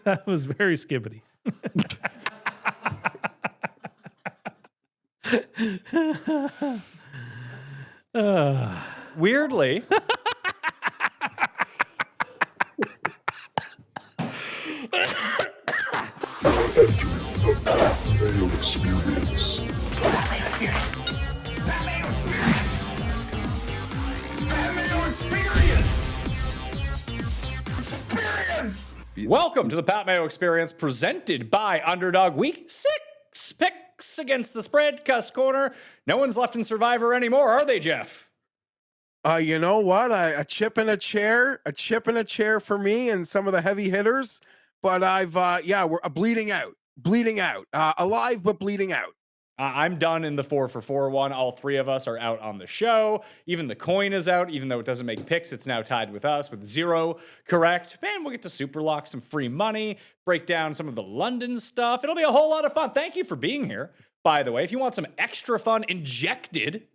That was very skibbity. Weirdly, Mayo experience. Mayo experience. Mayo experience. Mayo experience. Experience. welcome to the Pat Mayo Experience presented by Underdog Week 6 picks against the spread. Cust Corner. No one's left in Survivor anymore, are they, Geoff? You know what? A chip in a chair for me and some of the heavy hitters. But we're bleeding out, alive, but bleeding out. I'm done in the 4-for-4 one. All three of us are out on the show. Even the coin is out. Even though it doesn't make picks, it's now tied with us with 0 correct. Man, we'll get to Superlocks, some free money, break down some of the London stuff. It'll be a whole lot of fun. Thank you for being here, by the way. If you want some extra fun injected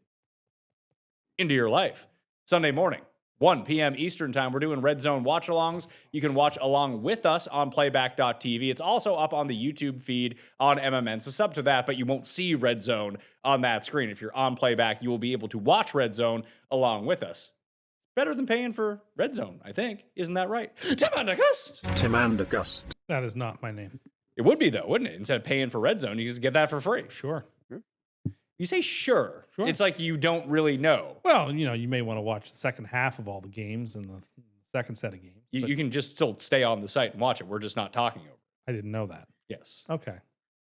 into your life, Sunday morning, 1 p.m. Eastern time, we're doing Red Zone watch-alongs. You can watch along with us on playback.tv. It's also up on the YouTube feed on MMN, so sub to that, but you won't see Red Zone on that screen. If you're on playback, you will be able to watch Red Zone along with us. Better than paying for Red Zone, I think. Isn't that right? Tim Andergust. That is not my name. It would be, though, wouldn't it? Instead of paying for Red Zone, you just get that for free. Sure. You say sure. Sure. It's like you don't really know. Well, you may want to watch the second half of all the games and the second set of games. You can just still stay on the site and watch it. We're just not talking over it. I didn't know that. Yes. Okay.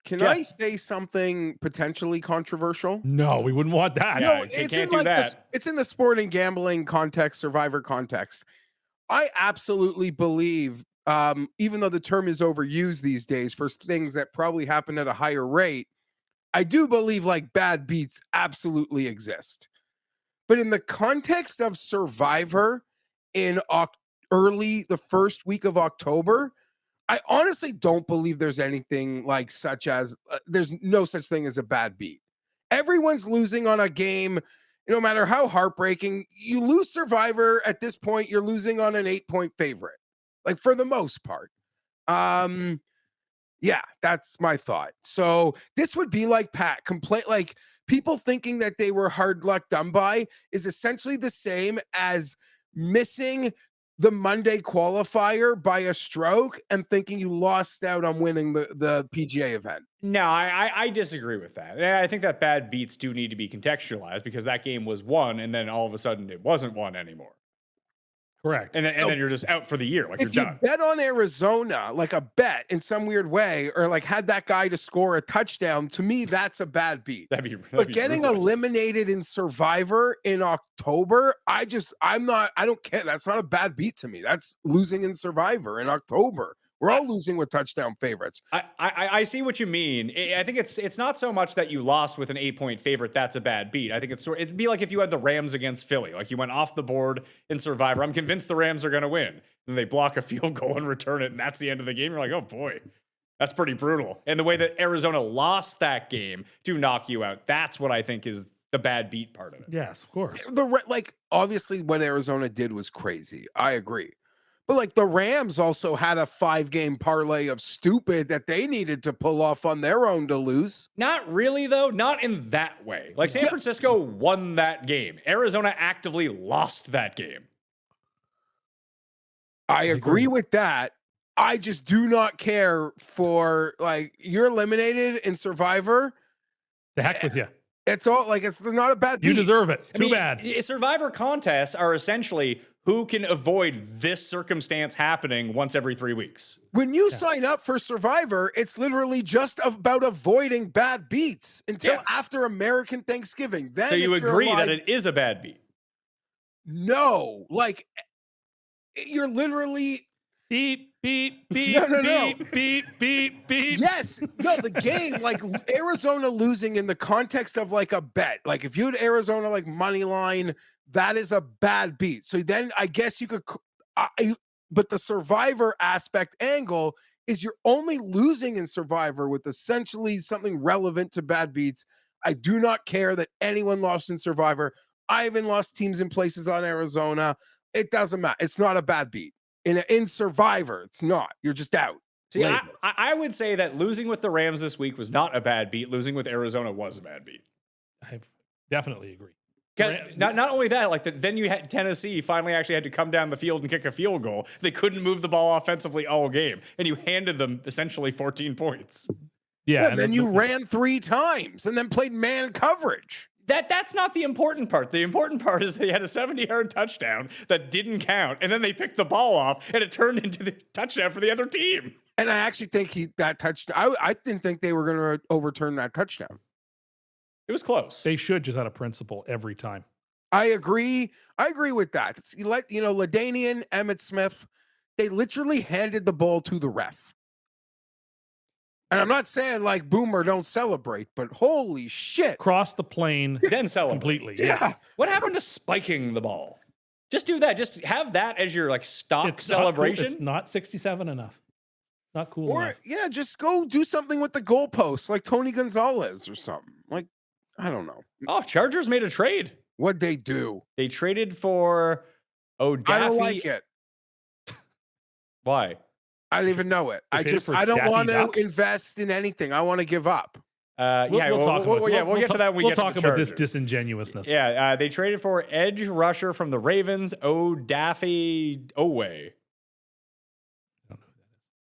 Can Geoff. I say something potentially controversial? No, we wouldn't want that. Yeah, you can't do that. It's in the sport and gambling context, Survivor context. I absolutely believe, even though the term is overused these days for things that probably happen at a higher rate, I do believe like bad beats absolutely exist. But in the context of Survivor in the first week of October, I honestly don't believe there's anything like there's no such thing as a bad beat. Everyone's losing on a game, no matter how heartbreaking. You lose Survivor at this point, you're losing on an 8-point favorite, like for the most part. Yeah, that's my thought. So this would be like Pat, like people thinking that they were hard luck done by is essentially the same as missing the Monday qualifier by a stroke and thinking you lost out on winning the PGA event. No, I disagree with that. And I think that bad beats do need to be contextualized because that game was won and then all of a sudden it wasn't won anymore. Correct. And then you're just out for the year. Like If you're you done. bet on Arizona, like a bet in some weird way, or like had that guy to score a touchdown, to me, that's a bad beat. But getting eliminated in Survivor in October, I don't care. That's not a bad beat to me. That's losing in Survivor in October. We're all losing with touchdown favorites. I see what you mean. I think it's not so much that you lost with an 8-point favorite. That's a bad beat. I think it'd be like if you had the Rams against Philly, like you went off the board in Survivor. I'm convinced the Rams are going to win. Then they block a field goal and return it, and that's the end of the game. You're like, oh boy, that's pretty brutal. And the way that Arizona lost that game to knock you out, that's what I think is the bad beat part of it. Yes, of course. Obviously what Arizona did was crazy. I agree. But like the Rams also had a 5-game parlay of stupid that they needed to pull off on their own to lose. Not really, though. Not in that way. Like San Francisco won that game. Arizona actively lost that game. I agree with that. I just do not care for like you're eliminated in Survivor. The heck with you. It's all like it's not a bad beat. You deserve it. Too bad. Survivor contests are essentially who can avoid this circumstance happening once every 3 weeks. When you sign up for Survivor, it's literally just about avoiding bad beats until after American Thanksgiving. Then so you agree that it is a bad beat? No, like you're literally beep, beep, beep, no. beep, beep, beep, beep. Yes. No, the game, like Arizona losing in the context of like a bet. Like if you had Arizona like money line, that is a bad beat. So then I guess you could, but the Survivor aspect angle is you're only losing in Survivor with essentially something relevant to bad beats. I do not care that anyone lost in Survivor. I even lost teams in places on Arizona. It doesn't matter. It's not a bad beat. In Survivor, it's not. You're just out. See, I would say that losing with the Rams this week was not a bad beat. Losing with Arizona was a bad beat. I definitely agree. Not only that, like then you had Tennessee finally actually had to come down the field and kick a field goal. They couldn't move the ball offensively all game, and you handed them essentially 14 points. Yeah, and then you ran 3 times and then played man coverage. That's not the important part. The important part is they had a 70-yard touchdown that didn't count, and then they picked the ball off, and it turned into the touchdown for the other team. And I actually think that touchdown. I didn't think they were going to overturn that touchdown. It was close. They should just out of principle every time. I agree. I agree with that. It's, LaDainian, Emmitt Smith, they literally handed the ball to the ref. And I'm not saying like Boomer don't celebrate, but holy shit. Cross the plane then celebrate. completely. Yeah. What happened to spiking the ball? Just do that. Just have that as your like stock It's not cool. celebration. It's not 67 enough. Not cool Or, enough. yeah, just go do something with the goalposts like Tony Gonzalez or something. Like, I don't know. Oh, Chargers made a trade. What'd they do? They traded for Daffy. I don't like it. Why? I don't even know it. They traded for I don't Daffy want to Duck? invest in anything. I want to give up. Yeah, We'll talk about it. we'll get to that when we we'll get to talk the about this Chargers. disingenuousness. Yeah, they traded for edge rusher from the Ravens, Daffy Owe.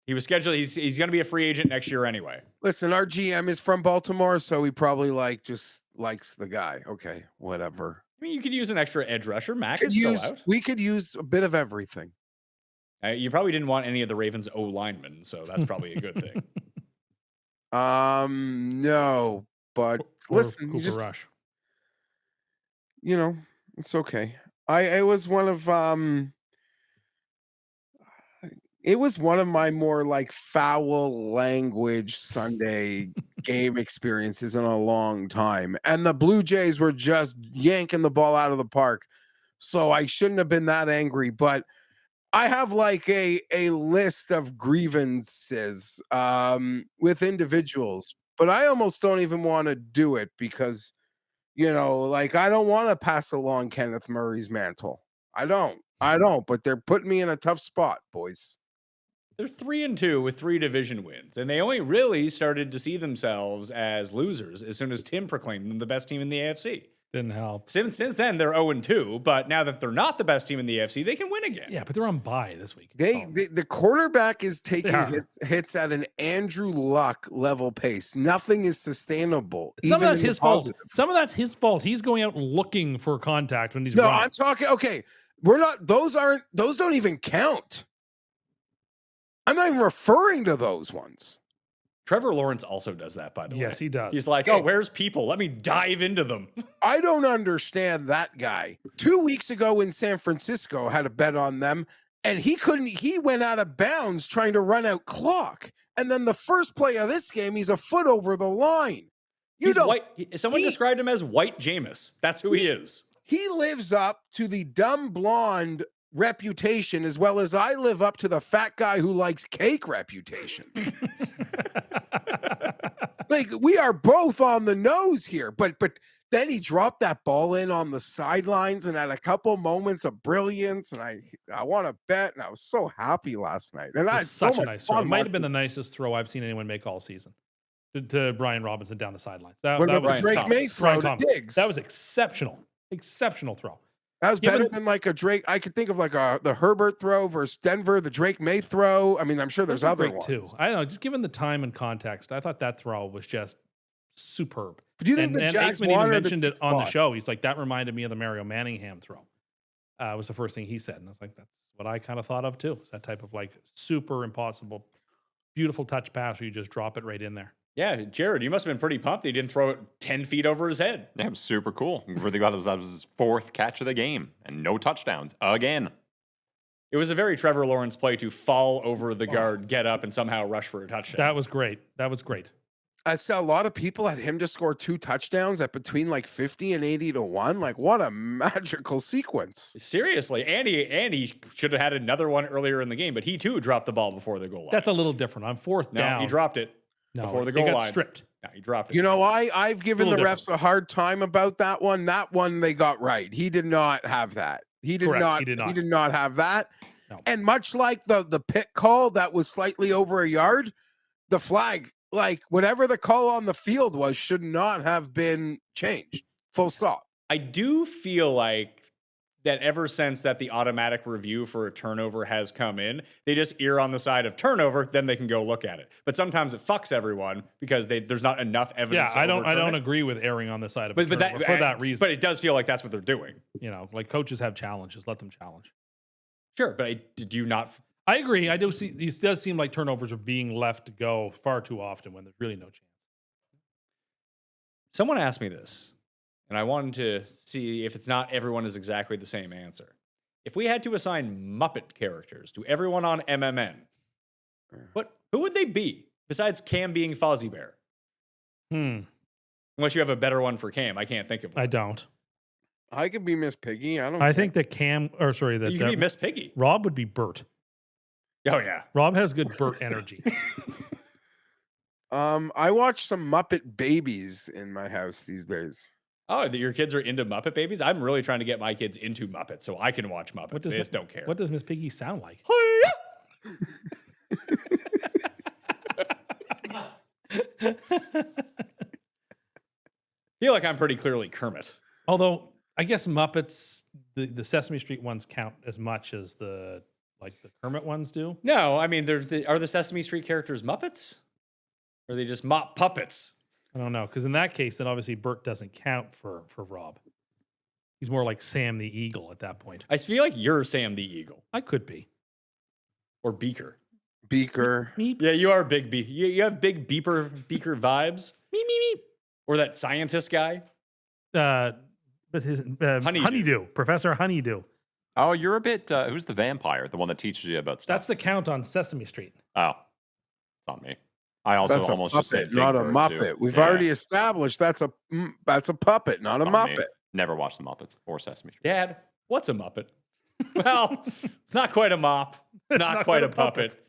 He was scheduled. He's going to be a free agent next year anyway. Listen, our GM is from Baltimore, so he probably just likes the guy. Okay, whatever. I mean, you could use an extra edge rusher. Mac is still out. We could use a bit of everything. You probably didn't want any of the Ravens O linemen, so that's probably a good thing. No, but Or listen, Cooper you just Rush. it's okay. It was one of my more like foul language Sunday game experiences in a long time. And the Blue Jays were just yanking the ball out of the park. So I shouldn't have been that angry, but I have like a list of grievances with individuals, but I almost don't even want to do it because, like I don't want to pass along Kenneth Murray's mantle. I don't, but they're putting me in a tough spot, boys. They're 3-2 with 3 division wins, and they only really started to see themselves as losers as soon as Tim proclaimed them the best team in the AFC. Didn't help. Since then, they're 0-2, but now that they're not the best team in the AFC, they can win again. Yeah, but they're on bye this week. The quarterback is taking They are. hits at an Andrew Luck level pace. Nothing is sustainable. Some of even that's in the his fault. positive. Some of that's his fault. He's going out looking for contact when he's No, running. I'm talking. Okay, we're not. Those don't even count. I'm not even referring to those ones. Trevor Lawrence also does that, by the way. Yes, he does. He's like, oh, where's people? Let me dive into them. I don't understand that guy. 2 weeks ago in San Francisco, had a bet on them, and he went out of bounds trying to run out clock. And then the first play of this game, he's a foot over the line. He's white. Someone described him as white Jameis. That's who he is. He lives up to the dumb blonde reputation as well as I live up to the fat guy who likes cake reputation. Like we are both on the nose here, but then he dropped that ball in on the sidelines and had a couple moments of brilliance, and I want to bet, and I was so happy last night. And I had It's such so a much nice throw. fun It might have been watching. the nicest throw I've seen anyone make all season to Brian Robinson down the sidelines. That What about was the Drake Thomas. May Brian throw to Thomas. Diggs? That was exceptional. Exceptional throw. That was Given- better than like a Drake. I could think of like the Herbert throw versus Denver, the Drake May throw. I mean, I'm sure there's Those were other great ones too. I don't know. Just given the time and context, I thought that throw was just superb. But do you think the Jags Aikman even wanted mentioned the it on the spot? show. He's like, that reminded me of the Mario Manningham throw. Was the first thing he said. And I was like, that's what I kind of thought of too. It's that type of like super impossible, beautiful touch pass where you just drop it right in there. Yeah, Jared, you must have been pretty pumped that he didn't throw it 10 feet over his head. Yeah, it was super cool. Really glad that was his 4th catch of the game and no touchdowns again. It was a very Trevor Lawrence play to fall over the guard, get up, and somehow rush for a touchdown. That was great. That was great. I saw a lot of people had him to score 2 touchdowns at between like 50 and 80 to 1. Like, what a magical sequence. Seriously, and he should have had another one earlier in the game, but he too dropped the ball before the goal line. That's a little different. On fourth no, down. he dropped it before the goal He got line. stripped. No, he dropped it. You know, I've given the Little refs a hard time about that one. That one they got right. He did not have that. He did Correct, not. he did not. He did not have that. And much like the pit call that was slightly over a yard, the flag, like whatever the call on the field was, should not have been changed. Full stop. I do feel like that ever since that the automatic review for a turnover has come in, they just err on the side of turnover, then they can go look at it. But sometimes it fucks everyone because there's not enough evidence. Yeah, to I don't overturn it. agree with erring on the side of But turnover for that reason. But it does feel like that's what they're doing. You know, like coaches have challenges, let them challenge. Sure, but did you not? I agree. I do see these does seem like turnovers are being left to go far too often when there's really no chance. Someone asked me this, and I wanted to see if it's not everyone is exactly the same answer. If we had to assign Muppet characters to everyone on MMN, who would they be besides Cam being Fozzie Bear? Unless you have a better one for Cam, I can't think of one. I don't. I could be Miss Piggy. I don't. I care. think that that You could be Miss Piggy. Rob would be Bert. Oh yeah. Rob has good Bert energy. I watch some Muppet Babies in my house these days. Oh, your kids are into Muppet Babies? I'm really trying to get my kids into Muppets so I can watch Muppets. They just don't care. What does Miss Piggy sound like? Feel like I'm pretty clearly Kermit. Although I guess Muppets, the Sesame Street ones count as much as the Kermit ones do. No, I mean, are the Sesame Street characters Muppets? Or are they just mop puppets? I don't know, because in that case, then obviously Bert doesn't count for Rob. He's more like Sam the Eagle at that point. I feel like you're Sam the Eagle. I could be. Or Beaker. Beaker. Meep. Yeah, you are big you have big Beaker vibes. Meep, meep, Or that scientist guy. meep. But his Honeydew. Professor Honeydew. Oh, you're a bit. Who's the vampire? The one that teaches you about stuff? That's the count on Sesame Street. Oh, it's not me. I also That's almost a just puppet, said not a Big Bird, Muppet. too. We've Yeah. already established that's a puppet, not a Not me. Muppet. Never watched the Muppets or Sesame Street. Dad, what's a Muppet? Well, it's not quite a mop. It's not quite a puppet.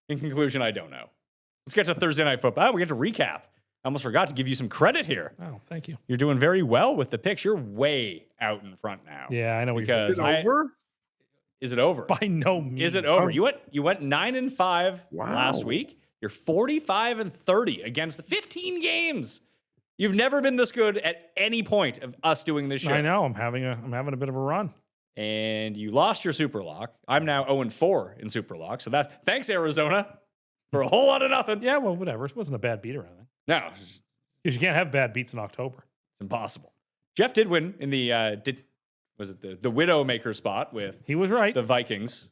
In conclusion, I don't know. Let's get to Thursday Night Football. We get to recap. I almost forgot to give you some credit here. Oh, thank you. You're doing very well with the picks. You're way out in front now. Yeah, I know. Because Is it over? Is it over? By no means. Is it over? Oh. You went 9-5 Wow. last week. You're 45-30 against the 15 games. You've never been this good at any point of us doing this show. I know. I'm having a bit of a run. And you lost your Superlock. I'm now 0-4 in Superlock. So thanks Arizona for a whole lot of nothing. Yeah, well, whatever. It wasn't a bad beat or anything. No, it's Because you can't have bad beats in October. impossible. Jeff did win in the the Widowmaker spot with He was right. the Vikings.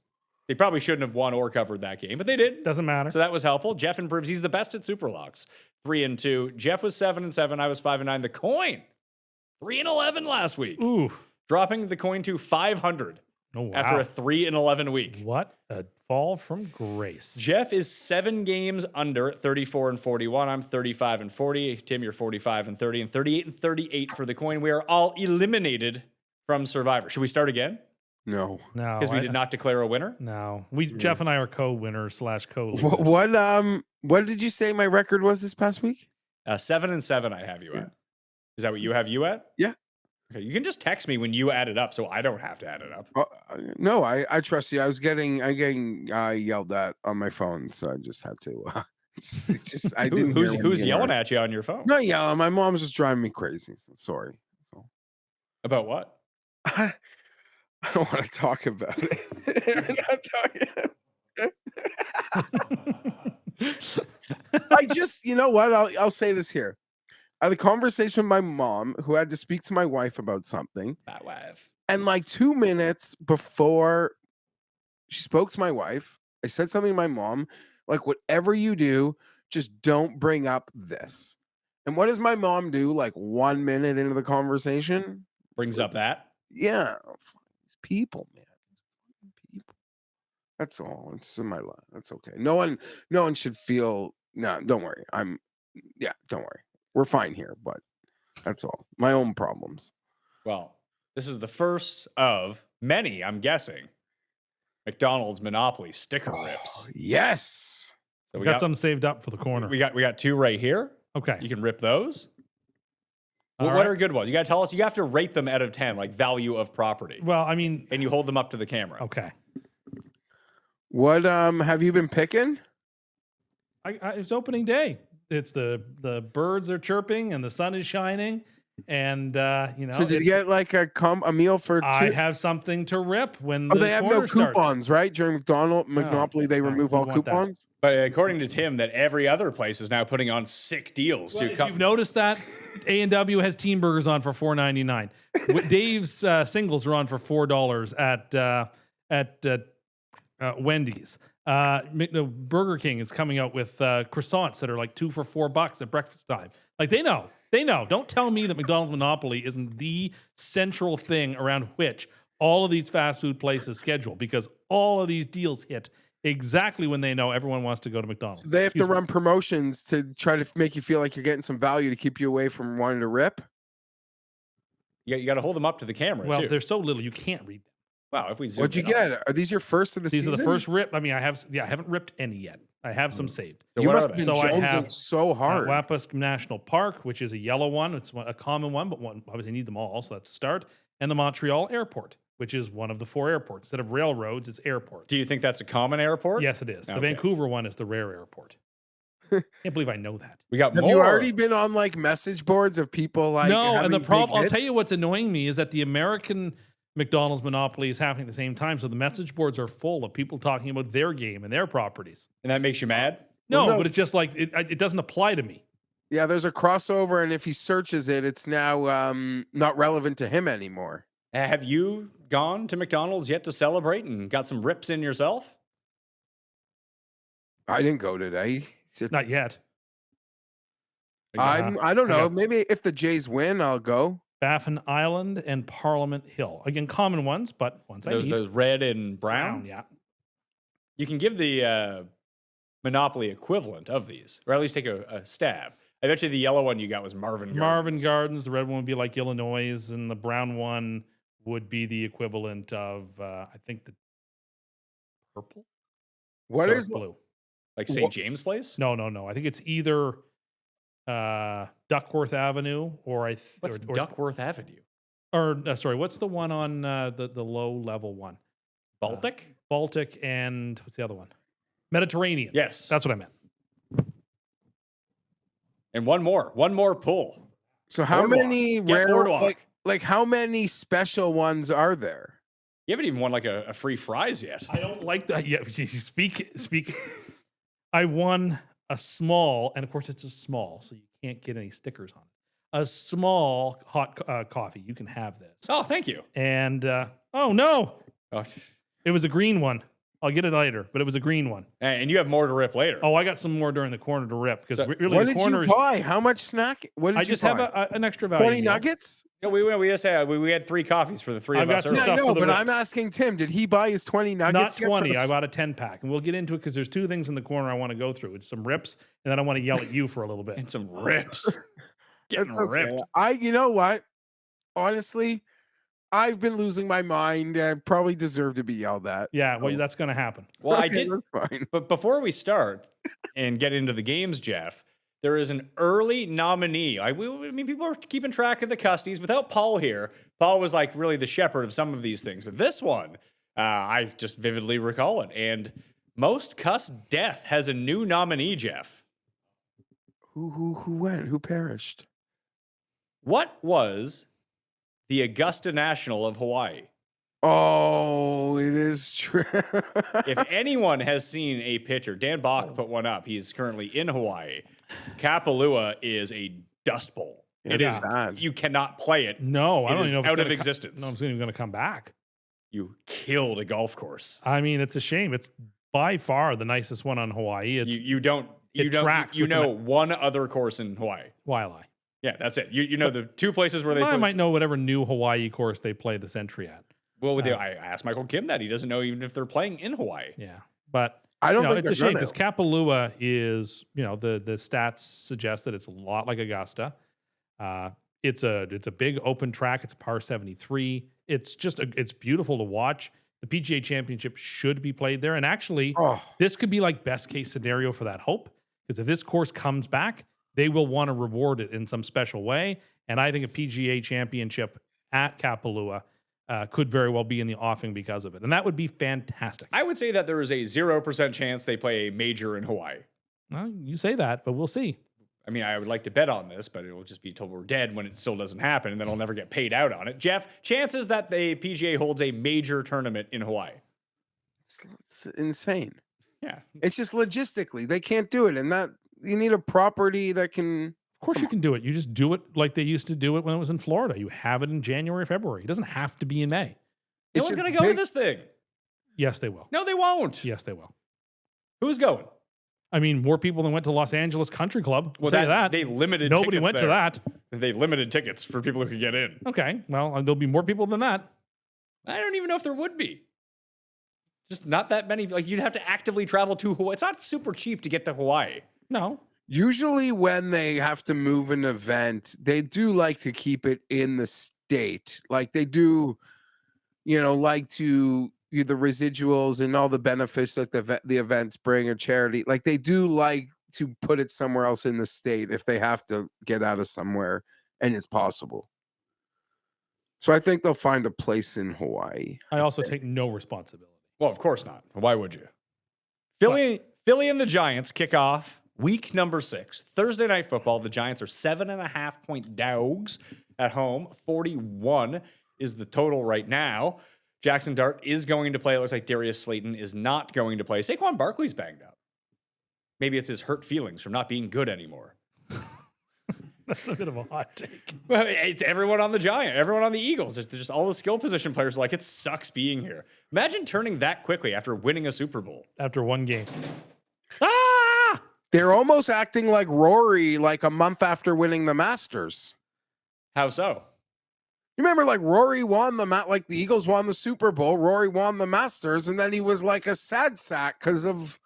They probably shouldn't have won or covered that game, but they did. Doesn't matter. So that was helpful. Jeff improves. He's the best at Superlocks. 3-2. Jeff was 7-7. I was 5-9. The coin 3-11 last week, Ooh. dropping the coin to 500 Oh, wow. after a 3-11 week. What a fall from grace. Jeff is 7 games under at 34-41. I'm 35-40. Tim, you're 45-30 and 38-38 for the coin. We are all eliminated from Survivor. Should we start again? No. No. Because we did not declare a winner. No. Jeff and I are co-winners / co-losers. What did you say my record was this past week? 7-7. I have you at. Is that what you have you at? Yeah. Okay, you can just text me when you add it up, so I don't have to add it up. No, I trust you. I'm getting yelled at on my phone, so I just had to. It's just I didn't. Who's yelling at you on your phone? Not yelling. My mom's just driving me crazy. So sorry. So. About what? I don't want to talk about it. I just, you know what? I'll say this here. I had a conversation with my mom who had to speak to my wife about something. My wife. And like 2 minutes before she spoke to my wife, I said something to my mom, like, whatever you do, just don't bring up this. And what does my mom do? Like 1 minute into the conversation? Brings up that. Yeah. These people, man. These people. That's all. It's in my life. That's okay. No one should feel, no, don't worry. Don't worry. We're fine here, but that's all. My own problems. Well, this is the first of many, I'm guessing, McDonald's Monopoly sticker rips. Yes. So we got some saved up for the corner. We got 2 right here. Okay. You can rip those. All What right. are good ones? You got to tell us. You have to rate them out of 10, like value of property, Well, I mean, and you hold them up to the camera. okay. What have you been picking? It's opening day. It's the birds are chirping and the sun is shining, and you know. So did you get like a meal for two? I have something to rip when Oh, the they have no corner starts. coupons, right? During Monopoly, they no, remove we all want that. coupons. But according to Tim, that every other place is now putting on sick deals Well, to if you've come. noticed that A&W has teen burgers on for $4.99. Dave's singles are on for $4 at Wendy's. Burger King is coming out with croissants that are like 2 for $4 at breakfast time. Like they know. Don't tell me that McDonald's Monopoly isn't the central thing around which all of these fast food places schedule, because all of these deals hit exactly when they know everyone wants to go to McDonald's. They have to Excuse me. run promotions to try to make you feel like you're getting some value to keep you away from wanting to rip. You got to hold them up to the camera, Well, too. they're so little you can't read them. Wow, if we zoom What'd you in on get? Are these your first of the These season? are the first rip. I mean, I haven't ripped any yet. I have some saved. So You what must are have they? been So I jonesing have, so hard. Wapask National Park, which is a yellow one. It's a common one, but one obviously need them all, so that's a start. And the Montreal Airport, which is one of the 4 airports. Instead of railroads, it's airports. Do you think that's a common airport? Yes, it is. The Okay. Vancouver one is the rare airport. Can't believe I know that. We got Have more. you already been on like message boards of people like? No, and having the big problem, I'll tell hits? you what's annoying me is that the American McDonald's Monopoly is happening at the same time. So the message boards are full of people talking about their game and their properties. And that makes you mad? No, no. but it's just like, it doesn't apply to me. Yeah, there's a crossover, and if he searches it, it's now not relevant to him anymore. Have you gone to McDonald's yet to celebrate and got some rips in yourself? I didn't go today. Not yet. I don't I know. got- Maybe if the Jays win, I'll go. Baffin Island and Parliament Hill. Again, common ones, but ones I need. The red and brown? Yeah. You can give the Monopoly equivalent of these, or at least take a stab. I bet you the yellow one you got was Marvin Gardens. Marvin Gardens. The red one would be like Illinois, and the brown one would be the equivalent of, I think, the purple. What or is blue? Like St. James Place? No. I think it's either Duckworth Avenue or What's Duckworth Avenue? sorry, what's the one on the low level one? Baltic? Baltic and what's the other one? Mediterranean. Yes. That's what I meant. And one more pull. so? How Boardwalk. many Get rare Boardwalk. like how many special ones are there? You haven't even won like a free fries yet. I don't like that. Yeah, speak. I won a small, and of course it's a small, so you can't get any stickers on it. A small hot coffee. You can have this. Oh, thank you. And oh no, Oh, it was a green one. I'll get it later, but it was a green one. and you have more to rip later. Oh, I got some more during the corner to rip because So, really What the did corner you is. buy? How much snack? What did I you just buy? have an extra value. 20 meal. nuggets? No, we just had we had 3 coffees for the 3 I've of got us. some earlier. Yeah, I stuff know, for the but I'm rips. asking Tim, did he buy his 20 nuggets? Not yet for 20. the- I bought a 10-pack, and we'll get into it because there's 2 things in the corner I want to go through. It's some rips, and then I want to yell at you for a little bit. And some rips. Getting That's okay. ripped. You know what? Honestly, I've been losing my mind. I probably deserve to be yelled at. Yeah, well, so- that's going to happen. Well, I Okay, did. That's fine. But before we start and get into the games, Jeff, there is an early nominee. I mean, people are keeping track of the Custies without Paul here. Paul was like really the shepherd of some of these things, but this one, I just vividly recall it. And Most Cust Death has a new nominee, Jeff. Who went? Who perished? What was the Augusta National of Hawaii? Oh, it is true. If anyone has seen a picture, Dan Bach put one up. He's currently in Hawaii. Kapalua is a dust bowl. It It's is. sad. You cannot play it. No, I It don't is even know if it's out of gonna existence. No, it's not even going to come back. You killed a golf course. I mean, it's a shame. It's by far the nicest one on Hawaii. It's You don't. You it don't. tracks You with the know one other course in Hawaii. Wailai. Yeah, that's it. You know the 2 places where they. I put, might know whatever new Hawaii course they play the Sentry at. Well, I asked Michael Kim that he doesn't know even if they're playing in Hawaii. Yeah, but I don't you know, think it's a they're shame gonna. because Kapalua is, you know, the stats suggest that it's a lot like Augusta. It's a big open track. It's a par 73. It's just it's beautiful to watch. The PGA Championship should be played there, and actually, Oh, this could be like best case scenario for that hope, because if this course comes back, they will want to reward it in some special way. And I think a PGA Championship at Kapalua could very well be in the offing because of it. And that would be fantastic. I would say that there is a 0% chance they play a major in Hawaii. Well, you say that, but we'll see. I mean, I would like to bet on this, but it will just be till we're dead when it still doesn't happen, and then I'll never get paid out on it. Jeff, chances that the PGA holds a major tournament in Hawaii? It's insane. Yeah. It's just logistically they can't do it, and that you need a property that can. Of course you can do it. You just do it like they used to do it when it was in Florida. You have it in January, February. It doesn't have to be in May. No one's going to go to this thing. Yes, they will. No, they won't. Yes, they will. Who's going? I mean, more people than went to Los Angeles Country Club. Well, that. They limited Nobody tickets went there. to that. They limited tickets for people who could get in. Okay. Well, there'll be more people than that. I don't even know if there would be. Just not that many. Like, you'd have to actively travel to Hawaii. It's not super cheap to get to Hawaii. No. Usually, when they have to move an event, they do like to keep it in the state. Like they do, like to the residuals and all the benefits that the events bring or charity. Like they do like to put it somewhere else in the state if they have to get out of somewhere and it's possible. So I think they'll find a place in Hawaii. I also take no responsibility. Well, of course not. Why would you? Philly and the Giants kick off week number 6. Thursday night football. The Giants are 7.5-point dogs at home. 41 is the total right now. Jackson Dart is going to play. It looks like Darius Slayton is not going to play. Saquon Barkley's banged up. Maybe it's his hurt feelings from not being good anymore. That's a bit of a hot take. Well, it's everyone on the Giant, everyone on the Eagles. There's just all the skill position players are like, it sucks being here. Imagine turning that quickly after winning a Super Bowl. After one game. They're almost acting like Rory like a month after winning the Masters. How so? You remember like Rory won like the Eagles won the Super Bowl, Rory won the Masters, and then he was like a sad sack because of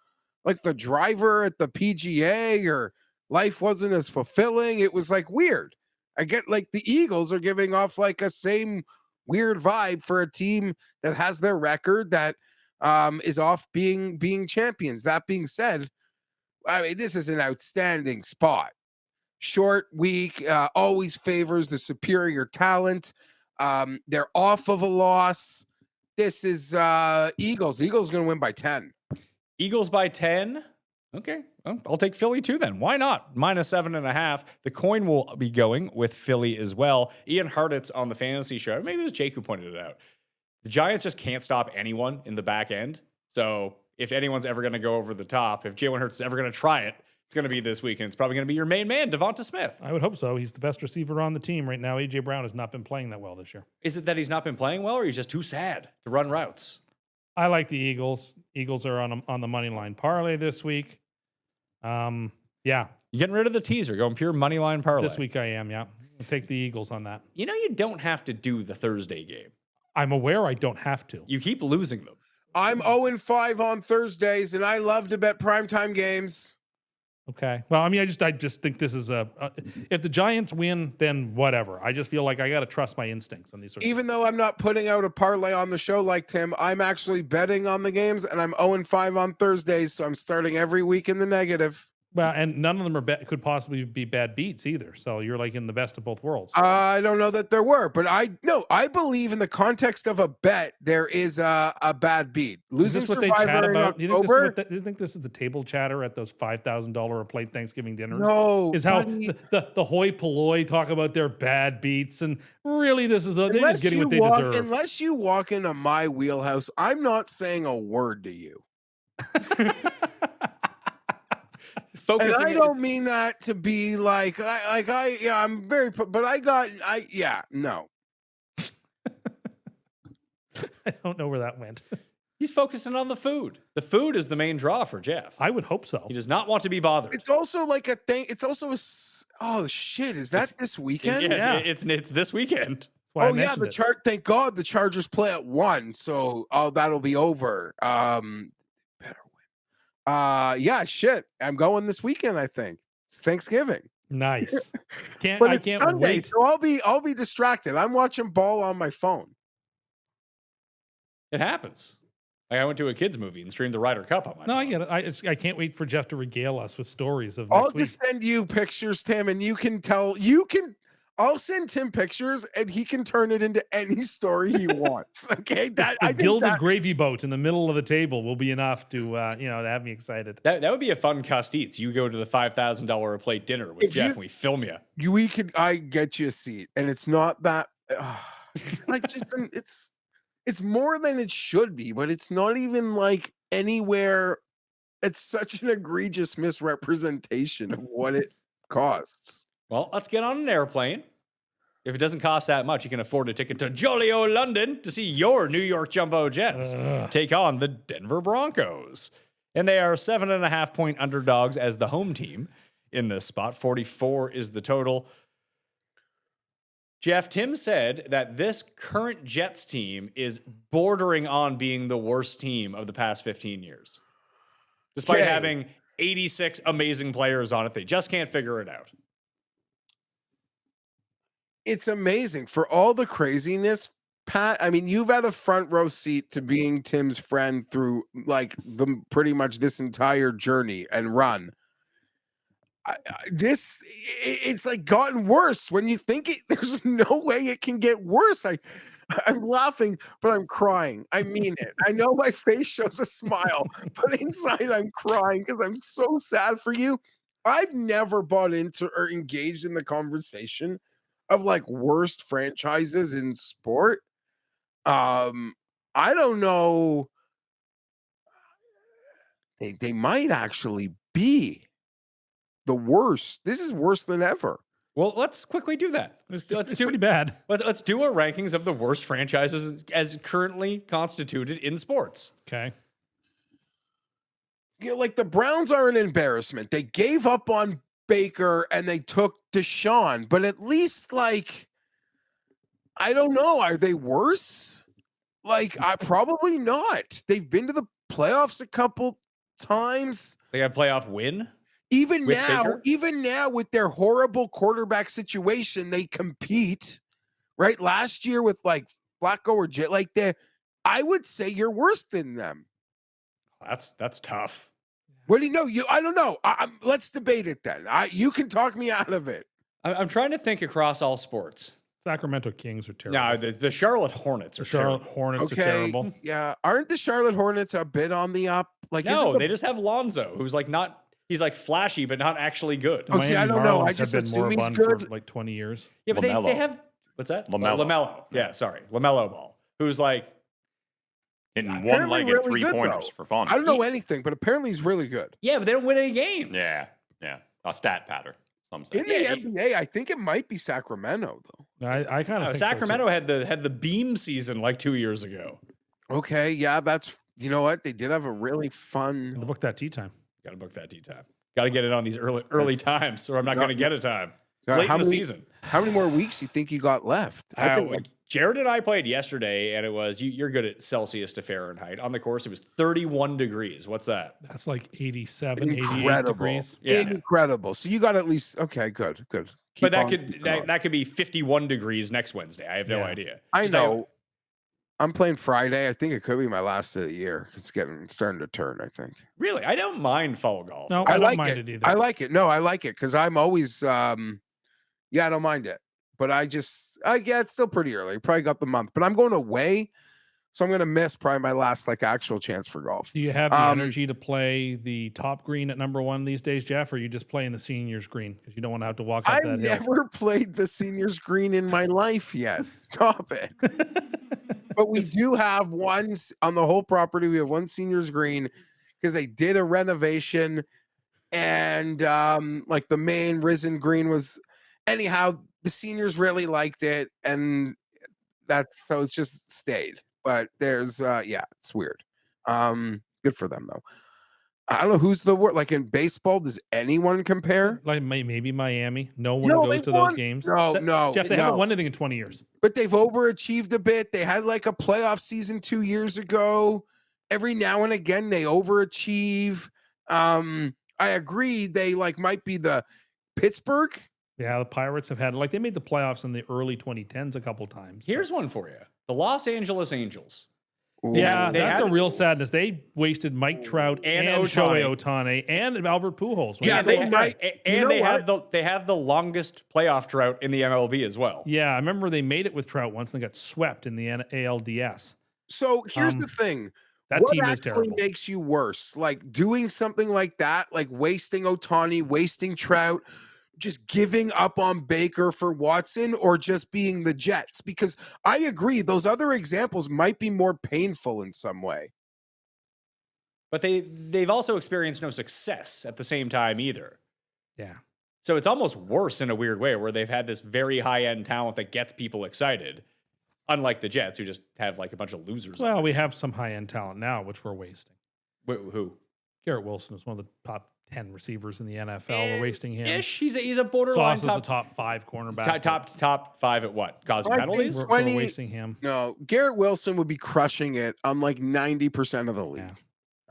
like the driver at the PGA or life wasn't as fulfilling. It was like weird. I get like the Eagles are giving off like a same weird vibe for a team that has their record that is off being champions. That being said, I mean, this is an outstanding spot. Short week always favors the superior talent. They're off of a loss. This is Eagles. Eagles going to win by 10. Eagles by 10? Okay. Well, I'll take Philly too then. Why not? -7.5. The coin will be going with Philly as well. Ian Hartitz on the fantasy show. Maybe it was Jake who pointed it out. The Giants just can't stop anyone in the back end. So if anyone's ever going to go over the top, if Jalen Hurts is ever going to try it, it's going to be this week, and it's probably going to be your main man, Devonta Smith. I would hope so. He's the best receiver on the team right now. A.J. Brown has not been playing that well this year. Is it that he's not been playing well, or he's just too sad to run routes? I like the Eagles. Eagles are on the money line parlay this week. Yeah. You're getting rid of the teaser, going pure money line parlay. This week I am, yeah. I'll take the Eagles on that. You know you don't have to do the Thursday game. I'm aware I don't have to. You keep losing them. I'm 0-5 on Thursdays, and I love to bet primetime games. Okay. Well, I mean, I just think this is if the Giants win, then whatever. I just feel like I got to trust my instincts on these sorts of Even though I'm not putting out a parlay on the show like Tim, I'm actually betting on the games, and I'm 0-5 on Thursdays, so I'm starting every week in the negative. Well, and none of them could possibly be bad beats either. So you're like in the best of both worlds. I don't know that there were, but I believe in the context of a bet, there is a bad beat. Is Losing this what they chat Survivor in about? Do October. do you think this is the table chatter at those $5,000 a plate Thanksgiving dinners? No, Is how buddy. the hoi polloi talk about their bad beats, and really they're just getting what they deserve. Unless you walk into my wheelhouse, I'm not saying a word to you. And I don't mean that to be like I'm very, but no. I don't know where that went. He's focusing on the food. The food is the main draw for Jeff. I would hope so. He does not want to be bothered. It's also like a thing. It's also oh shit, is that this weekend? Yeah, it's this weekend. That's why I Oh yeah, mentioned it. thank God the Chargers play at 1, so that'll be over. Better win. Yeah, shit. I'm going this weekend, I think. It's Thanksgiving. Nice. I But can't Sunday, wait. so I'll be distracted. I'm watching ball on my phone. It happens. Like I went to a kids movie and streamed the Ryder Cup on my phone. I get it. I can't wait for Jeff to regale us with stories of I'll next week. just send you pictures, Tim, and you can tell. I'll send Tim pictures and he can turn it into any story he wants. Okay. That The I think gilded that, gravy boat in the middle of the table will be enough to to have me excited. That would be a fun Cust Eats. You go to the $5,000 a plate dinner with If Geoff you- and we film you. I get you a seat, and it's not that it's like just it's more than it should be, but it's not even like anywhere. It's such an egregious misrepresentation of what it costs. Well, let's get on an airplane. If it doesn't cost that much, you can afford a ticket to jolly old London to see your New York Jumbo Jets take on the Denver Broncos. And they are 7.5-point underdogs as the home team in this spot. 44 is the total. Geoff, Tim said that this current Jets team is bordering on being the worst team of the past 15 years. Despite Okay. having 86 amazing players on it, they just can't figure it out. It's amazing for all the craziness, Pat. I mean, you've had a front row seat to being Tim's friend through like pretty much this entire journey and run. It's like gotten worse when you think there's no way it can get worse. I'm laughing, but I'm crying. I mean it. I know my face shows a smile, but inside I'm crying because I'm so sad for you. I've never bought into or engaged in the conversation of like worst franchises in sport. I don't know. They might actually be the worst. This is worse than ever. Well, let's quickly do that. Let's It's do pretty bad. Let's do a rankings of the worst franchises as currently constituted in sports. Okay. You know, like the Browns are an embarrassment. They gave up on Baker and they took Deshaun, but at least like I don't know, are they worse? Like I probably not. They've been to the playoffs a couple times. They got a playoff win. Even With now, Baker? even now with their horrible quarterback situation, they compete. Right? Last year with like Flacco or Jet, like I would say you're worse than them. That's tough. What do you know? I don't know. Let's debate it then. You can talk me out of it. I'm trying to think across all sports. Sacramento Kings are terrible. No, the Charlotte Hornets are The Charlotte terrible. Hornets Okay. are terrible. Yeah. Aren't the Charlotte Hornets a bit on the up? Like, No, isn't they just have Lonzo, who's like not. He's like flashy, but not actually good. Oh, see, I don't know. I Marlins just have been assume he's moribund good. for like 20 years. Yeah, but they LaMelo. have what's that? LaMelo. LaMelo. Yeah, sorry, LaMelo Ball, who's like Hitting Apparently one-legged really good, three-pointers though. for fun. I don't know anything, but apparently he's really good. yeah, but they don't win any games. Yeah. A stat pattern, some say. In the Yeah, NBA, I think it might be Sacramento though. I kind of think Sacramento had the beam season like 2 years ago. Okay, yeah, that's you know what? They did have a really fun. So. Book that tea time. Got to book that tea time. Got to get it on these early times, or I'm not going to get a time. It's late how in the many- season. How many more weeks you think you got left? I think like, Jared and I played yesterday, and it was you're good at Celsius to Fahrenheit. On the course, it was 31 degrees. What's that? That's like 87, 88 incredible. degrees. Yeah. Incredible. So you got at least good. Keep But that on, could keep on. that could be 51 degrees next Wednesday. I have no Yeah. idea. I Just know. I'm playing Friday. I think it could be my last of the year. It's starting to turn, I think. Really, I don't mind fall golf. No, I I don't like mind it. it either. I like it. No, I like it because I'm always I don't mind it. But it's still pretty early. Probably got the month. But I'm going away. So I'm gonna miss probably my last like actual chance for golf. Do you have the Um, energy to play the top green at number 1 these days, Jeff, or are you just playing the seniors green because you don't want to have to walk up I've that hill? never played the seniors green in my life yet. Stop it. But we do have on the whole property. We have one seniors green because they did a renovation, and like the main risen green was. Anyhow, the seniors really liked it, and so it's just stayed. But there's it's weird. Good for them though. I don't know who's the worst. Like in baseball, does anyone compare? Like maybe Miami. No one No, goes they to won. those games. No, Jeff, they no. haven't won anything in 20 years. But they've overachieved a bit. They had like a playoff season 2 years ago. Every now and again, they overachieve. I agree. They like might be the Pittsburgh. Yeah, the Pirates have had they made the playoffs in the early 2010s a couple times. Here's one for you: the Los Angeles Angels. Yeah, They that's had- a real sadness. They wasted Mike Trout And and Shohei Ohtani. Ohtani and Albert Pujols. Yeah, And they they, might- and you know they what? have the longest playoff drought in the MLB as well. Yeah, I remember they made it with Trout once and they got swept in the ALDS. So here's the Um, thing. That What team is actually terrible. makes you worse? Like doing something like that, like wasting Ohtani, wasting Trout, just giving up on Baker for Watson, or just being the Jets? Because I agree, those other examples might be more painful in some way. But they've also experienced no success at the same time either. Yeah. So it's almost worse in a weird way, where they've had this very high-end talent that gets people excited, unlike the Jets, who just have like a bunch of losers. Well, we have some high end talent now, which we're wasting. Who? Garrett Wilson is one of the top 10 receivers in the NFL. We're wasting him. Ish. He's a borderline Sauce is the top 5 cornerback. top 5 at what? Causing I think penalties? so. We're 20 wasting him. No, Garrett Wilson would be crushing it on like 90% of the league. Yeah.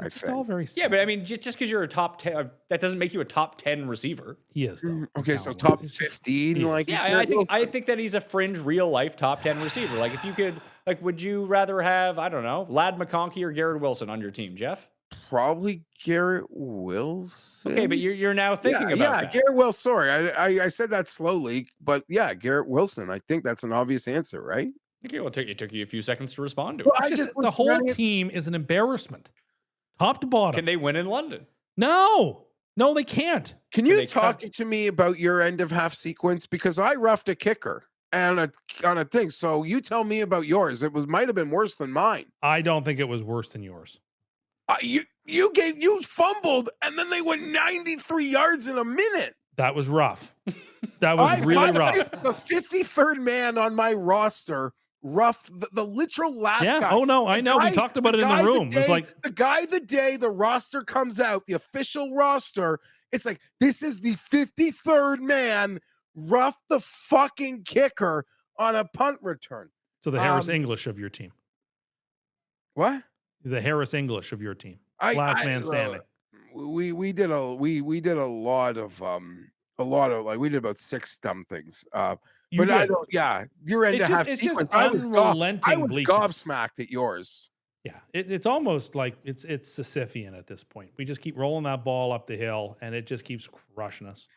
I It's all think. very Yeah, sad. but I mean, just because you're a top 10, that doesn't make you a top 10 receiver. He is, though. Okay, so talent-wise. top It's just- 15, he is. like Yeah, he's I Garrett think that he's a fringe, real life top 10 receiver. Like if you could, like, would you rather have, I don't know, Lad McConkey or Garrett Wilson on your team, Jeff? probably Garrett Wilson. Okay, but you're now thinking about that. Garrett Wilson. Sorry, I said that slowly, but yeah, Garrett Wilson. I think that's an obvious answer, right? Okay, well, it took you a few seconds to respond to it. Well, It's I just just was the whole running it- team is an embarrassment, top to bottom. Can they win in London? No, they can't. Can Can you they talk cut- to me about your end of half sequence? Because I roughed a kicker and on a thing. So you tell me about yours. It might have been worse than mine. I don't think it was worse than yours. You fumbled and then they went 93 yards in a minute. That was rough. That was really rough. The 53rd man on my roster roughed the literal last Yeah. guy. Oh no, I The know. We guy- talked about it in guy the room. It was day- like the guy the day the roster comes out, the official roster, it's like this is the 53rd man, rough the fucking kicker on a punt return. so the Harris um, English of your team. What? The Harris English of your team. Last man standing. We did a lot of like we did about 6 dumb things. You But I did. don't. Yeah, your end It's of just- half it's just sequence. I was unrelenting bleakness. gobsmacked at yours. Yeah, it's almost like it's Sisyphean at this point. We just keep rolling that ball up the hill, and it just keeps crushing us.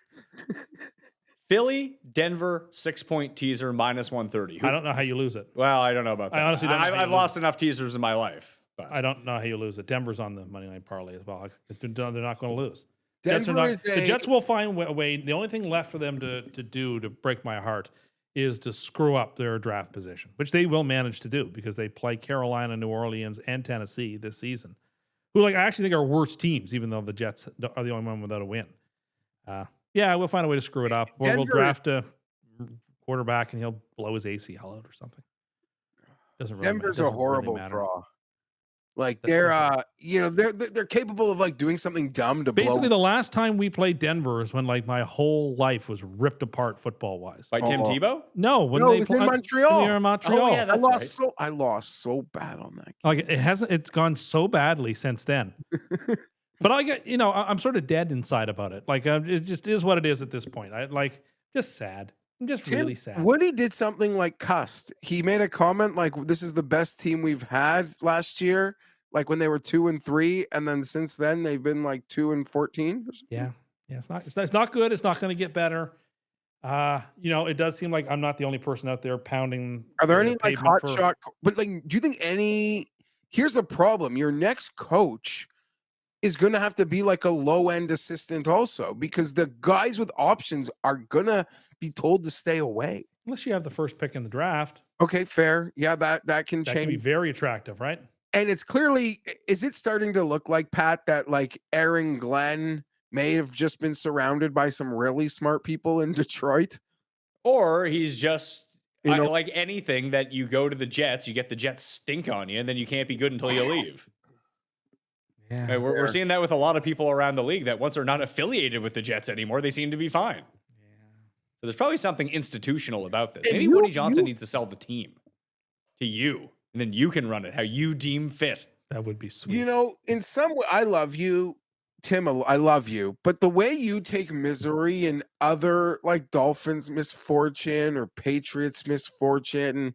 Philly, Denver, 6-point teaser, -130. I don't know how you lose it. Well, I don't know about that. I honestly don't know how I've you lost enough teasers in my life. But I don't know how you lose it. Denver's on the money line parlay as well. They're not going to lose. Jets are Denver not, is the a- Jets will find a way. The only thing left for them to do to break my heart is to screw up their draft position, which they will manage to do because they play Carolina, New Orleans, and Tennessee this season, who I actually think are worse teams, even though the Jets are the only one without a win. Yeah, we'll find a way to screw it up, or we'll Denver is- draft a quarterback and he'll blow his ACL out or something. Doesn't really Denver's doesn't a really horrible matter. draw. Like That they're capable of like doing something dumb to Basically, blow. the last time we played Denver is when like my whole life was ripped apart football wise. by Tim Oh. Teboww? No, when No, they it was in played Montreal. When they were in Montreal. Oh, yeah, that's right. I lost so bad on that. Like it hasn't. It's gone so badly since then. But I get, I'm sort of dead inside about it. Like it just is what it is at this point. I like just sad. I'm just really sad. Woody did something like Cust. He made a comment like, "This is the best team we've had last year." Like when they were 2-3, and then since then they've been like 2-14. Yeah, it's not good. It's not going to get better. It does seem like I'm not the only person out there pounding. Are there the any like pavement hot for- shot? But like, do you think any? Here's the problem: your next coach is going to have to be like a low end assistant also, because the guys with options are gonna be told to stay away. Unless you have the first pick in the draft, Okay, fair. Yeah, that can that change. can be very attractive, right? And it's clearly, is it starting to look like, Pat, that like Aaron Glenn may have just been surrounded by some really smart people in Detroit? Or he's just You know- like anything that you go to the Jets, you get the Jets stink on you, and then you can't be good until you leave. Yeah. And we're seeing that with a lot of people around the league that once they're not affiliated with the Jets anymore, they seem to be fine. So there's probably something institutional about this. And Maybe you- Woody Johnson you- needs to sell the team to you, and then you can run it how you deem fit. That would be sweet. You know, in some way, I love you, Tim. I love you, but the way you take misery in other like Dolphins misfortune or Patriots misfortune,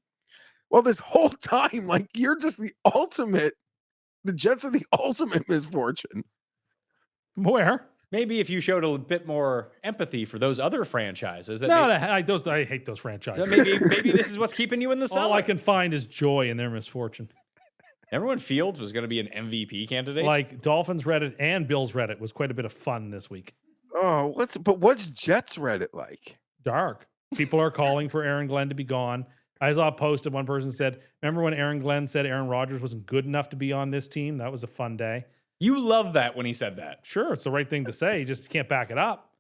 Well, this whole time, like you're just the Jets are the ultimate misfortune. Where? Maybe if you showed a bit more empathy for those other franchises, that No, I hate those franchises. maybe this is what's keeping you in the cellar. All I can find is joy in their misfortune. Remember when Fields was going to be an MVP candidate? Like Dolphins Reddit and Bills Reddit was quite a bit of fun this week. Oh, what's Jets Reddit like? Dark. People are calling for Aaron Glenn to be gone. I saw a post of one person said, remember when Aaron Glenn said Aaron Rodgers wasn't good enough to be on this team? That was a fun day. You love that when he said that. Sure, it's the right thing to say. You just can't back it up.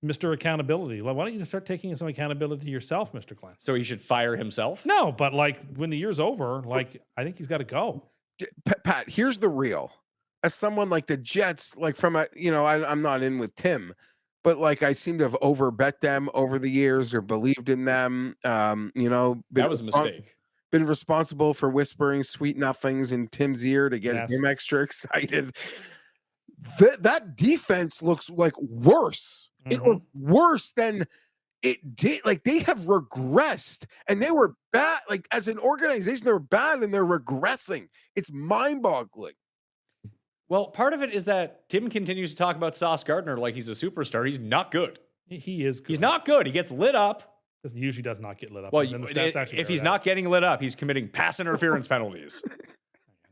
Mr. Accountability. Why don't you start taking some accountability yourself, Mr. Glenn? So he should fire himself? No, but like when the year's over, like I think he's got to go. Pat, here's the real. As someone like the Jets, like from I'm not in with Tim, but like I seem to have overbet them over the years or believed in them. That was a mistake. Been responsible for whispering sweet nothings in Tim's ear to get him extra excited. That defense looks like worse. It looked worse than it did. Like they have regressed, and they were bad. Like as an organization, they're bad and they're regressing. It's mind-boggling. Well, part of it is that Tim continues to talk about Sauce Gardner like he's a superstar. He's not good. He is good. He's not good. He gets lit up. Usually does not get lit up. Well, And then the stats actually if bear he's that. not getting lit up, he's committing pass interference penalties.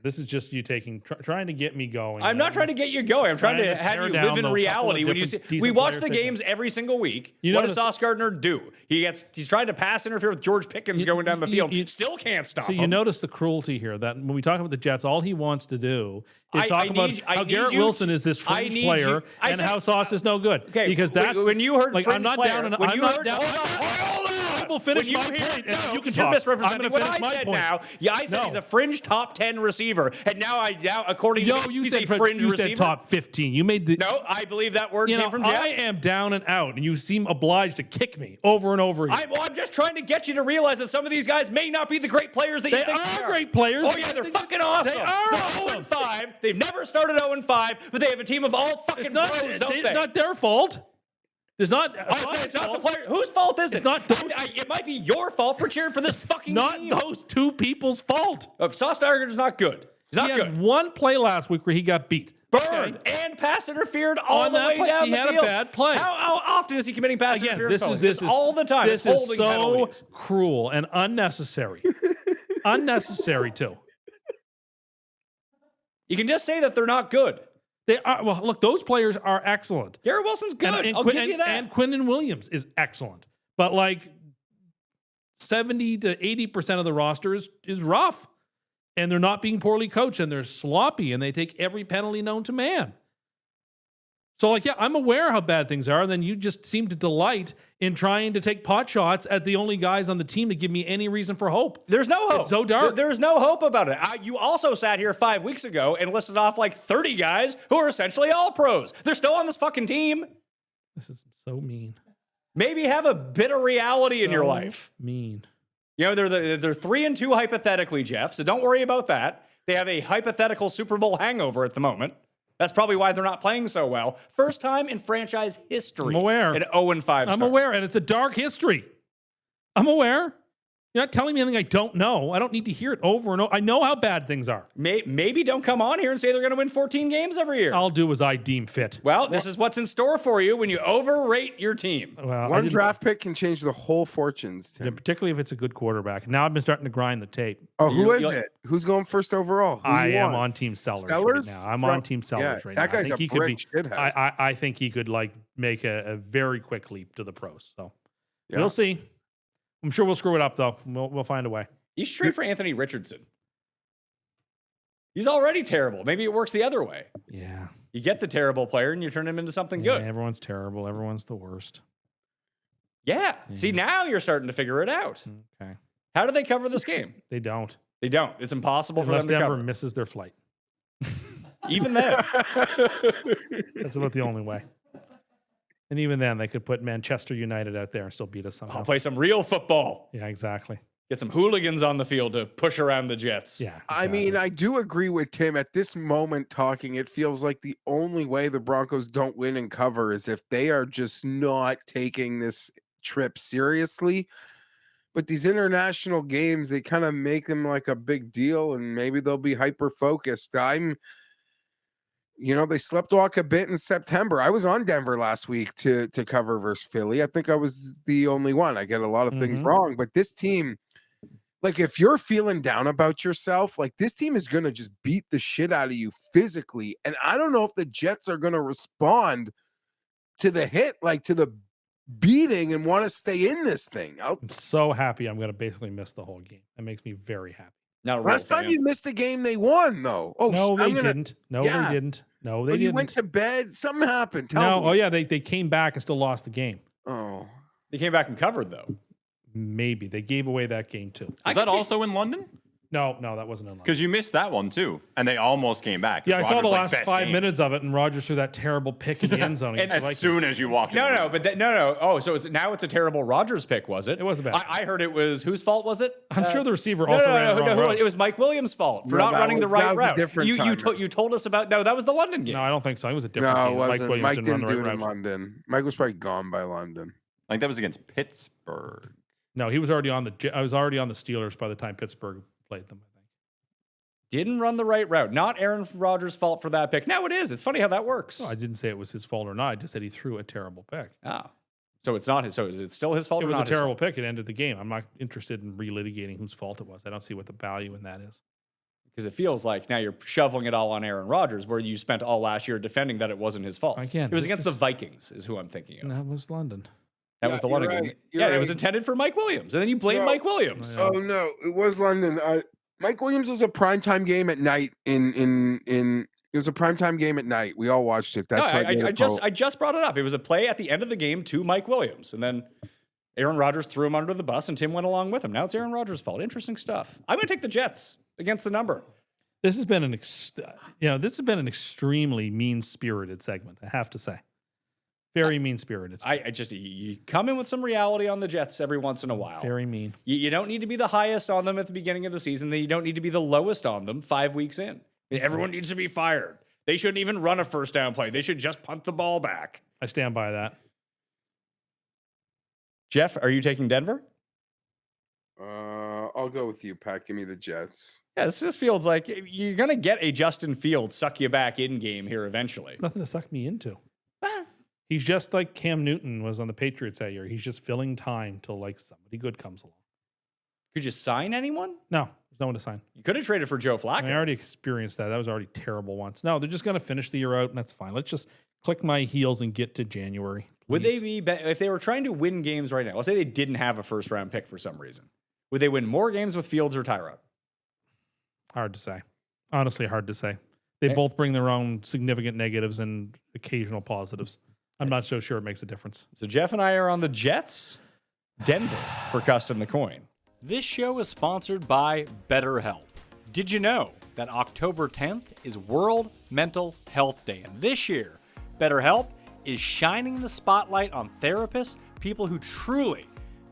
This is just you trying to get me going. I'm not trying to get you going. I'm trying to Trying to have tear you down live in the couple reality. of When you see, different we decent watch players the taken. games every single week. You What notice- does Sauce Gardner do? He's trying to pass interfere with George Pickens going down the field. Still can't stop So him. you notice the cruelty here that when we talk about the Jets, all he wants to do is I talk about need- I how need Garrett you Wilson to- is this I fringe need player you- I and said- how Sauce is no good. Okay, because that's when you heard like fringe I'm not player, down and when I'm you not heard, down. hold on. I will finish When you my hear- point, and no, you can you're talk. misrepresenting I'm what gonna I finish my said point. now. Yeah, I said No. he's a fringe top 10 receiver, and now according to Yo, me, you he's said a fringe you receiver. said top 15. You made the No, I believe that word You came know, from Geoff. I am down and out, and you seem obliged to kick me over and over again. I'm just trying to get you to realize that some of these guys may not be the great players that you They think are they are. great players. Oh yeah, they're fucking awesome. They are They're awesome. 0-5. They've never started 0-5, but they have a team of all fucking pros, don't they? It's not their fault. There's not. It's not the player. Whose fault is it? It's not those- It might be your fault for cheering for this fucking Not team. those two people's fault. Sauce Gardner's not good. He's not He good. had one play last week where he got beat. Burned and pass interfered all On the that way play, down he the had a field. bad play. How often is he committing pass Again, interference? this is all the time. This It's is holding so penalties. cruel and unnecessary. Unnecessary too. You can just say that they're not good. They are. Well, look, those players are excellent. Garrett Wilson's good. I'll Quin- give you that. And Quinnen Williams is excellent. But like 70 to 80% of the roster is rough. And they're not being poorly coached, and they're sloppy, and they take every penalty known to man. So, like, yeah, I'm aware how bad things are, and then you just seem to delight in trying to take pot shots at the only guys on the team to give me any reason for hope. There's no hope. It's so dark. There's no hope about it. You also sat here 5 weeks ago and listed off like 30 guys who are essentially all pros. They're still on this fucking team. This is so mean. Maybe have a bit of reality in your So life. Mean. You know, they're 3-2 hypothetically, Geoff, so don't worry about that. They have a hypothetical Super Bowl hangover at the moment. That's probably why they're not playing so well. First time in franchise history. I'm aware. An 0-5 start. I'm aware, and it's a dark history. I'm aware. You're not telling me anything I don't know. I don't need to hear it over and over. I know how bad things are. Maybe don't come on here and say they're going to win 14 games every year. I'll do as I deem fit. Well, this is what's in store for you when you overrate your team. Well, I One didn't- draft pick can change the whole fortunes. Tim. Yeah, particularly if it's a good quarterback. Now I've been starting to grind the tape. Oh, who is you'll- it? Who's going first overall? Who I you am want? on Team Sellers, Sellers? right now. I'm From- on Team Sellers yeah, right that now. guy's a brick shithouse. I think he could like make a very quick leap to the pros. So Yeah. we'll see. I'm sure we'll screw it up though. We'll find a way. You should trade for Anthony Richardson. He's already terrible. Maybe it works the other way. Yeah. You get the terrible player and you turn him into something Yeah, good. everyone's terrible. Everyone's the worst. Yeah. See, now you're starting to figure it out. Okay. How do they cover this game? They don't. They don't. It's impossible for Unless them to Denver cover. misses their flight. Even then. That's about the only way. And even then, they could put Manchester United out there and still beat us somehow. I'll play some real football. Yeah, exactly. Get some hooligans on the field to push around the Jets. Yeah. I mean, I do agree with Tim. At this moment, talking, it feels like the only way the Broncos don't win and cover is if they are just not taking this trip seriously. But these international games, they kind of make them like a big deal, and maybe they'll be hyper focused. They slept walk a bit in September. I was on Denver last week to cover versus Philly. I think I was the only one. I get a lot of things wrong, but this team, like, if you're feeling down about yourself, like, this team is going to just beat the shit out of you physically. And I don't know if the Jets are going to respond to the hit, like to the beating, and want to stay in this thing. I'm so happy I'm going to basically miss the whole game. That makes me very happy. Not a real Last time fan. you missed a game, they won, though. Oh, No, they I'm gonna, didn't. No, Yeah. they didn't. No, they when didn't. you went to bed, something happened. Tell No, me. oh yeah, they came back and still lost the game. Oh, They came back and covered, though. Maybe they gave away that game too. Is that also in London? No, that wasn't in London. Because you missed that one too, and they almost came back. Yeah, I saw the last Best 5 game. minutes of it, and Rogers threw that terrible pick in the end zone. And as soon as you walked in, No. Oh, so now it's a terrible Rodgers pick, was it? It wasn't bad. I heard it was whose fault was it? I'm sure the receiver also ran the wrong route. It was Mike Williams' fault for No, not that running the was- that right was a route. different You told us about that was the London game. No, I don't think so. It was a different no, it game. wasn't. Mike Williams Mike didn't run didn't the do right it in route. London. Mike was probably gone by London. like that was against Pittsburgh. No, he was already on I was already on the Steelers by the time Pittsburgh played them, I think. Didn't run the right route. Not Aaron Rodgers' fault for that pick. Now it is. It's funny how that works. No, I didn't say it was his fault or not. I just said he threw a terrible pick. So it's not his. So is it still his fault? It or was a not his terrible fault? pick. It ended the game. I'm not interested in relitigating whose fault it was. I don't see what the value in that is. Because it feels like now you're shoveling it all on Aaron Rodgers, where you spent all last year defending that it wasn't his fault. Again, it was this against the is- Vikings, is who I'm thinking of. And that was London. That Yeah, was the you're London game. right. You're Yeah, it was right. intended for Mike Williams, and then you blame No. Mike Williams. Yeah. Oh no, it was London. Mike Williams was a primetime game at night. It was a primetime game at night. We all watched it. That's No, why I just brought it up. It was a play at the end of the game to Mike Williams, and then Aaron Rodgers threw him under the bus, and Tim went along with him. Now it's Aaron Rodgers' fault. Interesting stuff. I'm going to take the Jets against the number. This has been an extremely mean-spirited segment, I have to say. Very mean-spirited. I just you come in with some reality on the Jets every once in a while. Very mean. You don't need to be the highest on them at the beginning of the season. Then you don't need to be the lowest on them 5 weeks in. I mean, everyone needs to be fired. They shouldn't even run a first down play. They should just punt the ball back. I stand by that. Geoff, are you taking Denver? I'll go with you, Pat. Give me the Jets. Yeah, this feels like you're going to get a Justin Fields suck you back in game here eventually. Nothing to suck me into. He's just like Cam Newton was on the Patriots that year. He's just filling time till like somebody good comes along. Could you sign anyone? No, there's no one to sign. You could have traded for Joe Flacco. I already experienced that. That was already terrible once. No, they're just going to finish the year out, and that's fine. Let's just click my heels and get to January. Would they please. be, if they were trying to win games right now, let's say they didn't have a first round pick for some reason, would they win more games with Fields or Tyrod? Hard to say. Honestly, hard to say. They both bring their own significant negatives and occasional positives. I'm not so sure it makes a difference. So Geoff and I are on the Jets, Denver for Cust and the Coin. This show is sponsored by BetterHelp. Did you know that October 10th is World Mental Health Day? And this year, BetterHelp is shining the spotlight on therapists, people who truly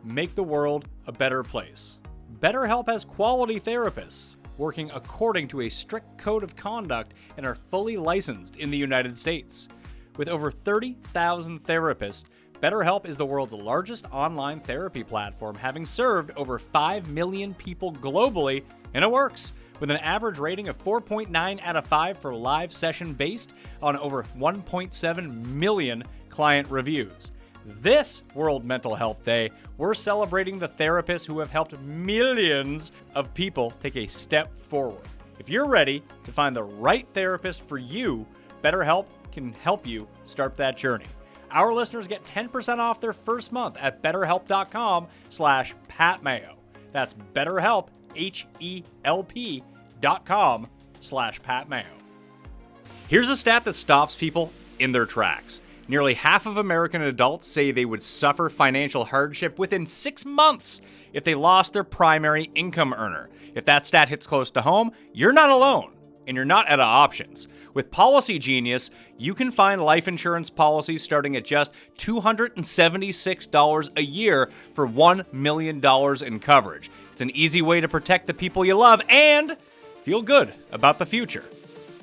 make the world a better place. BetterHelp has quality therapists working according to a strict code of conduct and are fully licensed in the United States. With over 30,000 therapists, BetterHelp is the world's largest online therapy platform, having served over 5 million people globally, and it works. With an average rating of 4.9 out of 5 for live session based on over 1.7 million client reviews. This World Mental Health Day, we're celebrating the therapists who have helped millions of people take a step forward. If you're ready to find the right therapist for you, BetterHelp can help you start that journey. Our listeners get 10% off their first month at betterhelp.com/PatMayo. That's BetterHelp, HELP.com/PatMayo. Here's a stat that stops people in their tracks. Nearly half of American adults say they would suffer financial hardship within 6 months if they lost their primary income earner. If that stat hits close to home, you're not alone. And you're not out of options. With PolicyGenius, you can find life insurance policies starting at just $276 a year for $1 million in coverage. It's an easy way to protect the people you love and feel good about the future.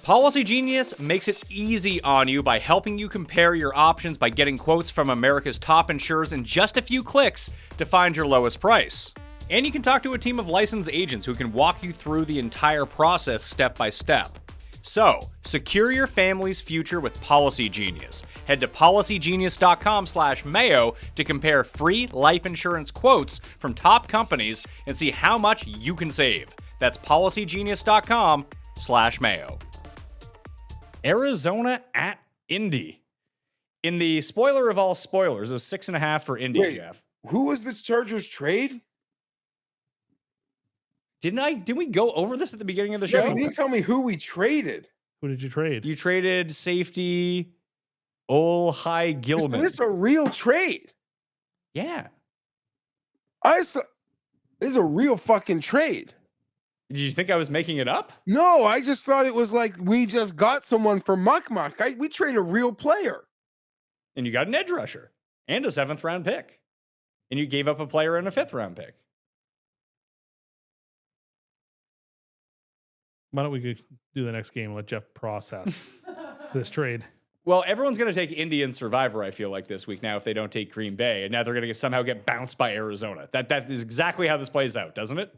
PolicyGenius makes it easy on you by helping you compare your options by getting quotes from America's top insurers in just a few clicks to find your lowest price. And you can talk to a team of licensed agents who can walk you through the entire process step by step. So, secure your family's future with Policy Genius. Head to policygenius.com/Mayo to compare free life insurance quotes from top companies and see how much you can save. That's policygenius.com/Mayo. Arizona at Indy. In the spoiler of all spoilers, is 6.5 for Indy, Wait. Jeff. Who was this Chargers trade? Did we go over this at the beginning of the Jeff, show? you didn't tell me who we traded. Who did you trade? You traded safety Ol High Is Gilman. this a real trade? Yeah. This is a real fucking trade. Did you think I was making it up? No, I just thought it was like we just got someone for Muck. We trade a real player. And you got an edge rusher and a 7th round pick. And you gave up a player and a 5th round pick. Why don't we do the next game and let Jeff process this trade? Well, everyone's going to take Indy and Survivor, I feel like, this week now if they don't take Green Bay. And now they're going to somehow get bounced by Arizona. That is exactly how this plays out, doesn't it?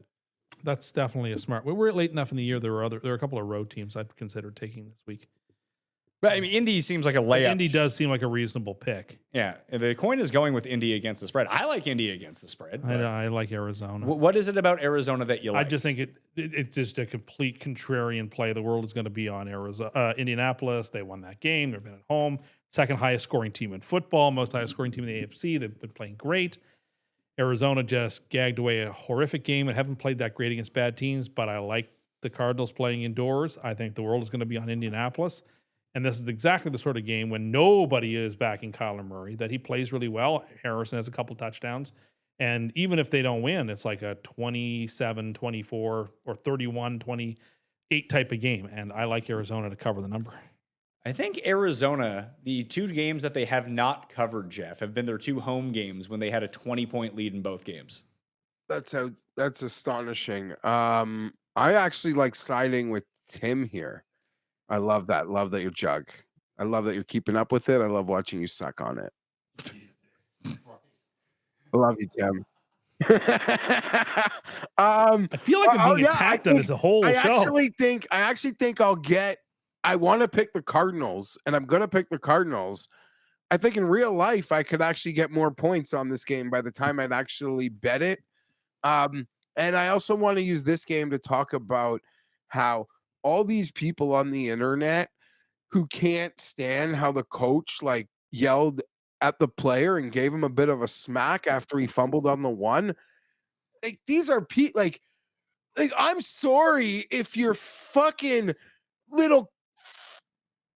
That's definitely a smart. We're late enough in the year. There are a couple of road teams I'd consider taking this week. But I mean, Indy seems like a layup. Indy does seem like a reasonable pick. Yeah. The coin is going with Indy against the spread. I like Indy against the spread. I like Arizona. What is it about Arizona that you like? I just think it's just a complete contrarian play. The world is going to be on Indianapolis. They won that game. They've been at home. Second highest scoring team in football. Most highest scoring team in the AFC. They've been playing great. Arizona just gagged away a horrific game and haven't played that great against bad teams, but I like the Cardinals playing indoors. I think the world is going to be on Indianapolis. And this is exactly the sort of game when nobody is backing Kyler Murray, that he plays really well. Harrison has a couple touchdowns. And even if they don't win, it's like a 27-24 or 31-28 type of game. And I like Arizona to cover the number. I think Arizona, the 2 games that they have not covered, Jeff, have been their 2 home games when they had a 20-point lead in both games. That's astonishing. I actually like siding with Tim here. I love that. Love that you're Jug. I love that you're keeping up with it. I love watching you suck on it. I love you, Tim. I feel like I'm being attacked on this whole I show. actually think I want to pick the Cardinals, and I'm going to pick the Cardinals. I think in real life, I could actually get more points on this game by the time I'd actually bet it. And I also want to use this game to talk about how all these people on the internet who can't stand how the coach like yelled at the player and gave him a bit of a smack after he fumbled on the one. Like these are people like I'm sorry if your fucking little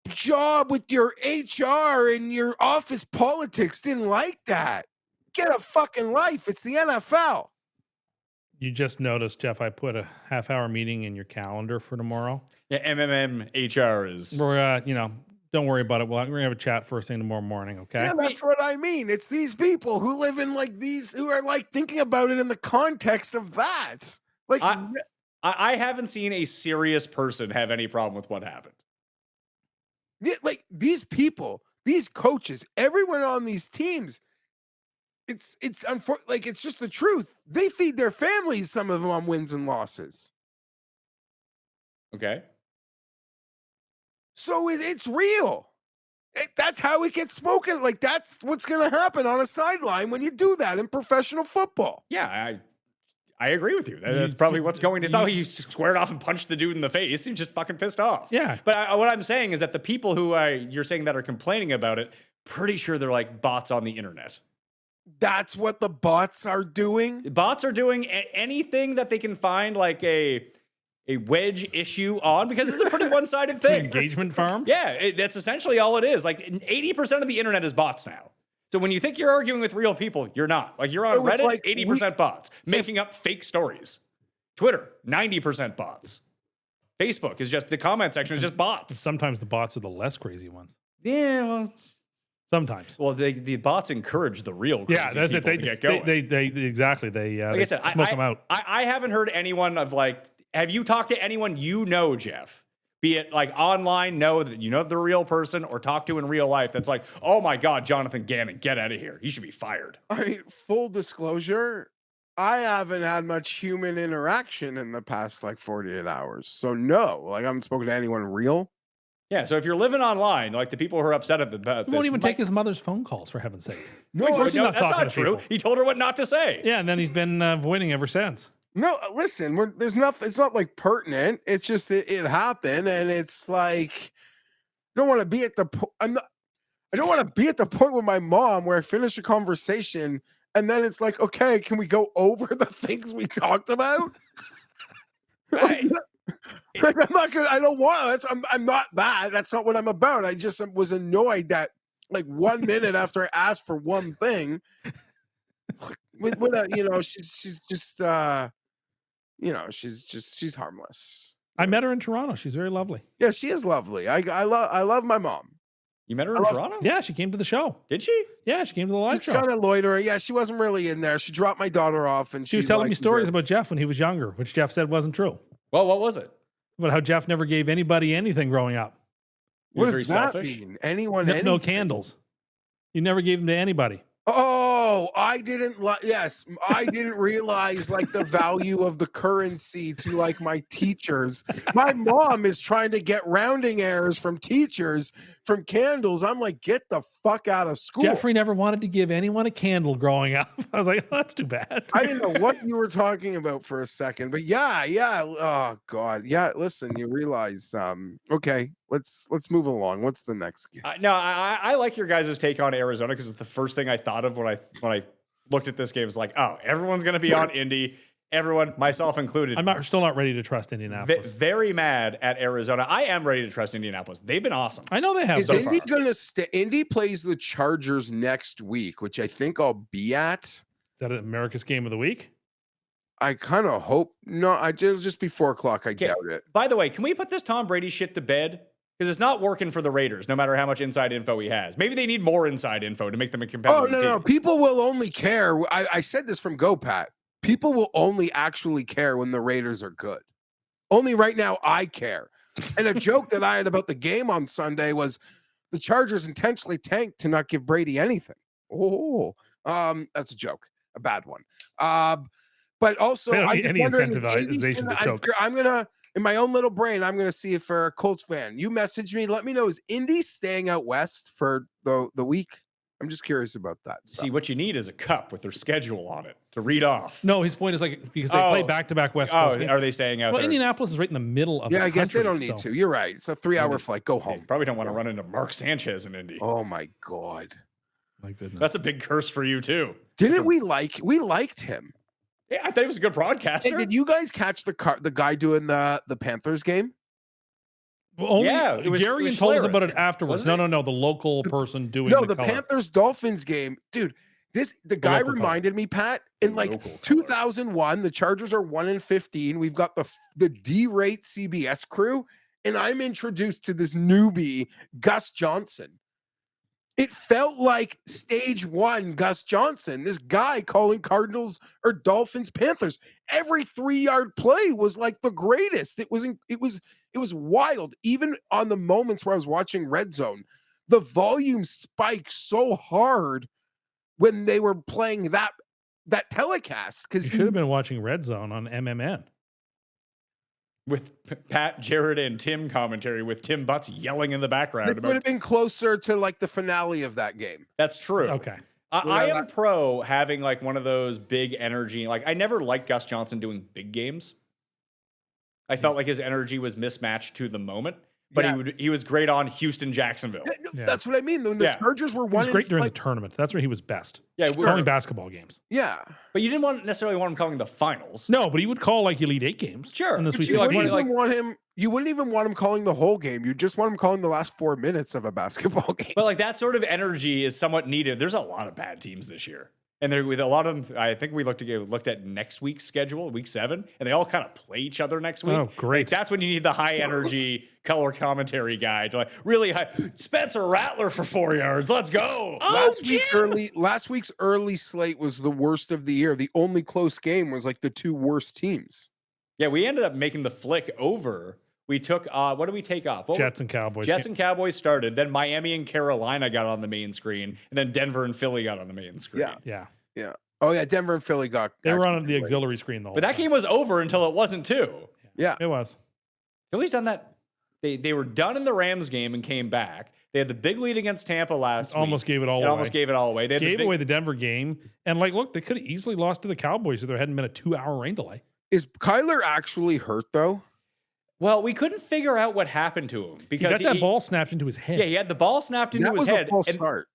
job with your HR and your office politics didn't like that. Get a fucking life. It's the NFL. You just noticed, Jeff, I put a half-hour meeting in your calendar for tomorrow. Yeah, HR is. We're, don't worry about it. We're going to have a chat first thing tomorrow morning, okay? Yeah, that's what I mean. It's these people who live in like these, who are like thinking about it in the context of that. Like, I haven't seen a serious person have any problem with what happened. like these people, these coaches, everyone on these teams, it's like it's just the truth. They feed their families, some of them, on wins and losses. Okay. So it's real. That's how it gets spoken. Like that's what's going to happen on a sideline when you do that in professional football. Yeah, I agree with you. That's probably what's going. It's not like you squared off and punched the dude in the face. He's just fucking pissed off. Yeah. But what I'm saying is that the people who you're saying that are complaining about it, pretty sure they're like bots on the internet. That's what the bots are doing. Bots are doing anything that they can find like a wedge issue on, because it's a pretty one-sided thing. Engagement farm? Yeah, that's essentially all it is. Like 80% of the internet is bots now. So when you think you're arguing with real people, you're not. Like you're on So it's Reddit, like 80% bots, making up fake stories. Twitter, 90% bots. Facebook is just, the comment section is just bots. Sometimes the bots are the less crazy ones. Yeah, well, Sometimes. well, the bots encourage the real crazy Yeah, that's it. people to get going. They exactly. They Like I said, smoke them out. I haven't heard anyone of like, have you talked to anyone you know, Jeff? Be it like online, know that you know the real person, or talk to in real life that's like, oh my God, Jonathan Gannon, get out of here. He should be fired. I mean, full disclosure, I haven't had much human interaction in the past like 48 hours. So no, like I haven't spoken to anyone real. Yeah, so if you're living online, like the people who are upset at He won't even take his mother's phone calls, for heaven's sake. No, Of course he's not that's talking not to true. people. He told her what not to say. Yeah, and then he's been avoiding ever since. No, listen, there's nothing. It's not like pertinent. It's just it happened, and it's like I don't want to be at the. I don't want to be at the point with my mom where I finish a conversation and then it's like, okay, can we go over the things we talked about? Like, I'm not gonna. I don't want. I'm not that. That's not what I'm about. I just was annoyed that like 1 minute after I asked for one thing, she's just she's harmless. I met her in Toronto. She's very lovely. Yeah, she is lovely. I love my mom. You met her in Toronto? Yeah, she came to the show. Did she? Yeah, she came to the live She's show. kind of loitering. Yeah, she wasn't really in there. She dropped my daughter off, and She was telling me liked stories her. about Geoff when he was younger, which Geoff said wasn't true. Well, what was it? About how Geoff never gave anybody anything growing up. He was What very does that selfish. mean? Anyone? No anything? candles. You never gave them to anybody. Oh, I didn't. Yes, I didn't realize like the value of the currency to like my teachers. My mom is trying to get rounding errors from teachers from candles. I'm like, get the fuck out of school. Jeffrey never wanted to give anyone a candle growing up. I was like, oh, that's too bad. I didn't know what you were talking about for a second, but yeah. Oh God, yeah. Listen, you realize. Okay, let's move along. What's the next game? No, I like your guys' take on Arizona because it's the first thing I thought of when I looked at this game. It's like, oh, everyone's going to be on Indy. Everyone, myself included. Still not ready to trust Indianapolis. Very mad at Arizona. I am ready to trust Indianapolis. They've been awesome. I know they have. Is so Indy far. gonna stay? Indy plays the Chargers next week, which I think I'll be at. Is that America's Game of the Week? I kind of hope no. It'll just be 4 o'clock. I doubt it. By the way, can we put this Tom Brady shit to bed? Because it's not working for the Raiders, no matter how much inside info he has. Maybe they need more inside info to make them a Oh competitive no, team. no. People will only care. I said this from GoPat. People will only actually care when the Raiders are good. Only right now I care. And a joke that I had about the game on Sunday was the Chargers intentionally tanked to not give Brady anything. Oh, that's a joke, a bad one. But also, They don't I'm need just any wondering if Indy's incentivization to gonna- choke. I'm gonna, in my own little brain, I'm gonna see if for a Colts fan, you message me, let me know, is Indy staying out west for the week? I'm just curious about that. See, what you need is a cup with their schedule on it to read off. No, his point is like because they play back-to-back West Coast games. Are they staying out Well, there? Indianapolis is right in the middle of Yeah, the I guess they don't country, need so- to. You're right. It's a 3-hour flight. Go You home. probably don't want to run into Mark Sanchez in Indy. Oh my God. My goodness. That's a big curse for you too. Didn't we liked him? Yeah, I thought he was a good broadcaster. Hey, did you guys catch the guy doing the Panthers game? Well, only, Yeah, it was Garion told us Schlereth, about it afterwards. wasn't No, the local person doing No, the the color. Panthers Dolphins game, dude. The guy local reminded me, Pat, in like local color. 2001, the Chargers are 1-15. We've got the D-rate CBS crew, and I'm introduced to this newbie, Gus Johnson. It felt like stage 1 Gus Johnson, this guy calling Cardinals or Dolphins Panthers. Every 3-yard play was like the greatest. It was wild. Even on the moments where I was watching Red Zone, the volume spiked so hard when they were playing that telecast. You Because should have been watching Red Zone on MMN. with Pat, Jared, and Tim commentary with Tim Butts yelling in the background it would about. have been closer to like the finale of that game. That's true. Okay. I am pro having like one of those big energy. Like I never liked Gus Johnson doing big games. I felt like his energy was mismatched to the moment, but Yeah. he was great on Houston, Jacksonville. Yeah, no, Yeah. That's what I mean. When the Yeah. Chargers were He was one, great during the tournament. That's where he was best. Yeah, Calling basketball games. yeah. but you didn't necessarily want him calling the finals. No, but he would call like Elite 8 games. Sure, In the but Sweet you You like, Sixteen. wouldn't like- even want him. You wouldn't even want him calling the whole game. You just want him calling the last 4 minutes of a basketball game. But like that sort of energy is somewhat needed. There's a lot of bad teams this year. And there with a lot of them, I think we looked at next week's schedule, week 7, and they all kind of play each other next week. Oh, great. Like, that's when you need the high energy color commentary guy to like really high. Spencer Rattler for 4 yards. Let's go. Last week's early slate was the worst of the year. The only close game was like the 2 worst teams. Yeah, we ended up making the flick over. We took what did we take off? What Jets and Cowboys. Jets and Cowboys started. Then Miami and Carolina got on the main screen, and then Denver and Philly got on the main screen. Yeah. Yeah. Yeah. Oh yeah, Denver and Philly got. They were actually on the played. auxiliary screen the whole But that time. game was over until it wasn't too. Yeah. It was. Philly's done that. They were done in the Rams game and came back. They had the big lead against Tampa last week. Almost gave it all It away. almost gave it all away. They had Gave away the Denver game. And like, look, they could have easily lost to the Cowboys if there hadn't been a 2-hour rain delay. Is Kyler actually hurt though? Well, we couldn't figure out what happened to him He because got that ball snapped into his head. Yeah, he had the ball snapped into That his was head. a false and start.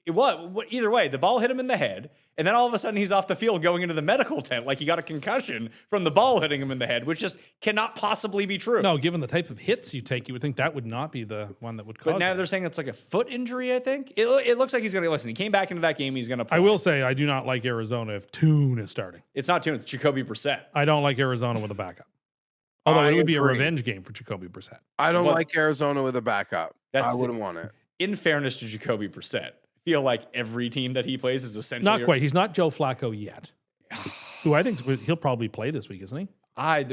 It was either way. The ball hit him in the head, and then all of a sudden he's off the field going into the medical tent like he got a concussion from the ball hitting him in the head, which just cannot possibly be true. No, given the type of hits you take, you would think that would not be the one that would cause But now it. they're saying it's like a foot injury, I think. It looks like he's going to listen. He came back into that game. He's going to play. I will say I do not like Arizona if Toon is starting. It's not Tune. It's Jacoby Brissett. I don't like Arizona with a backup. Although I it would be a agree. revenge game for Jacoby Brissett. I don't Well, like Arizona with a backup. that's I wouldn't want it. In fairness to Jacoby Brissett, I feel like every team that he plays is essentially Not quite. He's not Joe Flacco yet. Who I think he'll probably play this week, isn't he?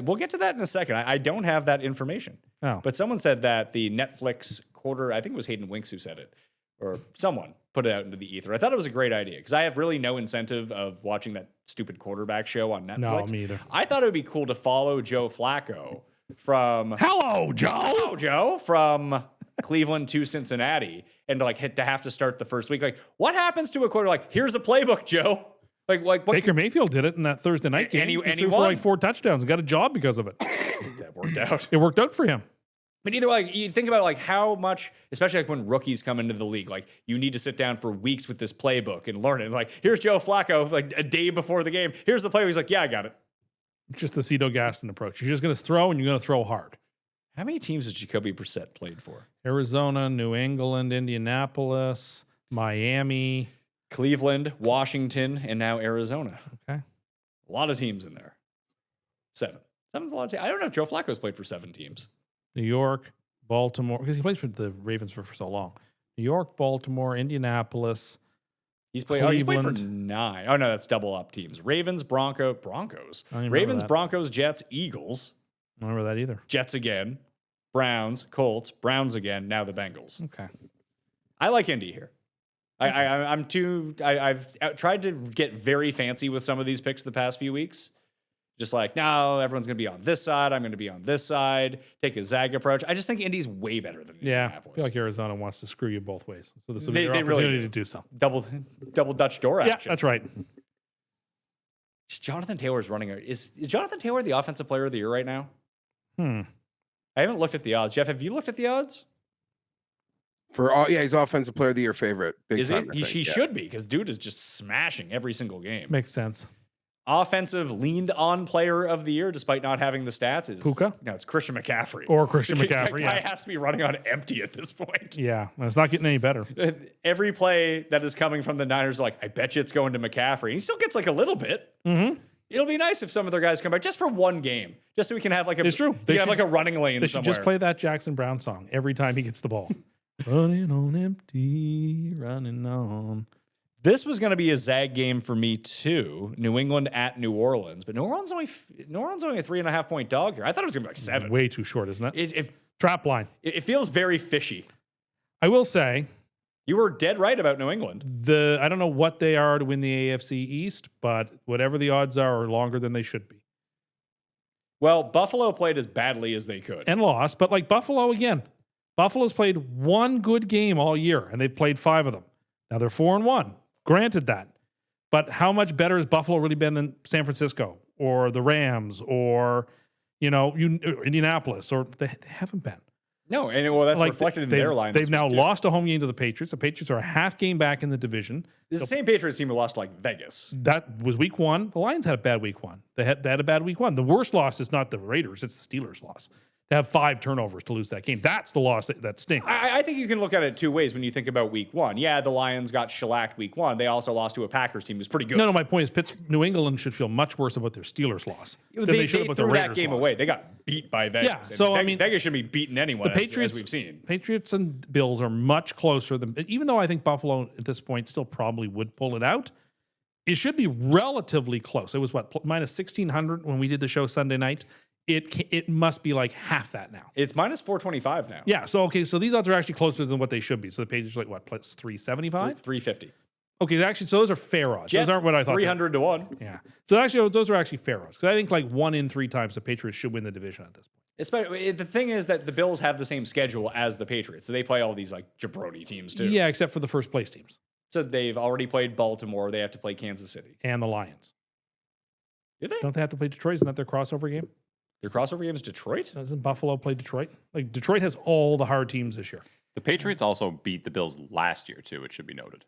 We'll get to that in a second. I don't have that information. Oh. But someone said that the Netflix quarter, I think it was Hayden Winks who said it, or someone put it out into the ether. I thought it was a great idea because I have really no incentive of watching that stupid quarterback show on Netflix. No, me either. I thought it would be cool to follow Joe Flacco from Hello, Joe. Hello, Joe, from Cleveland to Cincinnati, and to have to start the first week. Like, what happens to a quarter? Like, here's a playbook, Joe. Like what? Baker Mayfield did it in that Thursday night game. And he threw for won. like 4 touchdowns and got a job because of it. That worked out. It worked out for him. But either way, you think about like how much, especially like when rookies come into the league, like you need to sit down for weeks with this playbook and learn it. Like, here's Joe Flacco, like a day before the game. Here's the playbook. He's like, yeah, I got it. Just the Cito Gaston approach. You're just going to throw and you're going to throw hard. How many teams has Jacoby Brissett played for? Arizona, New England, Indianapolis, Miami. Cleveland, Washington, and now Arizona. Okay. A lot of teams in there. 7. 7's a lot of teams. I don't know if Joe Flacco's played for 7 teams. New York, Baltimore, because he plays for the Ravens for so long. New York, Baltimore, Indianapolis. He's played for Cleveland. 9. Oh, no, that's double up teams. Ravens, Broncos. I don't even Ravens, remember that. Broncos, Jets, Eagles. I don't remember that either. Jets again. Browns, Colts, Browns again. Now the Bengals. Okay. I like Indy here. I've tried to get very fancy with some of these picks the past few weeks. Just like, no, everyone's going to be on this side. I'm going to be on this side. Take a Zag approach. I just think Indy's way better than Yeah. I Indianapolis. feel like Arizona wants to screw you both ways. So this will be They your really opportunity do. to do so. double Dutch door Yeah, action. that's right. Jonathan Taylor's running. Is Jonathan Taylor the offensive player of the year right now? Hmm. I haven't looked at the odds. Jeff, have you looked at the odds? He's offensive player of the year favorite. Big Is he? time, I He think, yeah. should be because dude is just smashing every single game. Makes sense. Offensive leaned on player of the year, despite not having the stats, is Puka? No, it's Christian McCaffrey. Or Christian That McCaffrey. guy Yeah. has to be running on empty at this point. Yeah. And it's not getting any better. Every play that is coming from the Niners, like, I bet you it's going to McCaffrey. And he still gets like a little bit. Mm-hmm. It'll be nice if some of their guys come back just for one game, just so we can have like a. It's true. We They can have should- like a running lane They should somewhere. just play that Jackson Brown song every time he gets the ball. Running on empty, running on. This was going to be a Zag game for me too. New England at New Orleans, but New Orleans only a 3.5 point dog here. I thought it was going to be like 7. Way too short, isn't it? It Trap line. feels very fishy. I will say, You were dead right about New England. I don't know what they are to win the AFC East, but whatever the odds are longer than they should be. Well, Buffalo played as badly as they could. And lost, but like Buffalo again. Buffalo's played one good game all year, and they've played 5 of them. Now they're 4-1. Granted that. But how much better has Buffalo really been than San Francisco or the Rams or, Indianapolis? Or they haven't been. No, and well, that's Like, reflected in they've- their line. They've this now week, too. lost a home game to the Patriots. The Patriots are a half game back in the division. It's the same Patriots team who lost to, like Vegas. That was week 1. The Lions had a bad week 1. They had a bad week 1. The worst loss is not the Raiders, it's the Steelers' loss. To have 5 turnovers to lose that game. That's the loss that stinks. I think you can look at it 2 ways when you think about week 1. Yeah, the Lions got shellacked week 1. They also lost to a Packers team who's pretty good. No, my point is New England should feel much worse about their Steelers loss than they should about the threw Raiders that game loss. away. They got beat by Vegas. Yeah, And so, I mean, Vegas shouldn't be beating anyone, The Patriots, as we've seen. Patriots and Bills are much closer than, even though I think Buffalo at this point still probably would pull it out. It should be relatively close. It was minus 1,600 when we did the show Sunday night. It must be like half that now. It's minus 425 now. Yeah. So these odds are actually closer than what they should be. So the Patriots are like what, plus 375? 350. Okay, actually, so those are fair odds. Jets, Those aren't what I thought. 300 to 1. Yeah. So actually, those are actually fair odds. Because I think like 1 in 3 times the Patriots should win the division at this point. Especially, the thing is that the Bills have the same schedule as the Patriots. So they play all these like jabroni teams too. Yeah, except for the first place teams So they've already played Baltimore. They have to play Kansas City. and the Lions. Do they? Don't they have to play Detroit? Isn't that their crossover game? Their crossover game is Detroit? Doesn't Buffalo play Detroit? Like Detroit has all the hard teams this year. The Patriots also beat the Bills last year, too, it should be noted.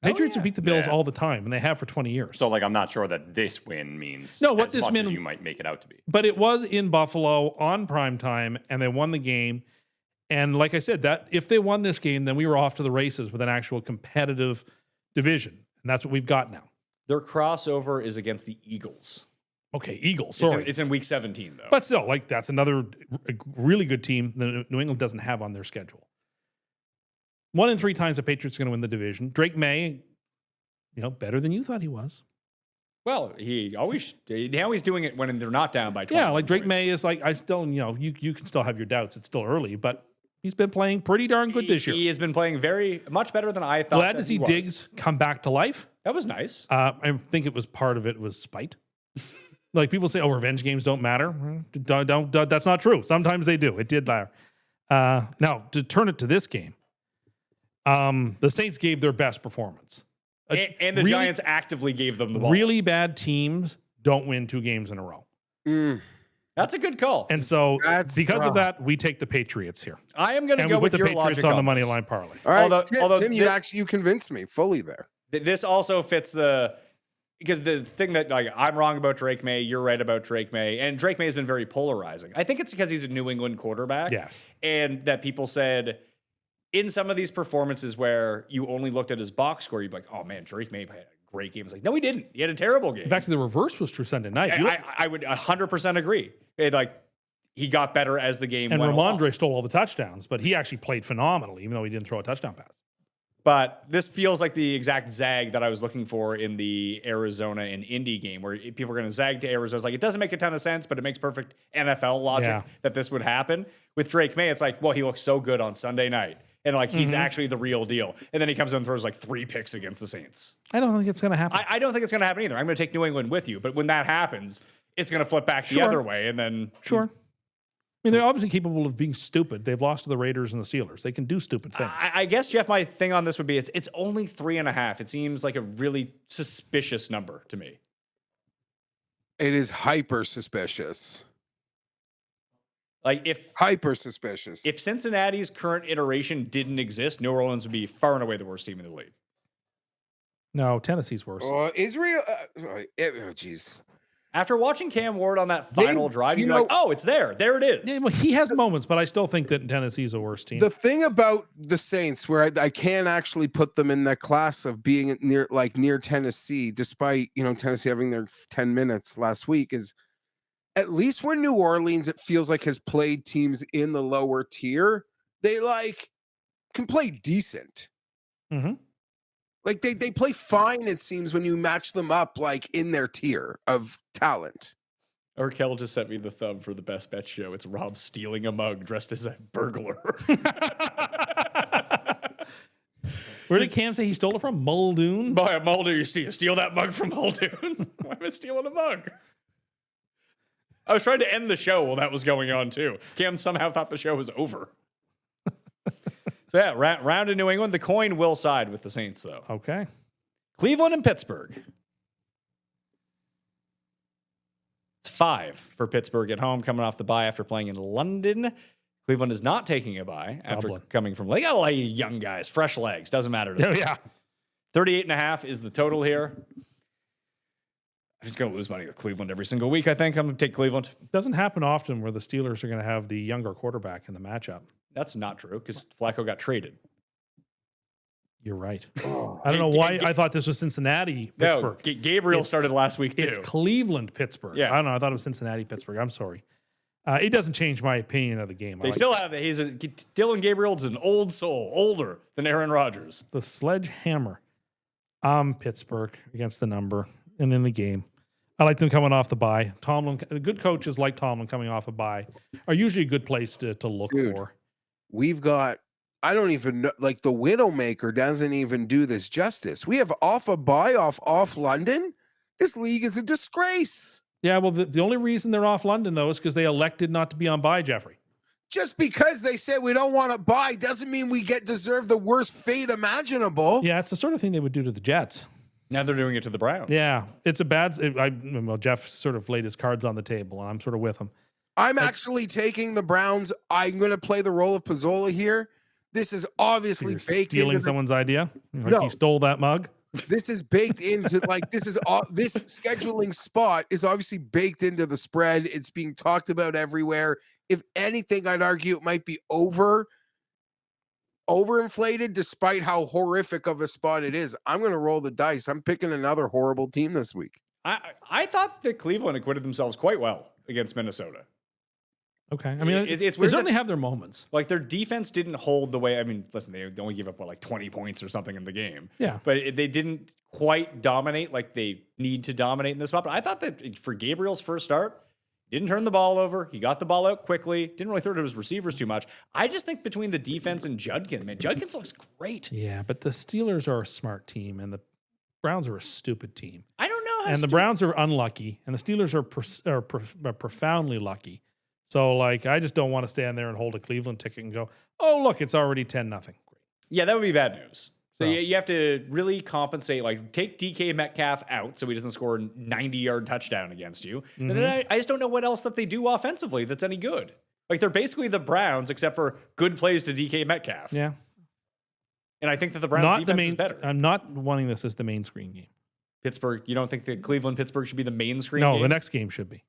Patriots yeah. have beat the Bills Yeah. all the time, and they have for 20 years. So, like, I'm not sure that this win means No, what as this much as min- you might make it out to be. But it was in Buffalo on prime time, and they won the game. And like I said, that if they won this game, then we were off to the races with an actual competitive division, and that's what we've got now. Their crossover is against the Eagles. Okay, Eagles. It's Sorry, in week 17, though. but still, like that's another really good team that New England doesn't have on their schedule. 1 in 3 times the Patriots are going to win the division. Drake May, better than you thought he was. Well, now he's doing it when they're not down by 20. Yeah, like Drake points. May is like, I still, you can still have your doubts. It's still early, but he's been playing pretty darn good this year. He has been playing very much better than I thought. Glad to that see he was. Diggs come back to life. That was nice. I think it was part of it was spite. Like people say, revenge games don't matter. Don't, that's not true. Sometimes they do. It did matter. Now, to turn it to this game, the Saints gave their best performance. And the really- Giants actively gave them the ball. Really bad teams don't win 2 games in a row. That's a good call. And so That's because of tough. that, we take the Patriots here. I am going to And we go put with the your Patriots logic on the money this. line parlay. All right, Although Tim, you convinced me fully there. This also fits because the thing that like I'm wrong about Drake May, you're right about Drake May, and Drake May has been very polarizing. I think it's because he's a New England quarterback. Yes. And that people said in some of these performances where you only looked at his box score, you'd be like, oh man, Drake May had a great game. It's like, no, he didn't. He had a terrible game. In fact, the reverse was true Sunday night. I would 100% agree. He got better as the game And went along. Ramondre stole all the touchdowns, but he actually played phenomenally, even though he didn't throw a touchdown pass. But this feels like the exact zag that I was looking for in the Arizona and Indy game, where people are going to zag to Arizona. It's like, it doesn't make a ton of sense, but it makes perfect NFL logic that this would happen. With Drake May, it's like, well, he looks so good on Sunday night. And like, he's actually the real deal. And then he comes in and throws like 3 picks against the Saints. I don't think it's going to happen. I don't think it's going to happen either. I'm going to take New England with you. But when that happens, it's going to flip back the Sure. other way. And then Sure. I mean, they're obviously capable of being stupid. They've lost to the Raiders and the Steelers. They can do stupid things. I guess, Jeff, my thing on this would be it's only 3.5. It seems like a really suspicious number to me. It is hyper suspicious. Like if Cincinnati's current iteration didn't exist, New Orleans would be far and away the worst team in the league. No, Tennessee's worse. Israel. Jeez. After watching Cam Ward on that final drive, you'd be like, oh, it's there. There it is. Yeah, well, he has moments, but I still think that Tennessee's a worse team. The thing about the Saints, where I can actually put them in that class of being near Tennessee, despite Tennessee having their 10 minutes last week, is at least when New Orleans, it feels like, has played teams in the lower tier, they can play decent. Mm-hmm. Like they play fine, it seems, when you match them up in their tier of talent. Urkel just sent me the thumb for the best bet show. It's Rob stealing a mug dressed as a burglar. Where did Cam say he stole it from? Muldoon? Boy, Muldoon, you steal that mug from Muldoon. Why am I stealing a mug? I was trying to end the show while that was going on too. Cam somehow thought the show was over. So yeah, round in New England. The coin will side with the Saints, though. Okay. Cleveland and Pittsburgh. It's 5 for Pittsburgh at home, coming off the bye after playing in London. Cleveland is not taking a bye after Dublin. coming from young guys, fresh legs. Doesn't matter to them. Oh, yeah. 38.5 is the total here. I'm just going to lose money with Cleveland every single week, I think. I'm going to take Cleveland. Doesn't happen often where the Steelers are going to have the younger quarterback in the matchup. That's not true because Flacco got traded. You're right. I don't know why I thought this was Cincinnati, Pittsburgh. No, Gabriel started last week too. It's Cleveland, Pittsburgh. Yeah. I don't know. I thought it was Cincinnati, Pittsburgh. I'm sorry. It doesn't change my opinion of the game. They still have it. Dylan Gabriel's an old soul, older than Aaron Rodgers. The sledgehammer. Pittsburgh against the number and in the game. I like them coming off the bye. Tomlin, good coaches like Tomlin coming off a bye are usually a good place to look Dude. We've got I don't even know. Like the Widowmaker doesn't even do this justice. We have off a buy off London. This league is a disgrace. Yeah, well, the only reason they're off London, though, is because they elected not to be on bye, Jeffrey. Just because they said we don't want to buy doesn't mean we deserve the worst fate imaginable. Yeah, it's the sort of thing they would do to the Jets. Now they're doing it to the Browns. Yeah, it's a bad. Well, Jeff sort of laid his cards on the table, and I'm sort of with him. I'm actually taking the Browns. I'm going to play the role of Pizzola here. This is obviously You're baked stealing into someone's idea. Like No. he stole that mug. this is baked into like this scheduling spot is obviously baked into the spread. It's being talked about everywhere. If anything, I'd argue it might be overinflated, despite how horrific of a spot it is. I'm going to roll the dice. I'm picking another horrible team this week. I thought that Cleveland acquitted themselves quite well against Minnesota. Okay, I mean, It's they weird certainly that- have their moments. Like their defense didn't hold the way. I mean, listen, they only gave up like 20 points or something in the game. Yeah. But they didn't quite dominate like they need to dominate in this spot. But I thought that for Gabriel's first start, didn't turn the ball over. He got the ball out quickly. Didn't really throw it to his receivers too much. I just think between the defense and Judkins, man, Judkins looks great. Yeah, but the Steelers are a smart team, and the Browns are a stupid team. I don't know how. And the Browns are unlucky, and the Steelers are profoundly lucky. So, like, I just don't want to stand there and hold a Cleveland ticket and go, "Oh, look, it's already 10-0." Yeah, that would be bad news. So So- you have to really compensate. Like take DK Metcalf out so he doesn't score a 90-yard touchdown against you. And then I just don't know what else that they do offensively that's any good. Like they're basically the Browns except for good plays to DK Metcalf. Yeah, And I think that the Browns not defense the main. is better. I'm not wanting this as the main screen game. Pittsburgh, you don't think that Cleveland-Pittsburgh should be the main screen No, game? the next game should be.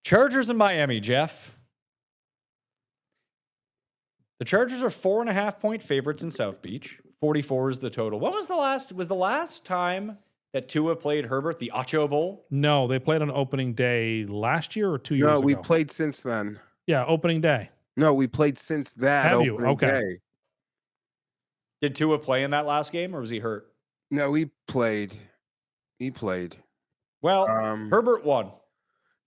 Chargers and Miami, Jeff. The Chargers are 4.5-point favorites in South Beach. 44 is the total. When was the last time that Tua played Herbert, the Ocho Bowl? No, they played on opening day last year or 2 years No, ago. we played since then. Yeah, opening day. No, we played since that. Have you? opening Okay. day. Did Tua play in that last game or was he hurt? No, we played. He played. Well, Um, Herbert won.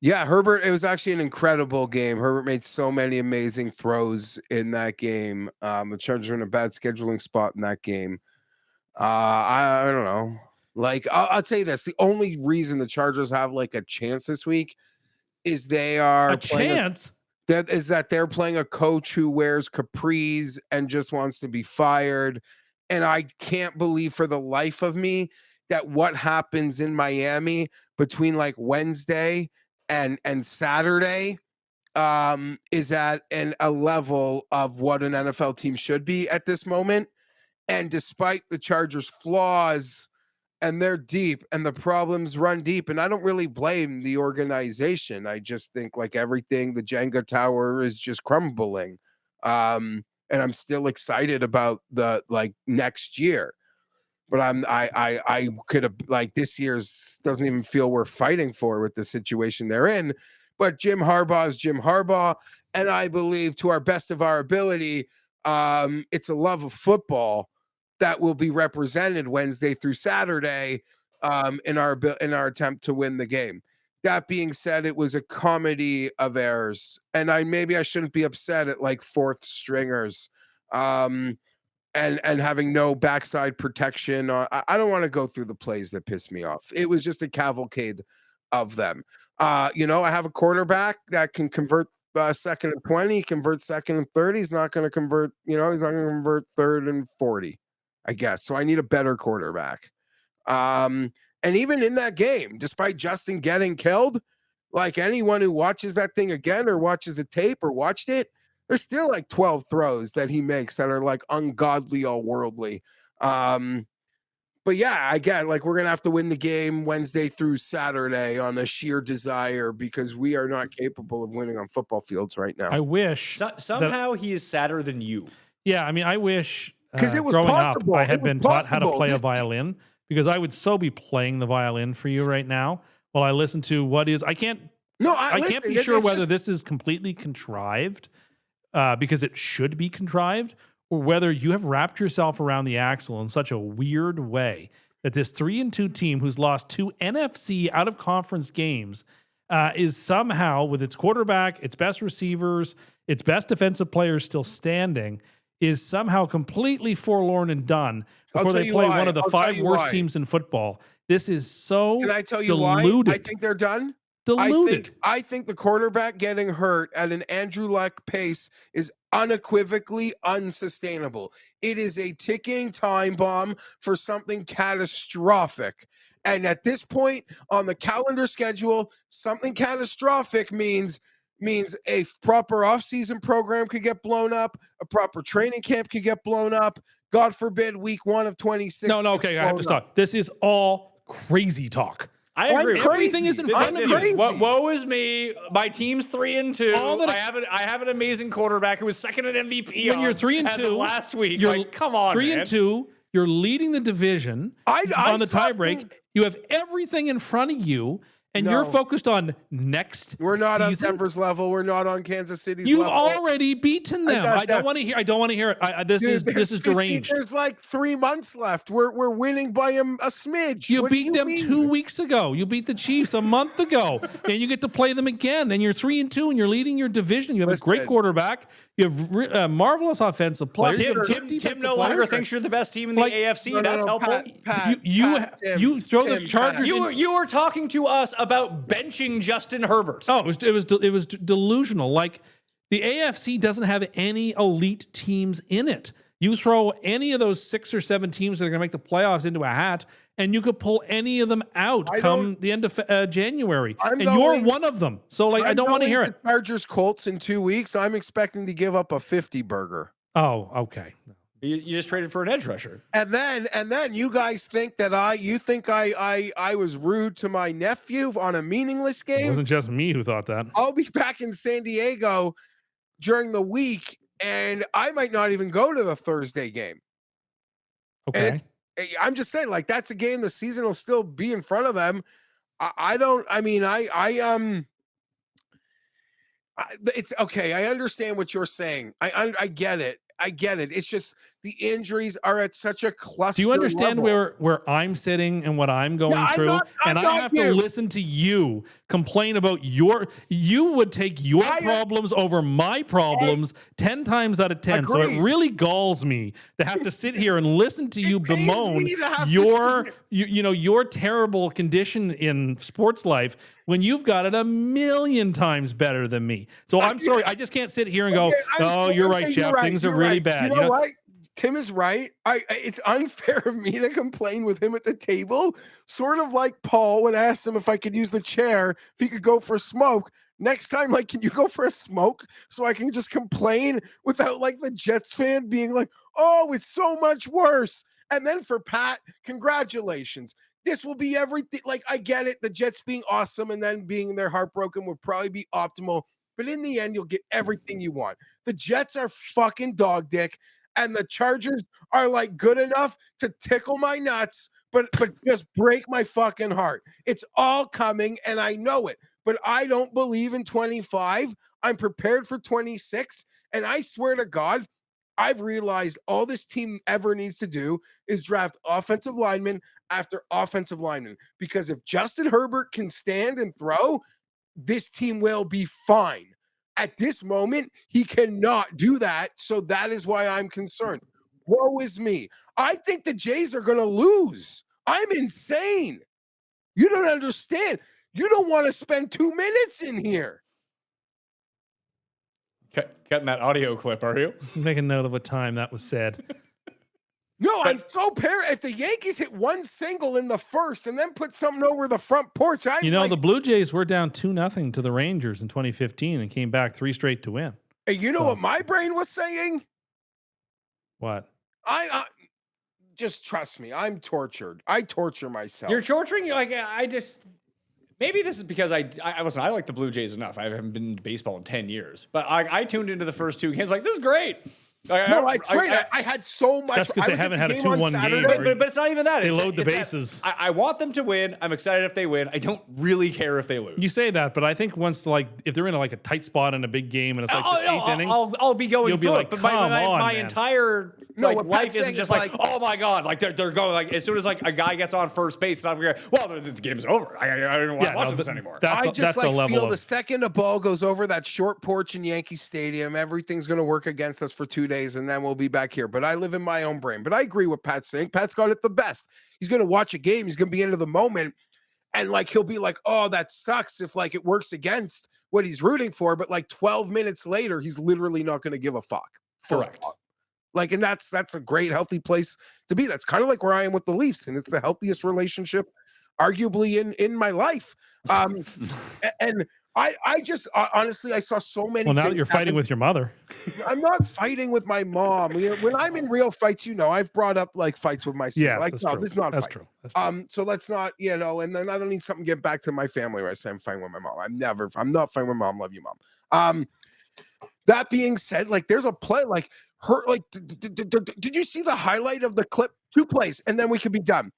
Yeah, Herbert, it was actually an incredible game. Herbert made so many amazing throws in that game. The Chargers are in a bad scheduling spot in that game. I don't know. Like, I'll tell you this. The only reason the Chargers have like a chance this week is they are A chance. that they're playing a coach who wears capris and just wants to be fired. And I can't believe for the life of me that what happens in Miami between like Wednesday and Saturday is at a level of what an NFL team should be at this moment. And despite the Chargers' flaws, and they're deep, and the problems run deep, and I don't really blame the organization. I just think like everything, the Jenga tower is just crumbling. And I'm still excited about the like next year. But I could have like this year's doesn't even feel we're fighting for with the situation they're in. But Jim Harbaugh is Jim Harbaugh, and I believe to our best of our ability, it's a love of football that will be represented Wednesday through Saturday in our attempt to win the game. That being said, it was a comedy of errors, and maybe I shouldn't be upset at like fourth stringers. And having no backside protection. I don't want to go through the plays that pissed me off. It was just a cavalcade of them. I have a quarterback that can convert second and 20, convert second and 30. He's not going to convert, he's not going to convert third and 40, I guess. So I need a better quarterback. And even in that game, despite Justin getting killed, like anyone who watches that thing again or watches the tape or watched it, there's still like 12 throws that he makes that are like ungodly, all worldly. But yeah, I get like we're going to have to win the game Wednesday through Saturday on a sheer desire because we are not capable of winning on football fields right now. I wish. Somehow he is sadder than you. Yeah, I mean, I wish 'Cause it was growing possible. up I It had was been taught how to possible. play a This- violin because I would so be playing the violin for you right now while I listen to what is. I can't Listen, be sure whether this is completely contrived because it should be contrived, or whether you have wrapped yourself around the axle in such a weird way that this 3-2 team who's lost 2 NFC out of conference games is somehow, with its quarterback, its best receivers, its best defensive players still standing, is somehow completely forlorn and done before tell they you play why. one of the I'll tell 5 you worst why. teams in football. This is so Can I tell you deluded. why I think they're done? Deluded. I think the quarterback getting hurt at an Andrew Luck pace is unequivocally unsustainable. It is a ticking time bomb for something catastrophic. And at this point on the calendar schedule, something catastrophic means a proper offseason program could get blown up, a proper training camp could get blown up. God forbid week 1 of 26. No, okay, I have to stop. This is all crazy talk. I agree. I'm crazy. Everything is in front of This you. is, woe is me. My team's 3-2. All that I have an amazing quarterback who was second in MVP. When you're 3-2 as of last week, you're like, come on, 3-2. You're leading the division I on the saw tiebreak. things- You have everything in front of you, and No. you're focused on next We're not on season. Denver's level. We're not on Kansas City's You've level. already beaten them. got I don't that. want to hear. I don't want to hear it. This Dude, is there's 50 deranged. There's like 3 months left. We're winning by a smidge. You What do beat them mean? 2 weeks ago. You beat the Chiefs a month ago, and you get to play them again. And you're 3-2, and you're leading your division. You have a great Listen. quarterback. You have marvelous offensive players. You have good Tim defensive no longer players. thinks you're the best team in the Like- AFC. No, no, That's no, helpful. Pat, You throw the Chargers. You were talking to us about benching Justin Herbert. Oh, it was delusional. Like the AFC doesn't have any elite teams in it. You throw any of those 6 or 7 teams that are going to make the playoffs into a hat, and you could pull any of them out come the end of January. I'm And you're one of them. So like, I don't want to hear it. Chargers Colts in 2 weeks. I'm expecting to give up a 50 burger. Oh, okay. You just traded for an edge rusher. And then you guys think that I was rude to my nephew on a meaningless It game. wasn't just me who thought that. I'll be back in San Diego during the week, and I might not even go to the Thursday game. Okay. And I'm just saying, like, that's a game the season will still be in front of them. It's okay. I understand what you're saying. I get it. It's just the injuries are at such a cluster. Do you understand level. where I'm sitting and what I'm going I'm through? not And I have to you. listen to you complain about you would take your problems over my problems 10 times out of 10. So it Agreed. really galls me to have to sit here and listen to you pains bemoan me to have to your sit your terrible condition in sports life when you've got it a million times better than me. So I'm sorry, I just can't sit here and go, Okay, "Oh, you're right, Jeff. Things are really bad." You know what? Tim is right. It's unfair of me to complain with him at the table. Sort of like Paul when I asked him if I could use the chair, if he could go for a smoke. Next time, like, can you go for a smoke so I can just complain without like the Jets fan being like, "Oh, it's so much worse." And then for Pat, congratulations. This will be everything. Like, I get it. The Jets being awesome and then being their heartbroken would probably be optimal. But in the end, you'll get everything you want. The Jets are fucking dog dick. And the Chargers are like good enough to tickle my nuts, but just break my fucking heart. It's all coming, and I know it. But I don't believe in 25. I'm prepared for 26. And I swear to God, I've realized all this team ever needs to do is draft offensive linemen after offensive linemen. Because if Justin Herbert can stand and throw, this team will be fine. At this moment, he cannot do that. So that is why I'm concerned. Woe is me. I think the Jays are going to lose. I'm insane. You don't understand. You don't want to spend 2 minutes in here. Cutting that audio clip, are you? Make a note of what time that was said. No, I'm so if the Yankees hit one single in the first and then put something over the front porch, The Blue Jays were down 2-0 to the Rangers in 2015 and came back 3 straight to win. Hey, you know what my brain was saying? What? Just trust me. I'm tortured. I torture myself. You're torturing. Like, I just. Maybe this is because I listen. I like the Blue Jays enough. I haven't been to baseball in 10 years, but I tuned into the first 2 games. Like, this is great. I had so much. That's because they haven't had a 2-1 game. But it's not even that. They It's- load the it's that bases. I want them to win. I'm excited if they win. I don't really care if they lose. You say that, but I think once if they're in a tight spot in a big game and it's like the 8th inning, I'll be going you'll be through like, it. But come my on, man. entire No, what life Pat's isn't saying just is like, oh my God, like they're going like as soon as like a guy gets on first base, I'm going, well, the game's over. I don't want to watch this anymore. I just a level feel the second a ball goes over that short porch in Yankee Stadium, everything's going to work against us for 2 days. days, and then we'll be back here. But I live in my own brain. But I agree with Pat's saying. Pat's got it the best. He's going to watch a game. He's going to be into the moment. And like, he'll be like, oh, that sucks if like it works against what he's rooting for. But like 12 minutes later, he's literally not going to give a fuck. Full Correct. stop. Like, and that's a great, healthy place to be. That's kind of like where I am with the Leafs. And it's the healthiest relationship arguably in my life. And I just honestly, I saw so many. Well, now that things you're fighting happen. with your mother. I'm not fighting with my mom. When I'm in real fights, I've brought up like fights with my sister. Yes, Like, that's no, true. this is not That's fight. true. That's true. So let's not, and then I don't need something to get back to my family where I say I'm fighting with my mom. I'm not fighting with mom. Love you, mom. That being said, like there's a play like her, like, did you see the highlight of the clip? 2 plays, and then we could be done.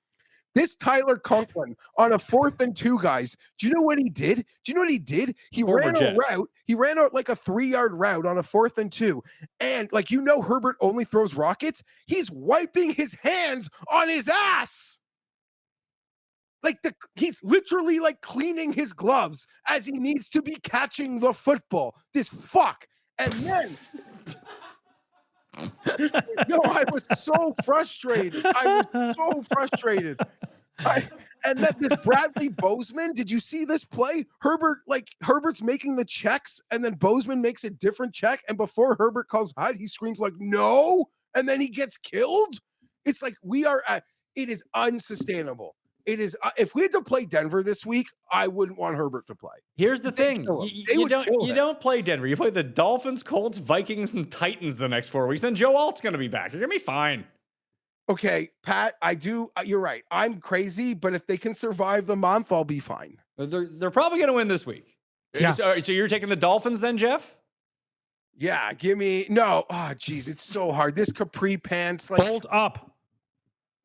This Tyler Conklin on a 4th and 2, guys. Do you know what he did? He ran a route. He ran out like a 3-yard route on a 4th and 2. And like, Herbert only throws rockets. He's wiping his hands on his ass. Like he's literally like cleaning his gloves as he needs to be catching the football. This fuck. And then I was so frustrated. And then this Bradley Bozeman, did you see this play? Herbert's making the checks, and then Bozeman makes a different check, and before Herbert calls HUD, he screams like, no, and then he gets killed. It's like it is unsustainable. It is. If we had to play Denver this week, I wouldn't want Herbert to play. Here's the thing: you don't play Denver. You play the Dolphins, Colts, Vikings, and Titans the next 4 weeks. Then Joe Alt's going to be back. You're going to be fine. Okay, Pat. I do. You're right. I'm crazy, but if they can survive the month, I'll be fine. They're probably going to win this week. Yeah. So you're taking the Dolphins then, Geoff? Yeah. Give me no. Oh, geez, it's so hard. This capri pants. Like, Bolt up.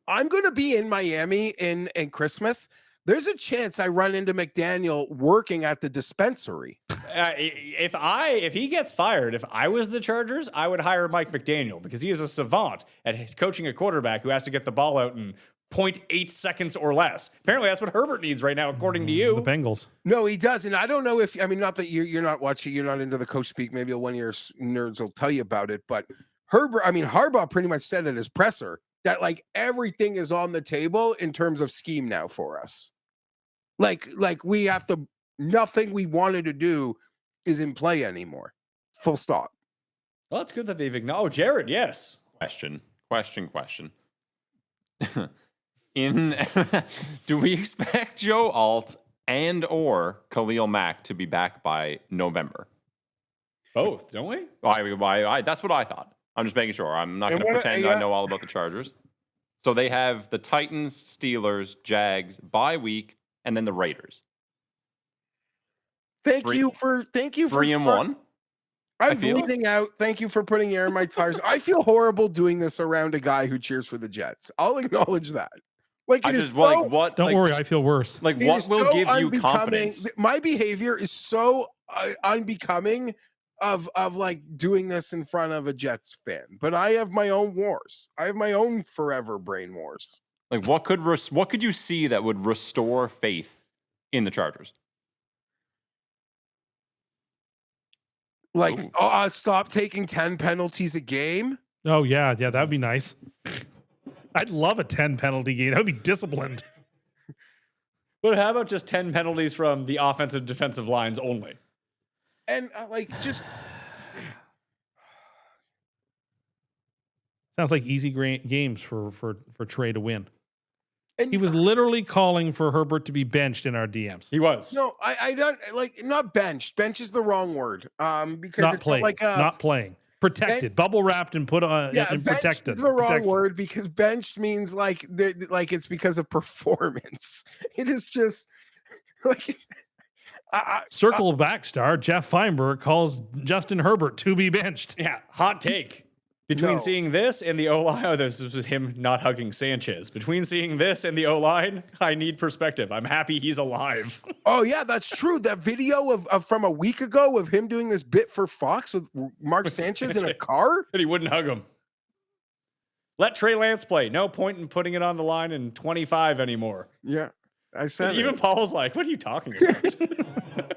I'm going to be in Miami in Christmas. There's a chance I run into McDaniel working at the dispensary. If he gets fired, if I was the Chargers, I would hire Mike McDaniel because he is a savant at coaching a quarterback who has to get the ball out in 0.8 seconds or less. Apparently, that's what Herbert needs right now, according to you. The Bengals. No, he doesn't. I don't know if not that you're not watching, you're not into the coach speak. Maybe one of your nerds will tell you about it. But Harbaugh pretty much said at his presser that like everything is on the table in terms of scheme now for us. Like we have to. Nothing we wanted to do is in play anymore. Full stop. Well, it's good that they've acknowledged. Oh, Jared, yes. Question. Do we expect Joe Alt and or Khalil Mack to be back by November? Both, don't we? Why? That's what I thought. I'm just making sure. I'm not going to pretend I know all about the Chargers. So they have the Titans, Steelers, Jags, bye week, and then the Raiders. Thank you for 3-1. I'm bleeding out. Thank you for putting air in my tires. I feel horrible doing this around a guy who cheers for the Jets. I'll acknowledge that. Like, Don't worry, I feel worse. Like, what will give you confidence? My behavior is so unbecoming of like doing this in front of a Jets fan. But I have my own wars. I have my own forever brain wars. Like, what could you see that would restore faith in the Chargers? Like, stop taking 10 penalties a game. Oh yeah, that'd be nice. I'd love a 10 penalty game. That would be disciplined. But how about just 10 penalties from the offensive defensive lines only? And just sounds like easy games for Trey to win. and He was literally calling for Herbert to be benched in our DMs. He was. no, I don't like not benched. Bench is the wrong word. Because Not it's playing. not like Not playing. Protected, bubble wrapped, and put on and benched protected. is the wrong Protected. word because benched means like it's because of performance. It is just like Circle back star Jeff Fienberg calls Justin Herbert to be benched. Yeah, hot take. Between No. seeing this and the O-line, this was him not hugging Sanchez. Between seeing this and the O-line, I need perspective. I'm happy he's alive. Oh yeah, that's true. That video of from a week ago of him doing this bit for Fox with Mark Sanchez in a car. But he wouldn't hug him. Let Trey Lance play. No point in putting it on the line in 25 anymore. Yeah, I said Even it. Paul's like, what are you talking about?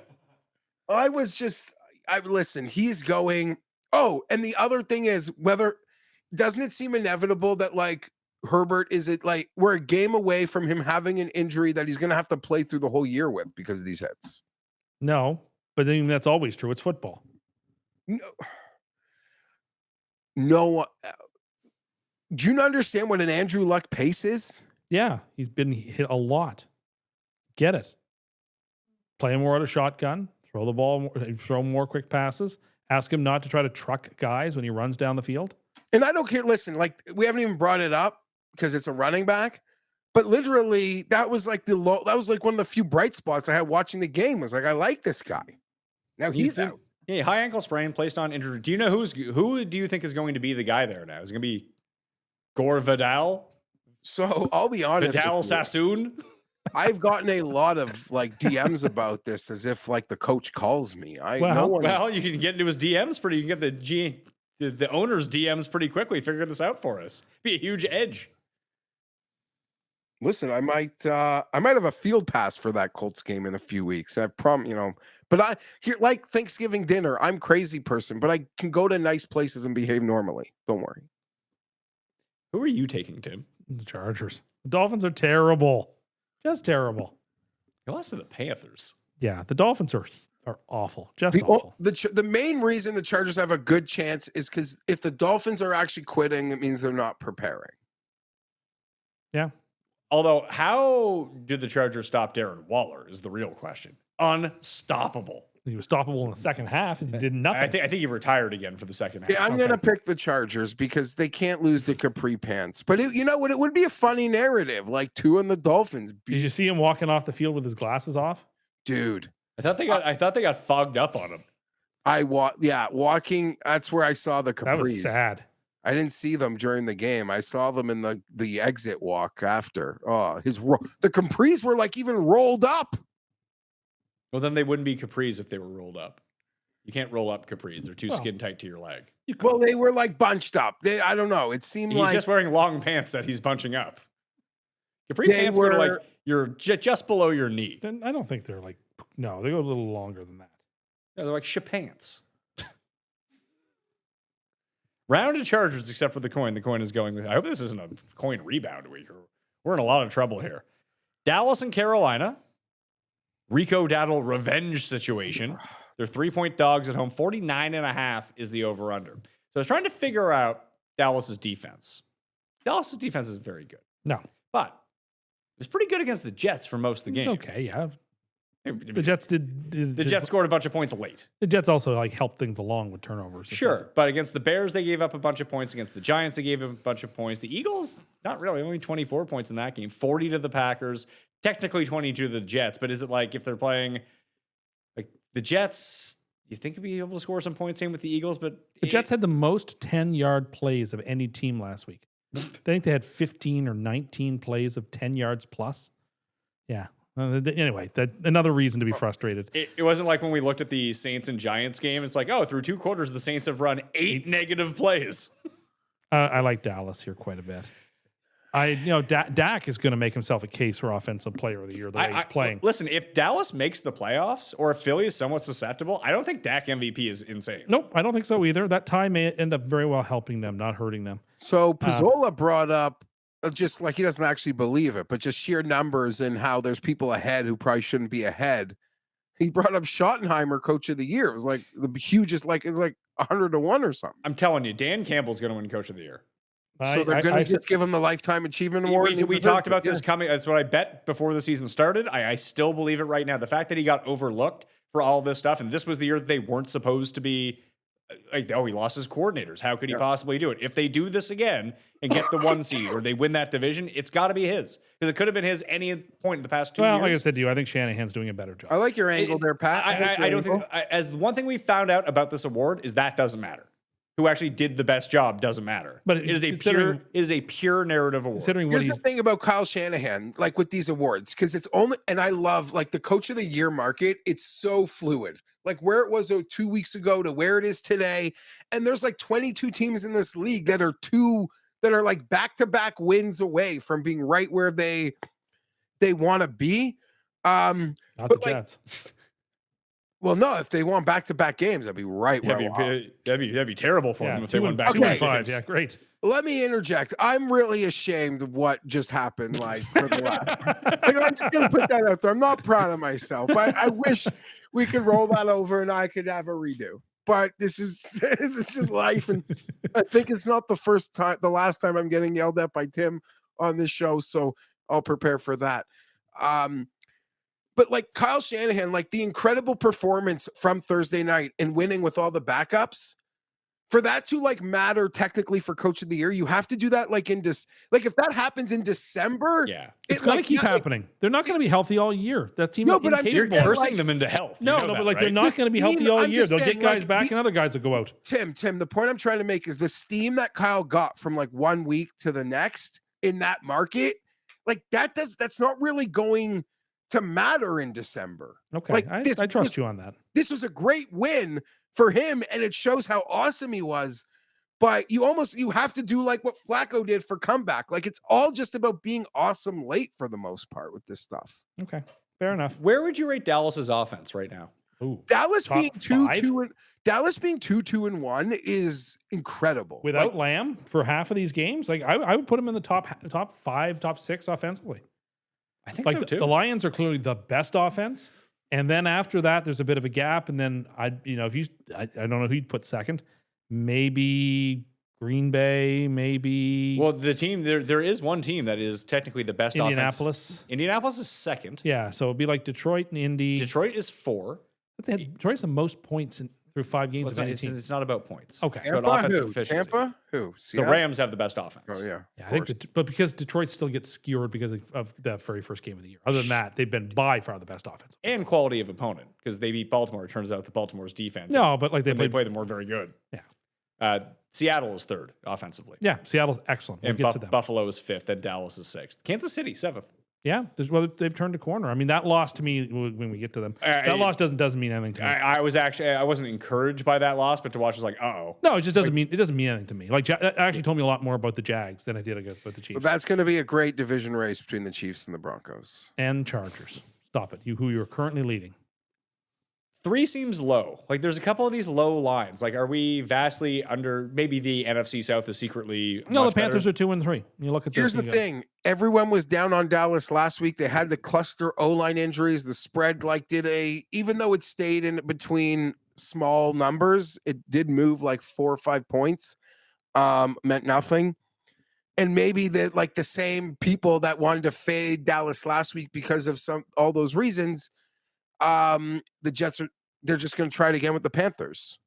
I listen. He's going. Oh, and the other thing is doesn't it seem inevitable that like Herbert we're a game away from him having an injury that he's going to have to play through the whole year with because of these hits? No, but then that's always true. It's football. No, do you not understand what an Andrew Luck pace is? Yeah, he's been hit a lot. Get it. Play more out of shotgun. Throw the ball. Throw more quick passes. Ask him not to try to truck guys when he runs down the field. And I don't care. Listen, like we haven't even brought it up because it's a running back, but literally that was like that was like one of the few bright spots I had watching the game. Was like, I like this guy. Now he's out. Yeah, high ankle sprain, placed on injured. Do you know who do you think is going to be the guy there now? Is it going to be Gore Vidal? So I'll be honest. Vidal Sassoon? I've gotten a lot of like DMs about this as if like the coach calls me. Well, you can get into his DMs pretty. You can get the owner's DMs pretty quickly. Figure this out for us. Be a huge edge. Listen, I might have a field pass for that Colts game in a few weeks. I promise, but like Thanksgiving dinner, I'm crazy person, but I can go to nice places and behave normally. Don't worry. Who are you taking, Tim? The Chargers. The Dolphins are terrible. Just terrible. He lost to the Panthers. Yeah, the Dolphins are awful. Just awful. The main reason the Chargers have a good chance is because if the Dolphins are actually quitting, it means they're not preparing. Yeah. Although, how did the Chargers stop Darren Waller is the real question. Unstoppable. He was stoppable in the second half and he did nothing. I think he retired again for the second half. Yeah, I'm going to pick the Chargers because they can't lose the capri pants. But you know what? It would be a funny narrative, like Tua and the Dolphins. Did you see him walking off the field with his glasses off? Dude. I thought they got fogged up on him. Walking. That's where I saw the capris. That was sad. I didn't see them during the game. I saw them in the exit walk after. Oh, the capris were like even rolled up. Well, then they wouldn't be capris if they were rolled up. You can't roll up capris; they're too skin tight to your leg. Well, they were like bunched up. I don't know. It seemed he's just wearing long pants that he's bunching up. Capri pants were like you're just below your knee. Then I don't think they're like they go a little longer than that. Yeah, they're like shapants. Round of Chargers, except for the coin. The coin is going with. I hope this isn't a coin rebound week. We're in a lot of trouble here. Dallas and Carolina. Rico Dowdle revenge situation. They're 3-point dogs at home. 49.5 is the over-under. So I was trying to figure out Dallas's defense. Dallas's defense is very good. No. But it was pretty good against the Jets for most of the game. It's okay, yeah. The Jets the Jets scored a bunch of points late. The Jets also like helped things along with turnovers. Sure, but against the Bears, they gave up a bunch of points. Against the Giants, they gave up a bunch of points. The Eagles, not really, only 24 points in that game. 40 to the Packers, technically 22 to the Jets. But is it like if they're playing like the Jets, you think you'd be able to score some points? Same with the Eagles, but the Jets had the most 10-yard plays of any team last week. I think they had 15 or 19 plays of 10 yards plus. Yeah. Anyway, another reason to be frustrated. It wasn't like when we looked at the Saints and Giants game. It's like, through 2 quarters, the Saints have run 8 negative plays. I like Dallas here quite a bit. Dak is going to make himself a case for offensive player of the year the way he's playing. Listen, if Dallas makes the playoffs or if Philly is somewhat susceptible, I don't think Dak MVP is insane. Nope, I don't think so either. That tie may end up very well helping them, not hurting them. So Pizzola brought up, just like he doesn't actually believe it, but just sheer numbers and how there's people ahead who probably shouldn't be ahead. He brought up Schottenheimer Coach of the Year. It was like the hugest, it's like 100-1 or something. I'm telling you, Dan Campbell's going to win Coach of the Year. So they're going to just give him the Lifetime Achievement Award? We talked about this coming. That's what I bet before the season started. I still believe it right now. The fact that he got overlooked for all this stuff, and this was the year that they weren't supposed to be like, he lost his coordinators. How could he possibly do it? If they do this again and get the 1 seed or they win that division, it's got to be his. Because it could have been his any point in the past 2 years. Well, like I said to you, I think Shanahan's doing a better job. I like your angle there, Pat. I don't think, as one thing we found out about this award is that doesn't matter. Who actually did the best job doesn't matter. But it is a pure narrative award. Here's the thing about Kyle Shanahan, like with these awards, because it's only, and I love like the Coach of the Year market. It's so fluid, like where it was 2 weeks ago to where it is today. And there's like 22 teams in this league that are like back-to-back wins away from being right where they want to be. Not the Jets. Well, no, if they won back-to-back games, that'd be right where I want. That'd be terrible for them if they won back. 2-5. Yeah, great. Let me interject. I'm really ashamed of what just happened. Like for the last, I'm just gonna put that out there. I'm not proud of myself. I wish we could roll that over and I could have a redo. But this is just life, and I think it's not the last time I'm getting yelled at by Tim on this show. So I'll prepare for that. But like Kyle Shanahan, like the incredible performance from Thursday night and winning with all the backups. For that to like matter technically for coach of the year, you have to do that like like if that happens in December, it's going to keep happening. They're not going to be healthy all year. That team, no, but I'm just cursing them into health. No, but like they're not going to be healthy all year. They'll get guys back and other guys will go out. Tim, the point I'm trying to make is the steam that Kyle got from like 1 week to the next in that market, like that's not really going to matter in December. Okay, like I trust you on that. This was a great win for him, and it shows how awesome he was. But you have to do like what Flacco did for comeback. Like it's all just about being awesome late for the most part with this stuff. Okay, fair enough. Where would you rate Dallas's offense right now? Ooh, Dallas being 5? Dallas being 2-2-1 is incredible. Without like, Lamb for half of these games, like I would put him in the top 5, top 6 offensively. I think like so too. The Lions are clearly the best offense. And then after that, there's a bit of a gap. And then I don't know who you'd put second. Maybe Green Bay, maybe. Well, the team there is one team that is technically the best Indianapolis. offense. Indianapolis is second. Yeah, so it'd be like Detroit and Indy. Detroit is 4. But Detroit's the most points through 5 games of any team. It's not about points. Okay. It's about offensive who? efficiency. Tampa? Who? The Seattle? Rams have the best offense. Oh yeah. Yeah, I think, but because Detroit still gets skewered because of the very first game of the year. Other than that, they've been by far the best offense. And quality of opponent, because they beat Baltimore. It turns out that Baltimore's defense. No, but like they play them more very good. Yeah. Seattle is 3rd offensively. Yeah, Seattle's excellent. We'll And get to them. Buffalo is 5th, and Dallas is 6th. Kansas City 7th. Yeah, they've turned a corner. I mean, that loss to me, when we get to them, that loss doesn't mean anything to me. I wasn't encouraged by that loss, but to watch was like, uh-oh. No, it just doesn't mean anything to me. Like, it actually told me a lot more about the Jags than I did about the Chiefs. But that's going to be a great division race between the Chiefs and the Broncos. And Chargers. Stop it. Who you're currently leading. 3 seems low. Like there's a couple of these low lines. Like, are we vastly under? Maybe the NFC South is secretly. No, much the Panthers better. are 2-3. You look at Here's this. the thing. Everyone was down on Dallas last week. They had the cluster O-line injuries. The spread even though it stayed in between small numbers, it did move like 4 or 5 points. Meant nothing. And maybe the same people that wanted to fade Dallas last week because of all those reasons, the Jets they're just going to try it again with the Panthers.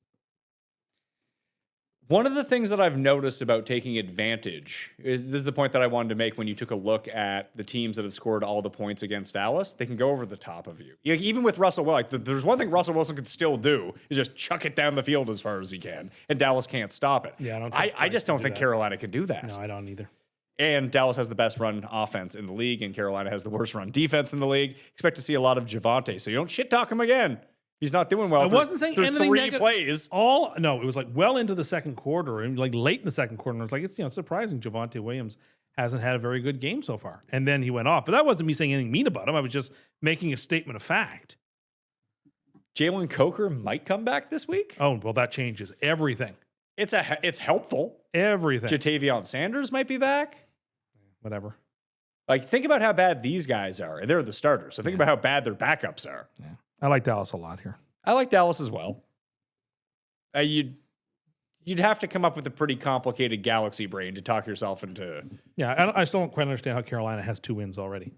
One of the things that I've noticed about taking advantage this is the point that I wanted to make when you took a look at the teams that have scored all the points against Dallas. They can go over the top of you. Even with Russell Wilson, like there's one thing Russell Wilson could still do is just chuck it down the field as far as he can, and Dallas can't stop it. Yeah, I just don't think Carolina can do that. No, I don't either. And Dallas has the best run offense in the league, and Carolina has the worst run defense in the league. Expect to see a lot of Javonte, so you don't shit talk him again. He's not doing well. I wasn't saying anything 3 negative. plays. It was like well into the second quarter and like late in the second quarter. And it's it's surprising Javonte Williams hasn't had a very good game so far. And then he went off. But that wasn't me saying anything mean about him. I was just making a statement of fact. Jalen Coker might come back this week. Oh, well, that changes everything. It's helpful. Everything. Jatavion Sanders might be back. Whatever. Like, think about how bad these guys are. And they're the starters. So think about how bad their backups are. Yeah. I like Dallas a lot here. I like Dallas as well. You'd have to come up with a pretty complicated galaxy brain to talk yourself into. Yeah, I still don't quite understand how Carolina has 2 wins already.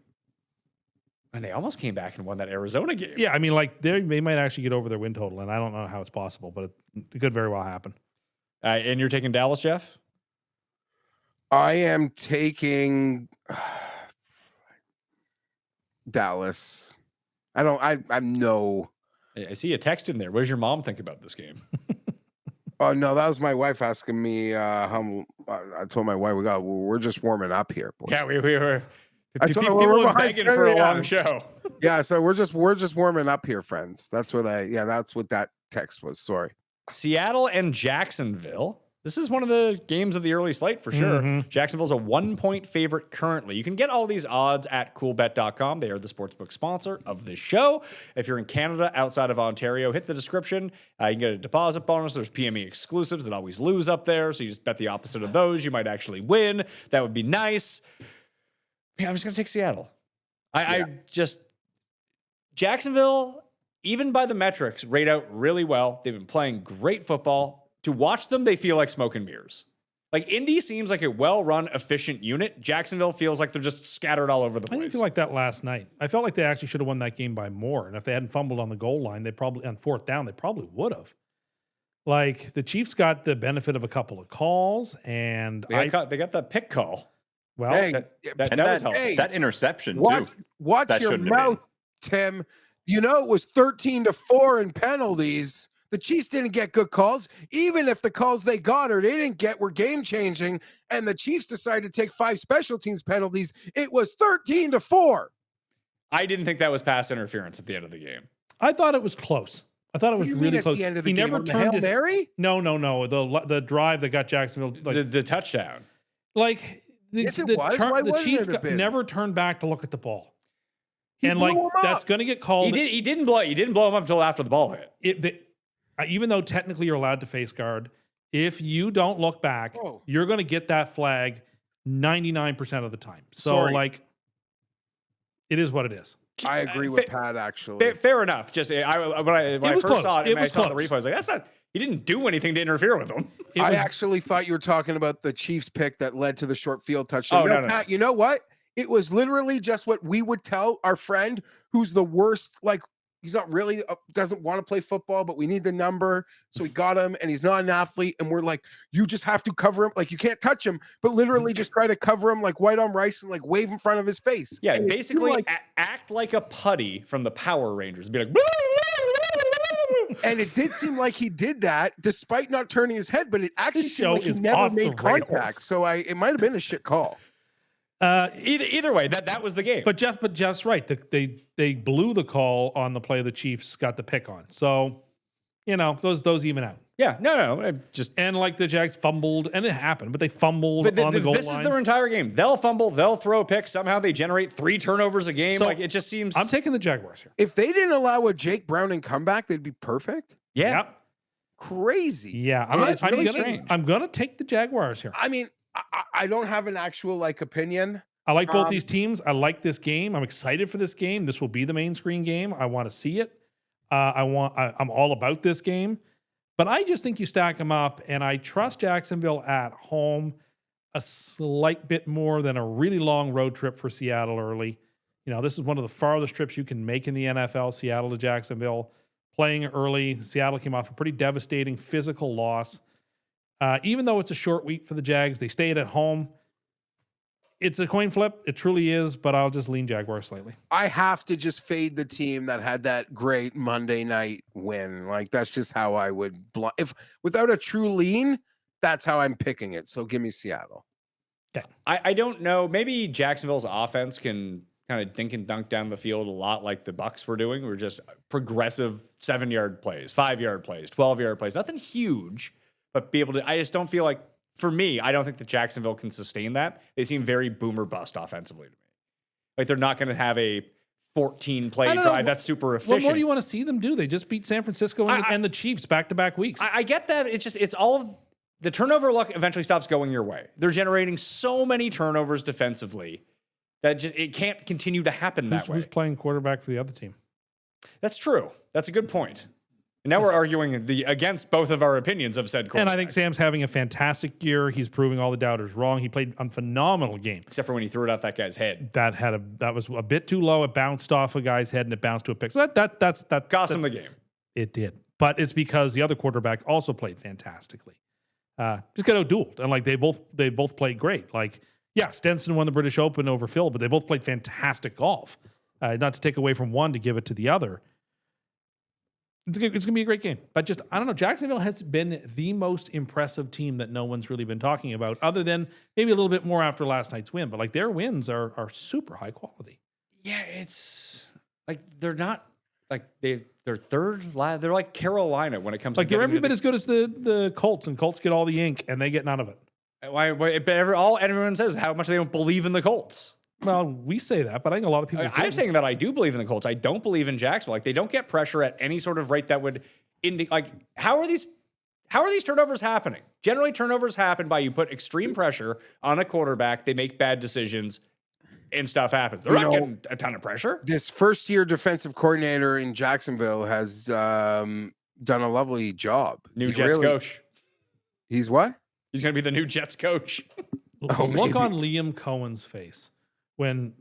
And they almost came back and won that Arizona game. Yeah, I mean, like they might actually get over their win total, and I don't know how it's possible, but it could very well happen. And you're taking Dallas, Jeff? I am taking Dallas. I'm no. I see a text in there. What does your mom think about this game? Oh no, that was my wife asking me. I told my wife we're just warming up here, boys. Yeah, we were. People were begging for a long show. Yeah, so we're just warming up here, friends. That's what that text was. Sorry. Seattle and Jacksonville. This is one of the games of the early slate for sure. Jacksonville's a 1-point favorite currently. You can get all these odds at coolbet.com. They are the sportsbook sponsor of this show. If you're in Canada, outside of Ontario, hit the description. You can get a deposit bonus. There's PME exclusives that always lose up there. So you just bet the opposite of those. You might actually win. That would be nice. Yeah, I'm just going to take Seattle. Jacksonville, even by the metrics, rate out really well. They've been playing great football. To watch them, they feel like smoke and mirrors. Like, Indy seems like a well-run, efficient unit. Jacksonville feels like they're just scattered all over the I place. didn't feel like that last night. I felt like they actually should have won that game by more. And if they hadn't fumbled on the goal line, they probably, on fourth down, they probably would have. Like, the Chiefs got the benefit of a couple of calls, and They got the pick call. well, Hey, That was helpful. hey, That interception, watch, too. watch That your shouldn't have been. mouth, Tim. You know it was 13-4 in penalties. The Chiefs didn't get good calls. Even if the calls they got or they didn't get were game-changing, and the Chiefs decided to take 5 special teams penalties, it was 13-4. I didn't think that was pass interference at the end of the game. I thought it was close. I thought it was What do you mean really at close. the end of the He game? never On the turned Hail his Mary? No. The drive that got Jacksonville The touchdown. like the, Yes, it the, was. turn- Why the wouldn't Chiefs it have been? never turned back to look at the ball. He and blew like him that's up. going to get called. He didn't blow him up until after the ball hit. Even though technically you're allowed to face guard, if you don't look back, Oh. you're going to get that flag 99% of the time. So Sorry. like, it is what it is. I agree with Pat, actually. Fair enough. Just when I was first close. saw it, It and I was saw the close. replay, I was like, that's not. He didn't do anything to interfere with him. It I was- actually thought you were talking about the Chiefs pick that led to the short field touchdown. Oh, no. Pat, you know what? It was literally just what we would tell our friend who's the worst, like, he's not really, doesn't want to play football, but we need the number. So we got him, and he's not an athlete. And we're like, you just have to cover him. Like, you can't touch him, but literally just try to cover him like white on rice and like wave in front of his face. Yeah, And it basically seemed like, act like a putty from the Power Rangers. Be like, and it did seem like he did that despite not turning his head, but it actually This seemed show like he is never off the made contact. rails. So it might have been a shit call. either way, that was the game. But Jeff's right. They blew the call on the play the Chiefs got the pick on. So, those even out. yeah, no, just. And like the Jags fumbled, and it happened, but they fumbled But on the goal this line. is their entire game. They'll fumble, they'll throw picks. Somehow they generate 3 turnovers a game. So, Like, it just seems. I'm taking the Jaguars here. If they didn't allow a Jake Browning comeback, they'd be perfect. yeah. Yep. Crazy. Yeah. That's really strange. I'm gonna take the Jaguars here. I mean, I don't have an actual like opinion. I like both these teams. I like this game. I'm excited for this game. This will be the main screen game. I want to see it. I'm all about this game. But I just think you stack them up, and I trust Jacksonville at home a slight bit more than a really long road trip for Seattle early. This is one of the farthest trips you can make in the NFL, Seattle to Jacksonville. Playing early, Seattle came off a pretty devastating physical loss. Even though it's a short week for the Jags, they stayed at home. It's a coin flip. It truly is, but I'll just lean Jaguars slightly. I have to just fade the team that had that great Monday night win. Like, that's just how I would if without a true lean, that's how I'm picking it. So give me Seattle. I don't know. Maybe Jacksonville's offense can kind of dink and dunk down the field a lot like the Bucs were doing. We're just progressive 7-yard plays, 5-yard plays, 12-yard plays. Nothing huge, but be able to. I just don't feel like, for me, I don't think that Jacksonville can sustain that. They seem very boomer bust offensively to me. Like, they're not going to have a 14-play drive that's super efficient. What more do you want to see them do? They just beat San Francisco and the Chiefs back-to-back weeks. I get that. It's all of the turnover luck eventually stops going your way. They're generating so many turnovers defensively that it can't continue to happen that way. Who's playing quarterback for the other team? That's true. That's a good point. And now we're arguing against both of our opinions of said quarterback. And I think Sam's having a fantastic year. He's proving all the doubters wrong. He played a phenomenal game. Except for when he threw it off that guy's head. That was a bit too low. It bounced off a guy's head and it bounced to a pick. So that Cost him the game. It did. But it's because the other quarterback also played fantastically. Just got outdueled. And like they both played great. Like, yeah, Stenson won the British Open over Phil, but they both played fantastic golf. Not to take away from one to give it to the other. It's going to be a great game. But just, I don't know, Jacksonville has been the most impressive team that no one's really been talking about, other than maybe a little bit more after last night's win. But like their wins are super high quality. Yeah, it's like they're not like they're third. They're like Carolina when it comes Like to they're every getting bit as good as the Colts, and Colts get all the ink, and they get none of it. all everyone says is how much they don't believe in the Colts. Well, we say that, but I think a lot of people. I'm do. saying that I do believe in the Colts. I don't believe in Jacksonville. Like they don't get pressure at any sort of rate that would indicate. Like how are these turnovers happening? Generally, turnovers happen by you put extreme pressure on a quarterback. They make bad decisions, and stuff happens. They're not getting a ton of pressure. This first-year defensive coordinator in Jacksonville has done a lovely job. New He's Jets coach. He's what? He's going to be the new Jets coach. The look on Liam Cohen's face when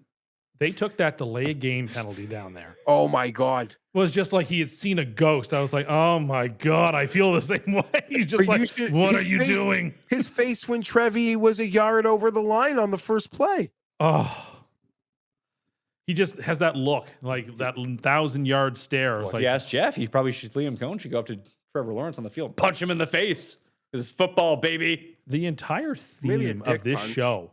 they took that delay of game penalty down there Oh my God! was just like he had seen a ghost. I was like, oh my God, I feel the same way. He's just But like, what are you doing? His face when Trevi was a yard over the line on the first play. Oh. He just has that look, like that 1,000-yard stare. Well, It's if like, you ask Jeff, Liam Cohen should go up to Trevor Lawrence on the field, punch him in the face. This is football, baby. the entire Maybe a theme dick of this punch. show,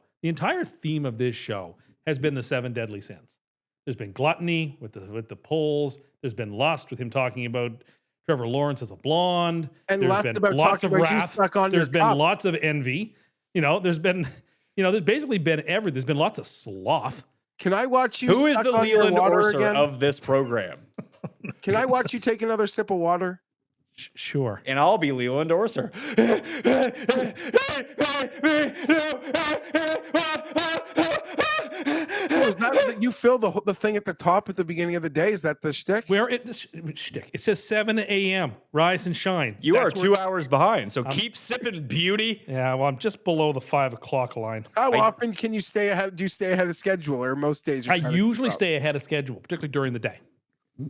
has been the 7 deadly sins. There's been gluttony with the polls. There's been lust with him talking about Trevor Lawrence as a blonde. And There's lust been about lots of talking about you wrath. stuck on your There's been cup. lots of envy. There's basically been There's been lots of sloth. Can I watch you? Who is suck the on your Leland water Orser again? of this program? Can I watch you take another sip of water? Sure. And I'll be Leland Orser. So is that you fill the thing at the top at the beginning of the day? Is that the shtick? Where shtick? It says 7 a.m. Rise and shine. You are That's where- 2 hours behind, so keep sipping, beauty. Yeah, well, I'm just below the 5 o'clock line. How often can you stay ahead? Do you stay ahead of schedule, or most days? You're I trying to usually keep up? stay ahead of schedule, particularly during the day.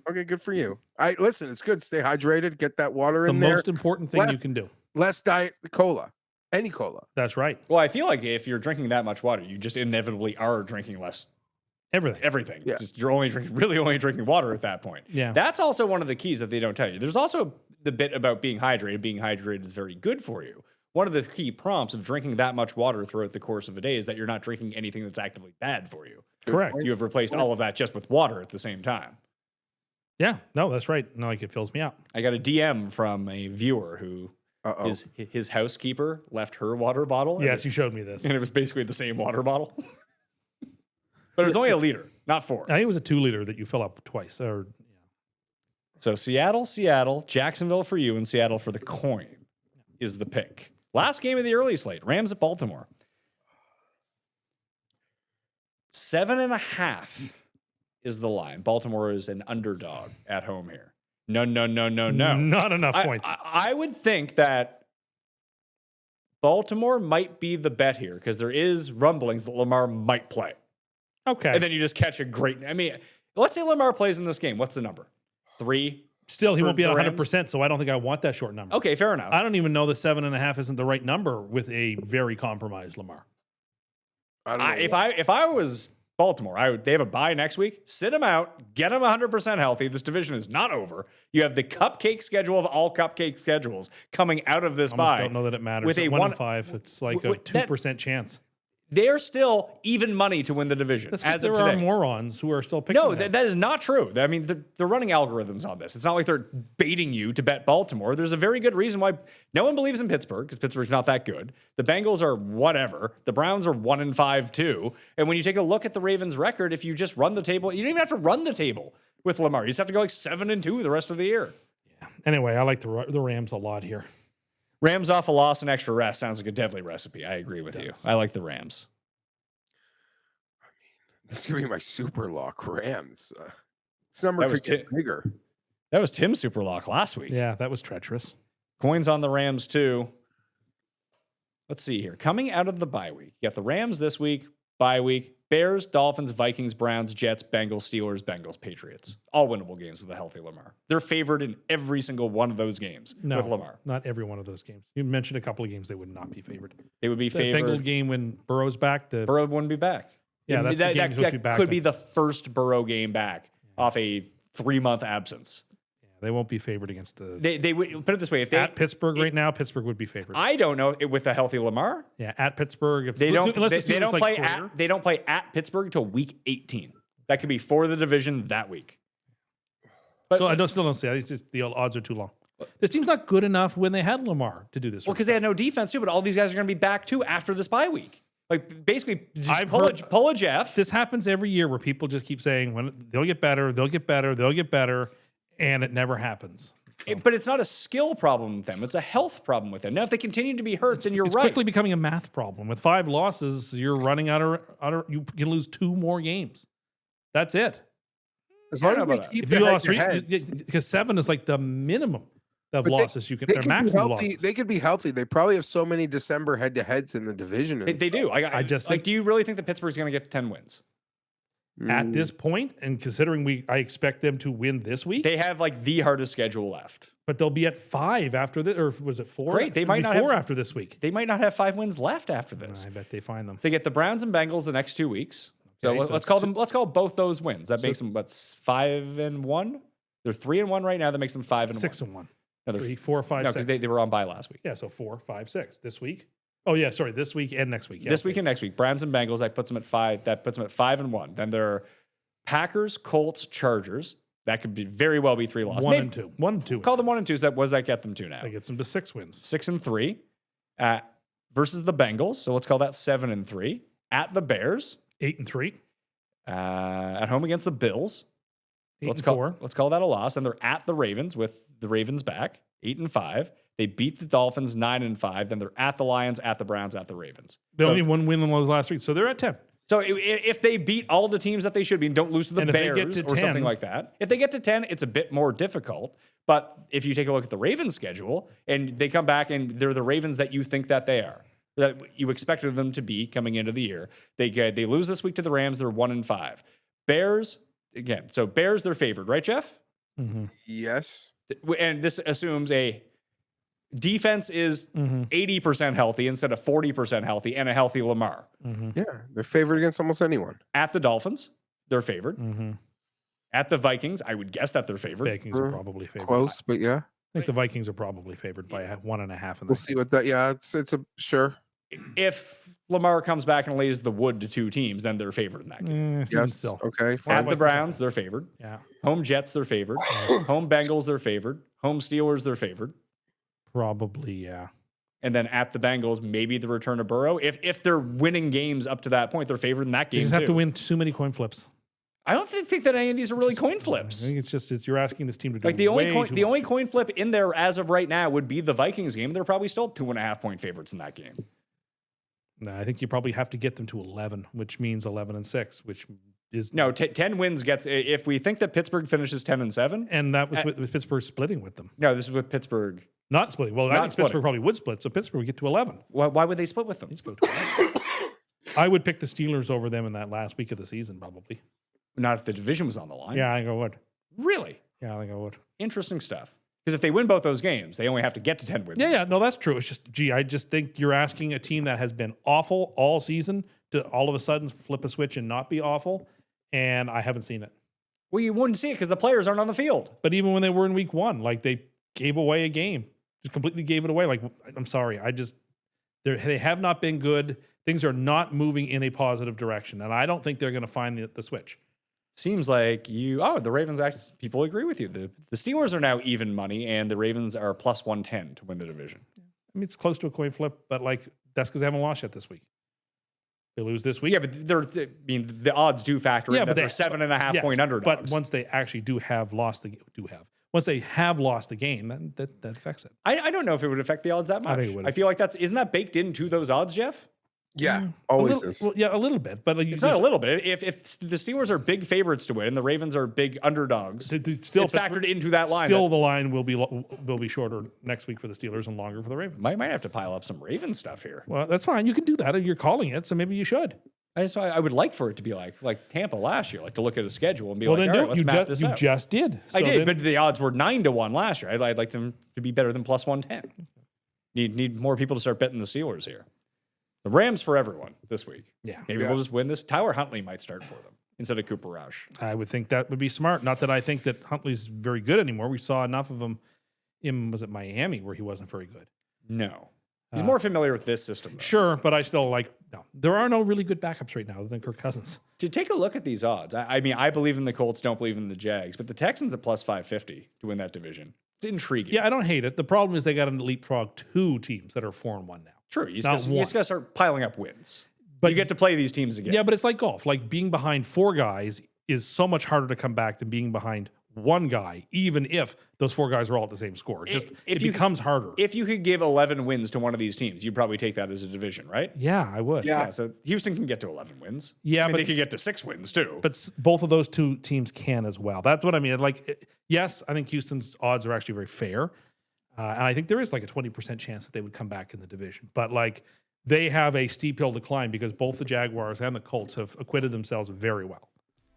Okay, good for you. Listen, it's good. Stay hydrated. Get that water The in there. most important thing Less- you can do. Less diet cola, any cola. That's right. Well, I feel like if you're drinking that much water, you just inevitably are drinking less everything. Yeah. Just you're only drinking water at that point. Yeah. That's also one of the keys that they don't tell you. There's also the bit about being hydrated. Being hydrated is very good for you. One of the key prompts of drinking that much water throughout the course of a day is that you're not drinking anything that's actively bad for you. Correct. You have replaced all of that just with water at the same time. Yeah, no, that's right. No, like it fills me up. I got a DM from a viewer who his housekeeper left her water bottle. Yes, you showed me this. And it was basically the same water bottle. But it was only a liter, not 4. I think it was a 2-liter that you fill up twice. So Seattle, Jacksonville for you, and Seattle for the coin is the pick. Last game of the early slate, Rams at Baltimore. 7.5 is the line. Baltimore is an underdog at home here. No. Not enough points. I would think that Baltimore might be the bet here because there is rumblings that Lamar might play. Okay. And then you just catch a great. I mean, let's say Lamar plays in this game. What's the number? 3? Still, he for won't be at the 100%, so I don't think I want that short number. Okay, fair enough. I don't even know that 7.5 isn't the right number with a very compromised Lamar. I don't know. If I was Baltimore, they have a bye next week. Sit him out, get him 100% healthy. This division is not over. You have the cupcake schedule of all cupcake schedules coming out of this Almost bye. don't know that it matters. With At a 1 one- in 5, it's like a with that- 2% chance. They're still even money to win the division That's as because of there today. are morons who are still picking No, them. that is not true. I mean, they're running algorithms on this. It's not like they're baiting you to bet Baltimore. There's a very good reason why no one believes in Pittsburgh because Pittsburgh's not that good. The Bengals are whatever. The Browns are 1-5 too. And when you take a look at the Ravens' record, if you just run the table, you don't even have to run the table with Lamar. You just have to go like 7-2 the rest of the year. Anyway, I like the Rams a lot here. Rams off a loss and extra rest sounds like a deadly recipe. I agree with you. I like the Rams. This is gonna be my super lock Rams. This number That was could get bigger. That was Tim's super lock last week. Yeah, that was treacherous. Coins on the Rams too. Let's see here. Coming out of the bye week, you got the Rams this week, bye week, Bears, Dolphins, Vikings, Browns, Jets, Bengals, Steelers, Bengals, Patriots. All winnable games with a healthy Lamar. They're favored in every single one of those games with Lamar. Not every one of those games. You mentioned a couple of games they would not be favored. They would be The Bengal favored. game when Burrow's back. Burrow wouldn't be back. Yeah, that's the game he's supposed to be back could in. be the first Burrow game back off a 3-month absence. They won't be favored against the They would put it this way: if they at Pittsburgh right now, Pittsburgh would be favored. I don't know with a healthy Lamar. Yeah, at Pittsburgh. If They don't. unless the They Steelers, don't like, play Porter. at. They don't play at Pittsburgh until week 18. That could be for the division that week. But Still don't see it. It's just the odds are too long. This team's not good enough when they had Lamar to do this. well, because they had no defense too, but all these guys are going to be back too after this bye week. Like basically, just I've pull a Geoff. This happens every year where people just keep saying when they'll get better, and it never happens. But it's not a skill problem with them; it's a health problem with them. Now, if they continue to be hurt, then you're It's right. quickly becoming a math problem. With 5 losses, you're running out of you can lose 2 more games. That's it. As long I as don't know we about keep If the you lost 3, head-to-heads. because 7 is like the minimum of But losses you can. They They're could be maximum healthy. losses. They could be healthy. They probably have so many December head-to-heads in the division. They do. I just like. think- Do you really think that Pittsburgh's going to get to 10 wins? At this point, and considering I expect them to win this week, They have like the hardest schedule left. but they'll be at 5 after this, or was it 4? Great, they might It'll be not 4 have- after this week. They might not have 5 wins left after this. I bet they find them. They get the Browns and Bengals the next 2 weeks. So Okay, so let's call them. Let's call both those wins. That makes them 5-1. They're 3-1 right now. That makes them 5-1. 6-1. No, they're 3, 4, 5, No, 6. because they were on bye last week. Yeah, so 4, 5, 6 this week. Oh yeah, sorry, this week and next week. Yeah, This okay. week and next week, Browns and Bengals. That puts them at 5. That puts them at 5-1. Then they're Packers, Colts, Chargers. That could be very well be 3 losses. 1 Maybe- and 2. 1 and 2. Call them 1 and 2. So what does that get them to now? That gets them to 6 wins. 6-3 versus the Bengals. So let's call that 7-3 at the Bears. 8 and 3. At home against the Bills. 8 Let's and call 4. let's call that a loss. And they're at the Ravens with the Ravens back, 8-5. They beat the Dolphins 9-5. Then they're at the Lions, at the Browns, at the Ravens. They So, only 1 win in those last week, so they're at 10. so if they beat all the teams that they should be and don't lose to the And if they Bears get to or 10 something like that, if they get to 10, it's a bit more difficult. But if you take a look at the Ravens schedule and they come back and they're the Ravens that you think that they are, that you expected them to be coming into the year, they lose this week to the Rams. They're 1-5. Bears again. So Bears, they're favored, right, Geoff? Yes. And this assumes a defense is 80% healthy instead of 40% healthy and a healthy Lamar. Yeah, they're favored against almost anyone. At the Dolphins, they're favored. At the Vikings, I would guess that they're favored. Vikings are probably favored. Close, but yeah, I think the Vikings are probably favored by 1.5. In we'll that see what that. Yeah, it's a sure. If Lamar comes back and lays the wood to 2 teams, then they're favored in that game. Yes. Still. Okay. At Fine. the Browns, they're favored. Yeah, Home Jets, they're favored. Home Bengals, they're favored. Home Steelers, they're favored. probably. Yeah. And then at the Bengals, maybe the return of Burrow. If they're winning games up to that point, they're favored in that You game just have too. to win too many coin flips. I don't think that any of these are really coin I flips. think it's you're asking this team to do Like the only way too the only much. coin flip in there as of right now would be the Vikings game. They're probably still 2.5 point favorites in that game. No, I think you probably have to get them to 11, which means 11-6, which is No, 10 wins gets. If we think that Pittsburgh finishes 10-7, and that was with Pittsburgh splitting with them, no, this is with Pittsburgh. not splitting. Well, I Not think splitting. Pittsburgh probably would split, so Pittsburgh would get to 11. Why would they split with them? Let's go to 11. I would pick the Steelers over them in that last week of the season, probably. Not if the division was on the line. Yeah, I think I would. Really Yeah, I think I would. interesting stuff. Because if they win both those games, they only have to get to 10 wins. Yeah, no, that's true. It's just, I just think you're asking a team that has been awful all season to all of a sudden flip a switch and not be awful, and I haven't seen it. Well, you wouldn't see it because the players aren't on the field. But even when they were in week 1, like they gave away a game, just completely gave it away. Like, I'm sorry, they have not been good. Things are not moving in a positive direction, and I don't think they're going to find the switch. Seems like the Ravens actually, people agree with you. The Steelers are now even money and the Ravens are plus 110 to win the division. I mean, it's close to a coin flip, but like that's because they haven't lost yet this week. They lose this week. Yeah, but the odds do factor in that they're 7.5 point underdogs. But once they actually once they have lost the game, then that affects it. I don't know if it would affect the odds that much. think it would. I feel like isn't that baked into those odds, Jeff? Yeah, always is. Well, yeah, a little bit, but It's not a little bit. If the Steelers are big favorites to win and the Ravens are big underdogs, still it's factored into that line. Still, the line will be shorter next week for the Steelers and longer for the Ravens. Might have to pile up some Ravens stuff here. Well, that's fine. You can do that. You're calling it, so maybe you should. I would like for it to be like Tampa last year, like to look at a schedule and be Well, like, then all do right, it. let's map this You out. just did. I So did, then- but the odds were 9-1 last year. I'd like them to be better than plus 110. Need more people to start betting the Steelers here. The Rams for everyone this week. Yeah. Maybe they'll just win this. Tyler Huntley might start for them instead of Cooper Rush. I would think that would be smart. Not that I think that Huntley's very good anymore. We saw enough of him in, was it Miami, where he wasn't very good. No. He's more familiar with this system, though. Sure, but I still no. There are no really good backups right now other than Kirk Cousins. To take a look at these odds, I mean, I believe in the Colts, don't believe in the Jags, but the Texans at plus 550 to win that division. It's intriguing. Yeah, I don't hate it. The problem is they got to leapfrog 2 teams that are 4-1 now. True. You just got to start piling up wins. But you get to play these teams again. Yeah, but it's like golf. Like being behind 4 guys is so much harder to come back than being behind 1 guy, even if those 4 guys are all at the same score. It becomes harder. If you could give 11 wins to one of these teams, you'd probably take that as a division, right? Yeah, I would. Yeah, so Houston can get to 11 wins. Yeah, I mean, but they can get to 6 wins too. But both of those 2 teams can as well. That's what I mean. Yes, I think Houston's odds are actually very fair. And I think there is like a 20% chance that they would come back in the division. But they have a steep hill to climb because both the Jaguars and the Colts have acquitted themselves very well.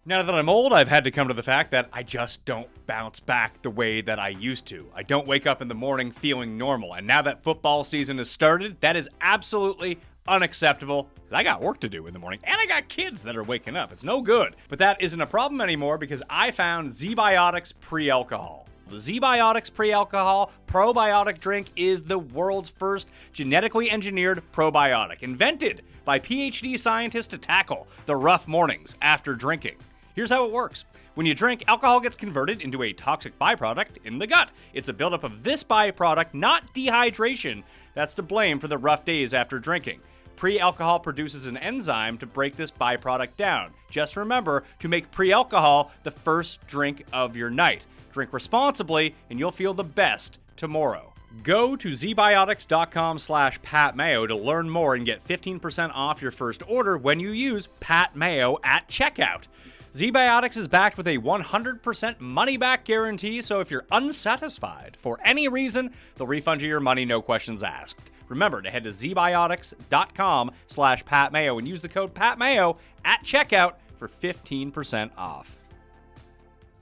Now that I'm old, I've had to come to the fact that I just don't bounce back the way that I used to. I don't wake up in the morning feeling normal. And now that football season has started, that is absolutely unacceptable because I got work to do in the morning and I got kids that are waking up. It's no good. But that isn't a problem anymore because I found Z-Biotics Pre-Alcohol. The Z-Biotics Pre-Alcohol probiotic drink is the world's first genetically engineered probiotic, invented by PhD scientists to tackle the rough mornings after drinking. Here's how it works. When you drink, alcohol gets converted into a toxic byproduct in the gut. It's a buildup of this byproduct, not dehydration, that's to blame for the rough days after drinking. Pre-alcohol produces an enzyme to break this byproduct down. Just remember to make pre-alcohol the first drink of your night. Drink responsibly, and you'll feel the best tomorrow. Go to zbiotics.com/PatMayo to learn more and get 15% off your first order when you use Pat Mayo at checkout. Z-Biotics is backed with a 100% money-back guarantee, so if you're unsatisfied for any reason, they'll refund you your money, no questions asked. Remember to head to zbiotics.com/PatMayo and use the code PatMayo at checkout for 15% off.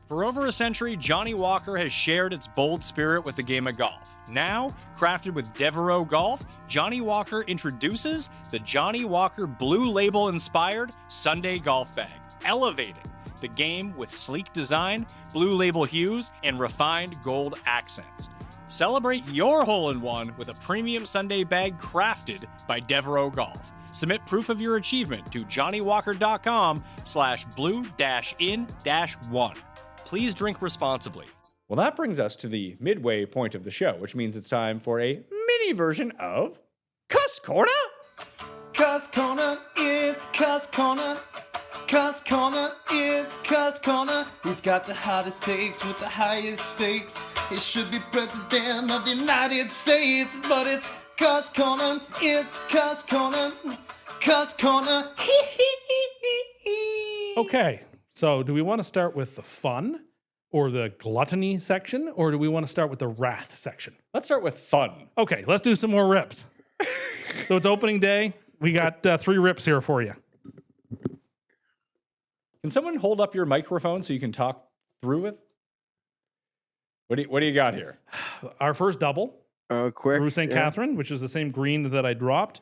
For over a century, Johnnie Walker has shared its bold spirit with the game of golf. Now, crafted with Devereux Golf, Johnnie Walker introduces the Johnnie Walker Blue Label-inspired Sunday Golf Bag, elevating the game with sleek design, Blue Label hues, and refined gold accents. Celebrate your hole-in-one with a premium Sunday bag crafted by Devereux Golf. Submit proof of your achievement to johnniewalker.com/blue-in-1. Please drink responsibly. Well, that brings us to the midway point of the show, which means it's time for a mini version of Cust Corner. Cust Corner, it's Cust Corner. Cust Corner, it's Cust Corner. He's got the hottest takes with the highest stakes. He should be president of the United States, but it's Cust Corner, it's Cust Corner. Cust Corner, Okay, so do we want to start with the fun or the gluttony section, or do we want to start with the wrath section? Let's start with fun. Okay, let's do some more rips. So it's opening day. We got 3 rips here for you. Can someone hold up your microphone so you can talk through it? What do you got here? Our first double, Quick. Rue St. Catherine, which is the same green that I dropped,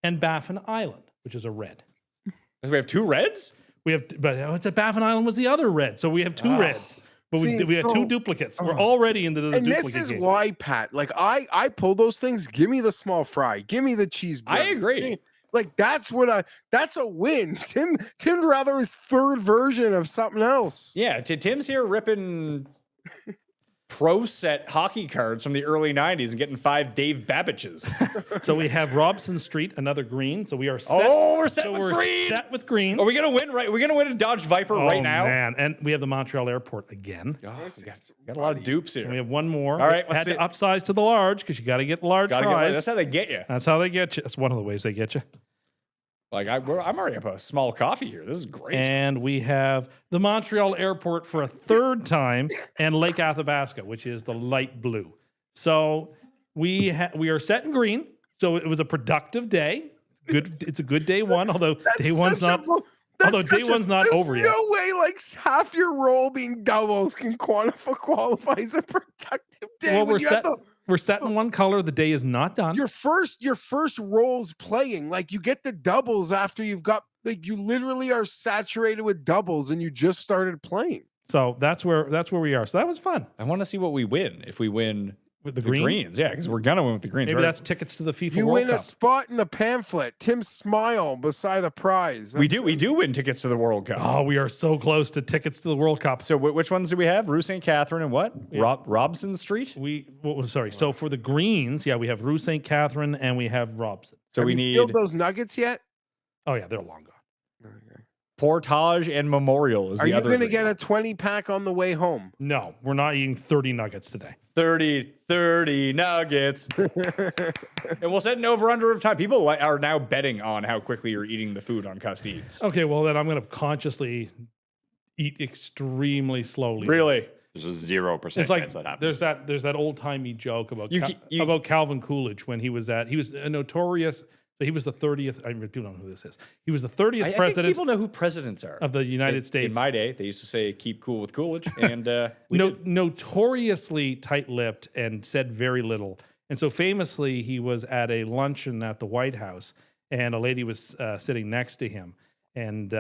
and Baffin Island, which is a red. We have 2 reds? But Baffin Island was the other red, so we have 2 reds. But we had 2 duplicates. We're already into the duplicate this is game. why, Pat, I pull those things. Give me the small fry. Give me the cheeseburger. I agree. That's a win. Tim'd rather his 3rd version of something else. Yeah, Tim's here ripping pro set hockey cards from the early 90s and getting 5 Dave Babbiches. So we have Robson Street, another green. So we are set. Oh, we're set so with we're green. set with green. Are we going to win right? Are we going to win a Dodge Viper right now? Oh, man. And we have the Montreal Airport again. Oh, we got a lot of dupes here. And we have one more. All right, Had let's to see. upsize to the large because you got to get large fries. That's how they get you. That's how they get you. That's one of the ways they get you. I'm already up a small coffee here. This is great. And we have the Montreal Airport for a 3rd time and Lake Athabasca, which is the light blue. So we are set in green. So it was a productive day. Good. It's a good day 1, although day one's not. Although day one's not over yet. There's no way half your roll being doubles can qualify as a productive day. Well, we're set in one color. The day is not done. Your first rolls playing. You get the doubles after you've got you literally are saturated with doubles and you just started playing. So that's where we are. So that was fun. I want to see what we win. If we win With the The green? greens, yeah, because we're gonna win with the greens. Maybe We're- that's tickets to the FIFA You World win a Cup. spot in the pamphlet. Tim's smile beside a prize. we do win tickets to the World Cup. Oh, we are so close to tickets to the World Cup. So which ones do we have? Rue St. Catherine and what? Robson Street. Sorry. So for the greens, yeah, we have Rue St. Catherine and we have Robson. So Have we you need filled those nuggets yet? Oh yeah, they're long gone. Portage and Memorial is Are the you other. going to green. get a 20 pack on the way home? No, we're not eating 30 nuggets today. 30 nuggets. And we'll set an over-under of time. People are now betting on how quickly you're eating the food on Cust Eats. Okay, well then I'm going to consciously eat extremely slowly. Really? There's a 0% It's chance like that happens. there's that old timey joke about You- about Calvin Coolidge when he was a notorious. So he was the 30th. I mean, people don't know who this is. He was the 30th I think president people know who presidents are. of the United States. In my day, they used to say "keep cool with Coolidge," and Notoriously tight-lipped and said very little. And so famously, he was at a luncheon at the White House, and a lady was sitting next to him. And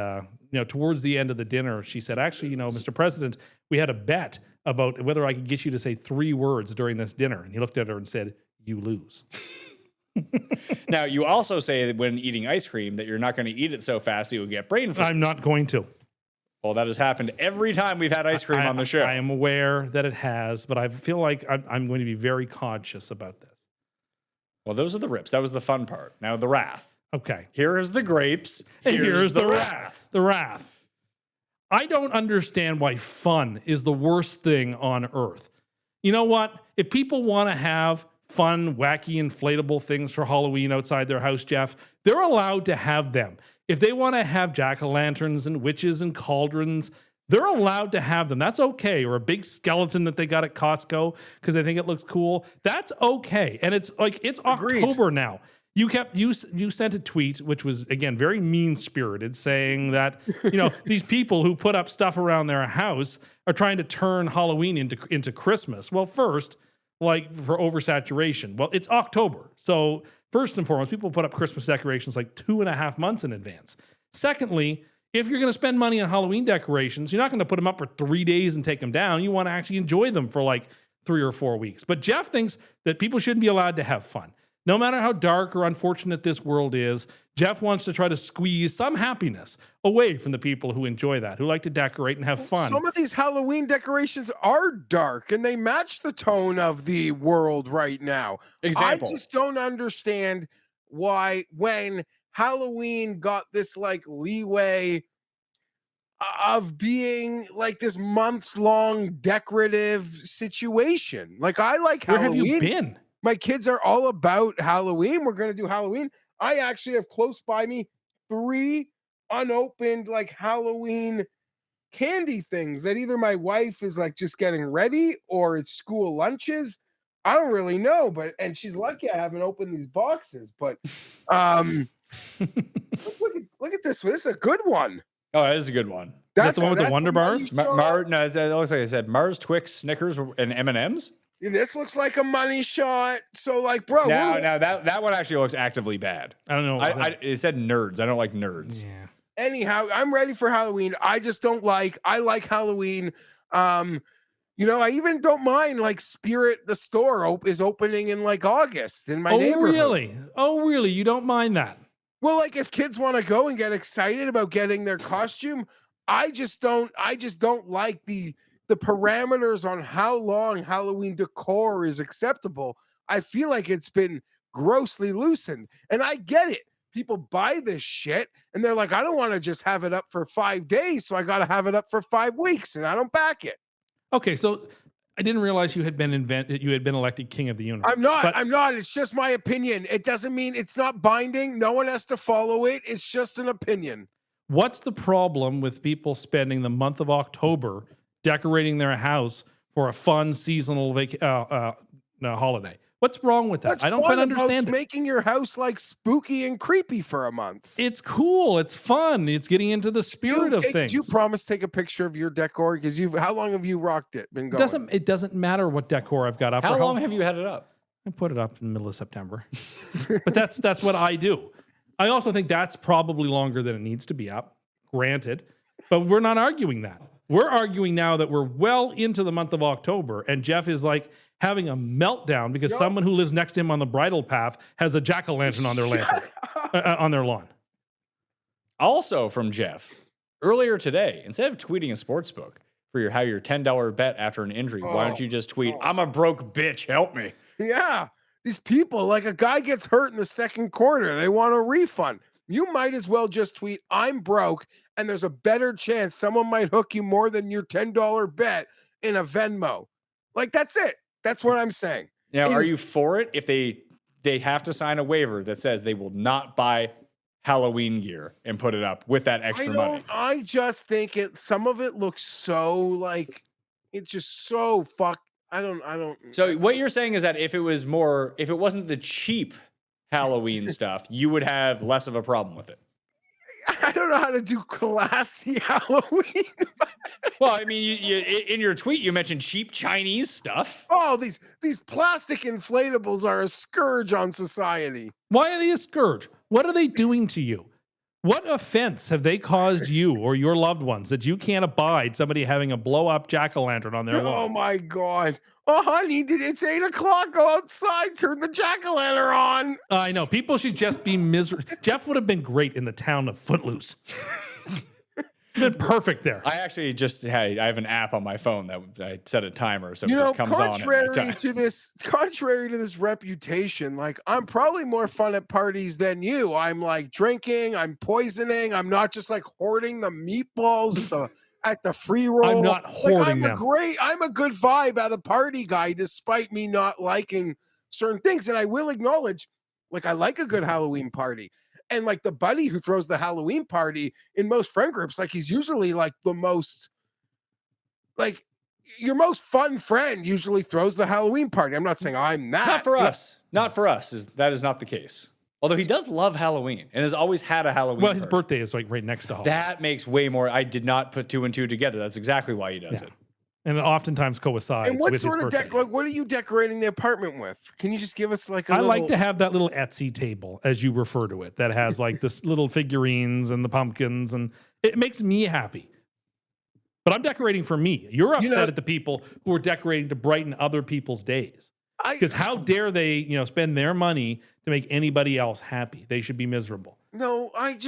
towards the end of the dinner, she said, "Actually, Mr. President, we had a bet about whether I could get you to say 3 words during this dinner." And he looked at her and said, "You lose." Now, you also say that when eating ice cream that you're not going to eat it so fast you'll get brain freeze. I'm not going to. Well, that has happened every time we've had ice cream on the show. I am aware that it has, but I feel like I'm going to be very conscious about this. Well, those are the rips. That was the fun part. Now the wrath. Okay. Here is the grapes. And here's the wrath. The wrath. I don't understand why fun is the worst thing on earth. You know what? If people want to have fun, wacky, inflatable things for Halloween outside their house, Geoff, they're allowed to have them. If they want to have jack-o'-lanterns and witches and cauldrons, they're allowed to have them. That's okay. Or a big skeleton that they got at Costco because they think it looks cool. That's okay. And it's like, it's Agreed. October now. You sent a tweet, which was, again, very mean-spirited, saying that, these people who put up stuff around their house are trying to turn Halloween into Christmas. Well, first, like for oversaturation. Well, it's October. So first and foremost, people put up Christmas decorations like 2.5 months in advance. Secondly, if you're going to spend money on Halloween decorations, you're not going to put them up for 3 days and take them down. You want to actually enjoy them for like 3 or 4 weeks. But Geoff thinks that people shouldn't be allowed to have fun. No matter how dark or unfortunate this world is, Geoff wants to try to squeeze some happiness away from the people who enjoy that, who like to decorate and have fun. Some of these Halloween decorations are dark and they match the tone of the world right now. Example. I just don't understand why when Halloween got this like leeway of being like this months-long decorative situation. Like I like Where Halloween. have you been? My kids are all about Halloween. We're going to do Halloween. I actually have close by me 3 unopened like Halloween candy things that either my wife is like just getting ready or it's school lunches. I don't really know, and she's lucky I haven't opened these boxes, but look at this one. This is a good one. Oh, that is a good one. that the one with the that's Wonder a money Bars? shot. No, that looks like I said Mars, Twix, Snickers, and M&Ms. This looks like a money shot. So like, bro, Now that one actually looks actively bad. I don't know. It said nerds. I don't like nerds. Yeah. anyhow, I'm ready for Halloween. I just don't like, I like Halloween. I even don't mind like Spirit, the store is opening in like August in my neighborhood. Really? Oh, really? You don't mind that? Well, like if kids want to go and get excited about getting their costume, I just don't like the parameters on how long Halloween decor is acceptable. I feel like it's been grossly loosened. And I get it. People buy this shit and they're like, I don't want to just have it up for 5 days, so I got to have it up for 5 weeks, and I don't back it. Okay, so I didn't realize you had been elected king of the universe. I'm not. But I'm not. It's just my opinion. It doesn't mean it's not binding. No one has to follow it. It's just an opinion. what's the problem with people spending the month of October decorating their house for a fun seasonal holiday? What's wrong with that? What's I don't fun quite about understand it. making your house like spooky and creepy for a month. It's cool. It's fun. It's getting into the spirit of things. You promise take a picture of your decor because how long have you rocked it? Been going? It doesn't matter what decor I've got up. How or long have you had it up? I put it up in the middle of September. But that's what I do. I also think that's probably longer than it needs to be up, granted, but we're not arguing that. We're arguing now that we're well into the month of October, and Geoff is like having a meltdown because someone who lives next to him on the bridle path has a jack-o'-lantern on their lantern, on their lawn. Also from Geoff, earlier today, instead of tweeting a sportsbook for your $10 bet after an injury, why don't you just tweet, I'm a broke bitch, help me. Yeah. These people, like a guy gets hurt in the second quarter, they want a refund. You might as well just tweet, I'm broke, and there's a better chance someone might hook you more than your $10 bet in a Venmo. Like, that's it. That's what I'm saying. Now, are you for it if they have to sign a waiver that says they will not buy Halloween gear and put it up with that extra money? I just think some of it looks so like it's just so I don't. So what you're saying is that if it wasn't the cheap Halloween stuff, you would have less of a problem with it. I don't know how to do classy Halloween. Well, I mean, you in your tweet you mentioned cheap Chinese stuff. Oh, these plastic inflatables are a scourge on society. Why are they a scourge? What are they doing to you? What offense have they caused you or your loved ones that you can't abide somebody having a blow-up jack-o'-lantern on their lawn? Oh my God. Oh, honey, it's 8 o'clock. Go outside. Turn the jack-o'-lantern on. I know. People should just be miserable. Geoff would have been great in the town of Footloose. Been perfect there. I actually I have an app on my phone that I set a timer so it just comes on. Contrary to this reputation, like I'm probably more fun at parties than you. I'm like drinking, I'm poisoning, I'm not just like hoarding the meatballs at the free roll. I'm not hoarding them. I'm a good vibe at a party guy, despite me not liking certain things. And I will acknowledge, like I like a good Halloween party. And like the buddy who throws the Halloween party in most friend groups, like he's usually like the most, like your most fun friend usually throws the Halloween party. I'm not saying I'm that. Not for us. Not for us. That is not the case. Although he does love Halloween and has always had a Halloween Well, his party. birthday is like right next to Halloween. That makes way more. I did not put 2 and 2 together. That's exactly why he does it. And it oftentimes coincides And what with sort his of birthday. what are you decorating the apartment with? Can you just give us like I like to have that little Etsy table, as you refer to it, that has like this little figurines and the pumpkins, and it makes me happy. But I'm decorating for me. You're upset at the people who are decorating to brighten other people's days. Because how dare they, spend their money to make anybody else happy? They should be miserable. No, I'm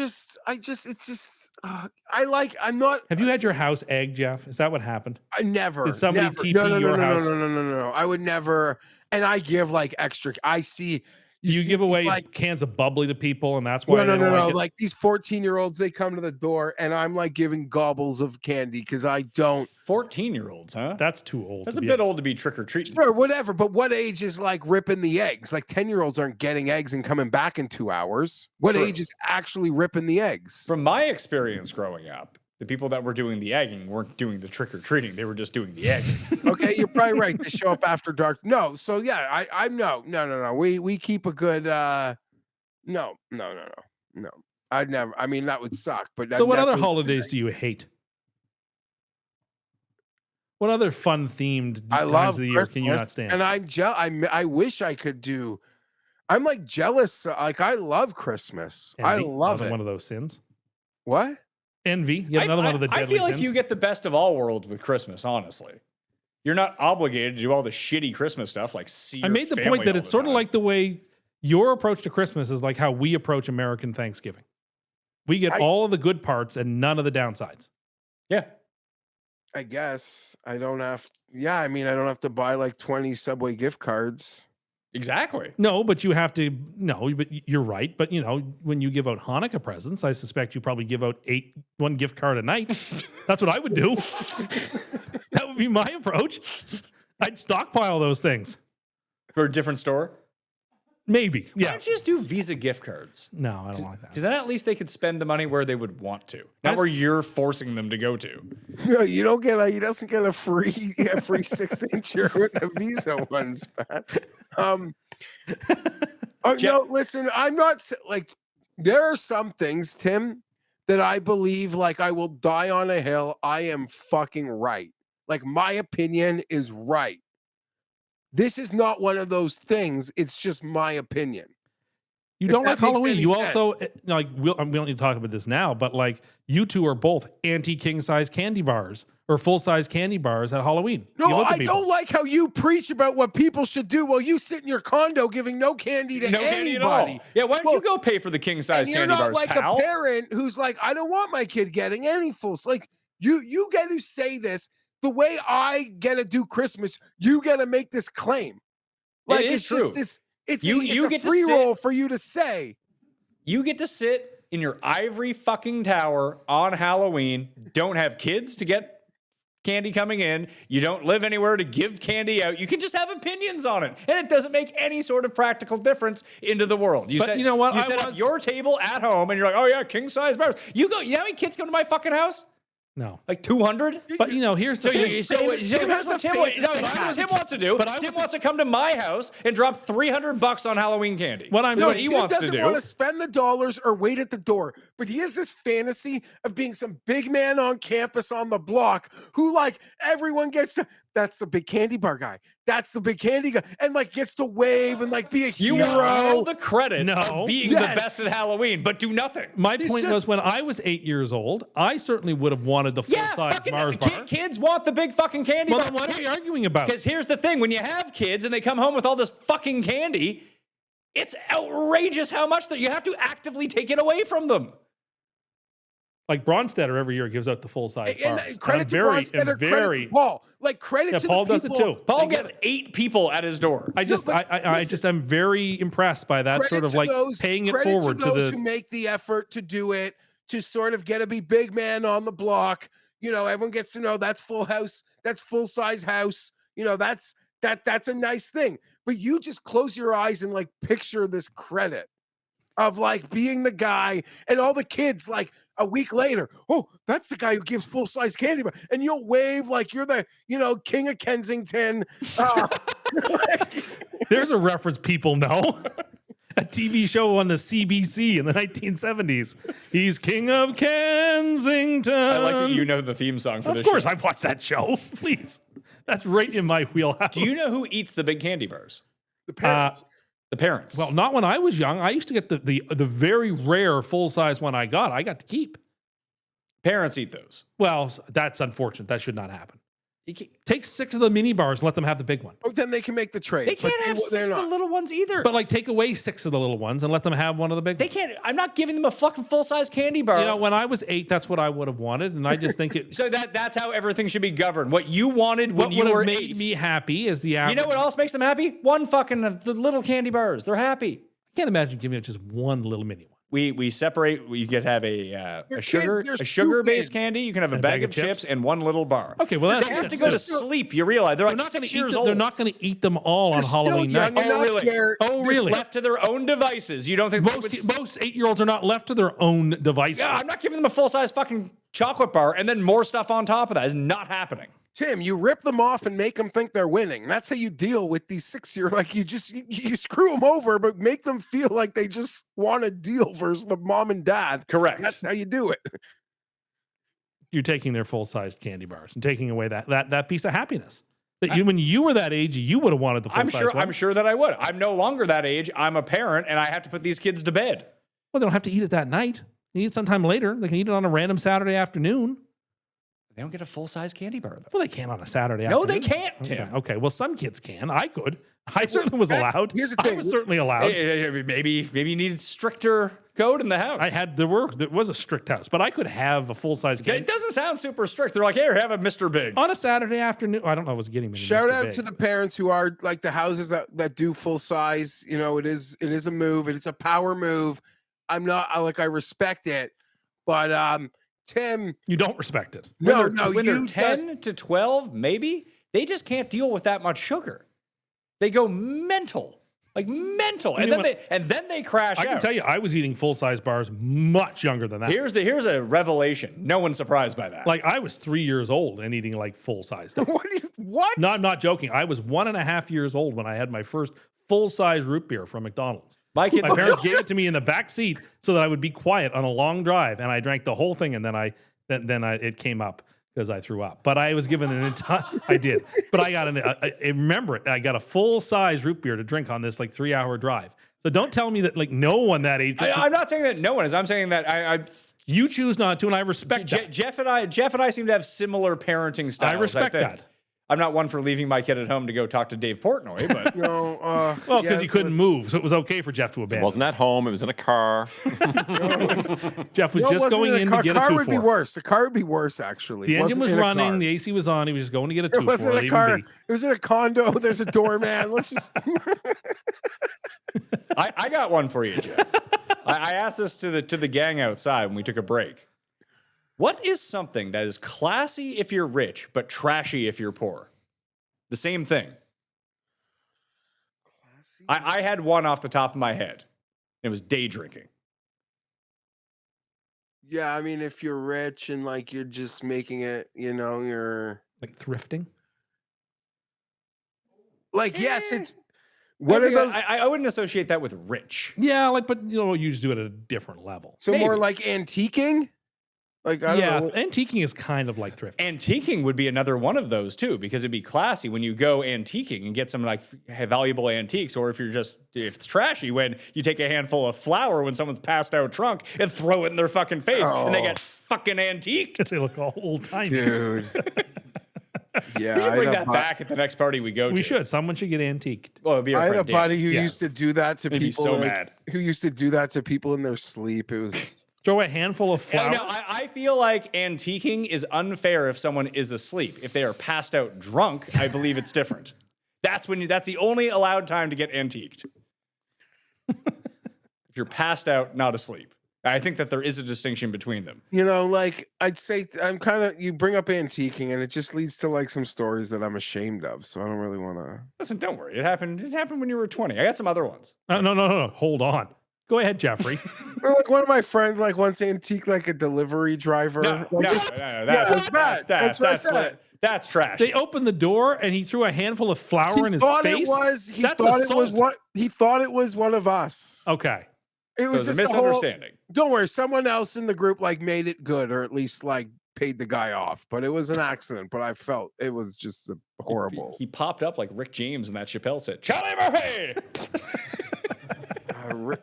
not. Have you had your house egged, Geoff? Is that what happened? I never. Did somebody never. TP no, your house? No. I would never. And I give like extra. I see. You give away like cans of bubbly to people, and that's why no. Like these 14-year-olds, they come to the door, and I'm like giving gobbles of candy because I don't. 14-year-olds, huh? That's too old. That's a bit old to be trick-or-treating. Sure, whatever. But what age is like ripping the eggs? Like 10-year-olds aren't getting eggs and coming back in 2 hours. What age is actually ripping the eggs? From my experience growing up, the people that were doing the egging weren't doing the trick-or-treating. They were just doing the egging. Okay, you're probably right. They show up after dark. No, so yeah, I'm no. We keep a good no. I'd never. I mean, that would suck. But so, what other holidays do you hate? What other fun themed times of the year can you not stand? And I wish I could do. I'm like jealous. Like I love Christmas. Envy? I love Another it. one of those sins. What? Envy. Yet another one of the deadly I feel like sins. you get the best of all worlds with Christmas, honestly. You're not obligated to do all the shitty Christmas stuff like see I made the point that it's sort of like the way your approach to Christmas is like how we approach American Thanksgiving. We get all of the good parts and none of the downsides. Yeah. I guess I don't have. Yeah, I mean, I don't have to buy like 20 Subway gift cards. Exactly. No, but you have to. No, but you're right. But when you give out Hanukkah presents, I suspect you probably give out one gift card a night. That's what I would do. That would be my approach. I'd stockpile those things for a different store. Maybe. Why Yeah. don't you just do Visa gift cards? No, I don't like that. Because then at least they could spend the money where they would want to, not where you're forcing them to go to. No, you don't get he doesn't get a free 6-incher with the Visa ones, Pat. No, listen, I'm not like there are some things, Tim, that I believe like I will die on a hill. I am fucking right. Like my opinion is right. This is not one of those things. It's just my opinion. You don't that like makes Halloween. any You sense. also like we don't need to talk about this now, but like you two are both anti-king size candy bars or full size candy bars at Halloween. No, You look at I people. don't like how you preach about what people should do while you sit in your condo giving no candy to No anybody. candy at all. Yeah, why don't you go pay for the king size And you're candy not bars, like pal? a parent who's like, I don't want my kid getting any fools. Like you get to say this the way I get to do Christmas. You get to make this claim. Like is it's true. Just this. It's You it's a get to free sit- roll for you to say. You get to sit in your ivory fucking tower on Halloween, don't have kids to get candy coming in, you don't live anywhere to give candy out. You can just have opinions on it, and it doesn't make any sort of practical difference into the world. But you know what? You I set up was- your table at home, and you're like, oh yeah, king size bars. You know how many kids come to my fucking house? No. Like 200? But you know, here's the So, thing. here's what Tim wants to do. But I Tim was- wants to come to my house and drop $300 on Halloween candy. What I'm That's saying- what he Tim wants to doesn't do. want to spend the dollars or wait at the door, but he has this fantasy of being some big man on campus on the block who, like, everyone gets to. That's the big candy bar guy. That's the big candy guy, and like gets to wave and like be a You hero. want all the credit No. of being Yes. the best at Halloween, but do nothing. My It's point just- was when I was 8 years old, I certainly would have wanted the full Yeah, size fucking Mars bar. kids want the big fucking candy Well, bar. then what are we arguing about? Because here's the thing: when you have kids and they come home with all this fucking candy, it's outrageous how much that you have to actively take it away from them. Like Bronstetter every year gives out the full size bars. And credit to Bronstetter, credit to Paul. Like credit Yeah, to Paul the does it people. too. Paul I get gets 8 people at his door. I just, but I listen. just, I'm very impressed by that Credit sort of to like those- paying it credit forward to to those the. who make the effort to do it, to sort of get to be big man on the block. You know, everyone gets to know that's full house, that's full size house. You know, that's a nice thing. But you just close your eyes and like picture this credit of like being the guy and all the kids like a week later, oh, that's the guy who gives full size candy bar, and you'll wave like you're the, you know, king of Kensington. There's a reference people know. A TV show on the CBC in the 1970s. He's king of Kensington. I like that you know the theme song for Of this course, show. I've watched that show. Please, that's right in my wheelhouse. Do you know who eats the big candy bars? The parents. The parents. Well, not when I was young. I used to get the very rare full size one I got to keep. Parents eat those. Well, that's unfortunate. That should not happen. Take 6 of the mini bars and let them have the big one. Oh, then they can make the trade. They but can't have they're 6 of the not. little ones either. But like take away 6 of the little ones and let them have one of the big They ones. can't. I'm not giving them a fucking full-size candy bar. You know, when I was 8, that's what I would have wanted. And I just think it So that's how everything should be governed. What you wanted when what you would were have made 8. me happy is the average. You know what else makes them happy? One fucking the little candy bars. They're happy. I can't imagine giving it just one little mini one. We separate. You could have a They're sugar kids, they're sugar-based stupid. candy. You can have a bag of chips and one little bar. Okay, well that's They have to that's go to just- sleep. You realize they're like They're not going 6 to eat. years Them, old. they're not going to eat them all on They're still Halloween young night. enough, really? Garrett. Oh, They're really? Left to their own devices. You don't think they would Most 8-year-olds are not left to their own devices. Yeah, I'm not giving them a full-size fucking chocolate bar and then more stuff on top of that. Is not happening. Tim, you rip them off and make them think they're winning. That's how you deal with these 6-year. Like you screw them over, but make them feel like they just want a deal versus the mom and dad. Correct. That's how you do it. You're taking their full-sized candy bars and taking away that piece of happiness. That you, when you were that age, you would have wanted the full-size one. I'm sure that I would. I'm no longer that age. I'm a parent, and I have to put these kids to bed. Well, they don't have to eat it that night. They eat it sometime later. They can eat it on a random Saturday afternoon. They don't get a full-size candy bar, though. Well, they can on a Saturday No, afternoon. they can't, Tim. Okay, well, some kids can. I could. I certainly was allowed. Here's the I thing. was certainly allowed. Maybe you needed stricter code in the house. There was a strict house, but I could have a full-size It candy doesn't sound super strict. They're like, here, have a Mr. Big. on a Saturday afternoon. I don't know if I was getting many. Shout Mr. out Big. to the parents who are like the houses that do full size. You know, it is a move. It's a power move. I respect it, but Tim, You don't respect it. When you they're just- 10 to 12, maybe, they just can't deal with that much sugar. They go mental. Like mental. And know then they crash I out. can tell you, I was eating full-size bars much younger than that. Here's a revelation. No one's surprised by that. Like I was 3 years old and eating like full-size stuff. what? No, I'm not joking. I was 1.5 years old when I had my first full-size root beer from McDonald's. My kids, My parents gave it to me in the back seat so that I would be quiet on a long drive, and I drank the whole thing, and then it came up because I threw up. But I was given an entire. I did, but I got I remember it. I got a full-size root beer to drink on this like 3-hour drive. So don't tell me that like no one that age. I'm not saying that no one is. I'm saying that You choose not to, and I respect that. Jeff and I seem to have similar parenting styles. I respect think. that. I'm not one for leaving my kid at home to go talk to Dave Portnoy, but No, Well, because he couldn't move, so it was okay for Jeff to It abandon. wasn't at home. It was in a car. Jeff was No, it just wasn't going in to get a car would be 2-4. worse. The car would be worse, actually. The It engine wasn't was in a running, car. the AC was on. He was just going to get a 2-4. It wasn't Let a him car. be. It was in a condo. There's a doorman. Let's just. I got one for you, Jeff. I asked this to the gang outside when we took a break. What is something that is classy if you're rich, but trashy if you're poor? The same thing. I had one off the top of my head. It was day drinking. Yeah, I mean, if you're rich and like you're just making it, you're Like thrifting? like, yes, it's. What What are those? I wouldn't associate that with rich. Yeah, but you just do it at a different level. So maybe. more like antiquing? Like, I Yeah, don't know. antiquing is kind of like thrifting. Antiquing would be another one of those too, because it'd be classy when you go antiquing and get some like valuable antiques, or if it's trashy when you take a handful of flour when someone's passed out drunk and throw it in their fucking face and they get fucking antiqued. They look all old timey. Dude. Yeah, We should I bring had a that bu- back at the next party we go to. We should. Someone should get antiqued. Well, it'd be our I had a friend Dan. buddy who Yeah. used to do that to He'd be people. so like, mad. Who used to do that to people in their sleep. It was. Throw a handful of flour. No, I feel like antiquing is unfair if someone is asleep. If they are passed out drunk, I believe it's different. That's the only allowed time to get antiqued. If you're passed out, not asleep. I think that there is a distinction between them. Like I'd say you bring up antiquing and it just leads to like some stories that I'm ashamed of. So I don't really want to. Listen, don't worry. It happened when you were 20. I got some other ones. No. Hold on. Go ahead, Jeffrey. Like one of my friends like once antique like a delivery driver. No, Like, that's bad. That's what I said. That's trash. They opened the door and he threw a handful of flour in his face. He That's thought assault. he thought it was one of us. Okay. It It was a just a whole- misunderstanding. Don't worry, someone else in the group like made it good, or at least like paid the guy off. But it was an accident. But I felt it was just horrible. He popped up like Rick James in that Chappelle set. Charlie Murphy!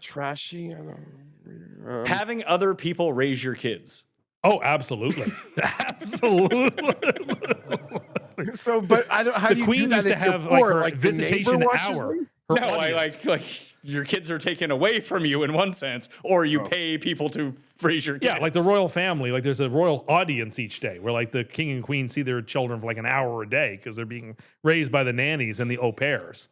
Trashy. I don't. Having other people raise your kids. Oh, absolutely. Absolutely. So, but I don't. How The do you Queen do that used to if you're have poor? her Like the visitation neighbor watches hour. them? Her No, audience. like your kids are taken away from you in one sense, or you pay people to raise your kids. Yeah, like the royal family. Like there's a royal audience each day where like the king and queen see their children for like an hour a day because they're being raised by the nannies and the au pairs.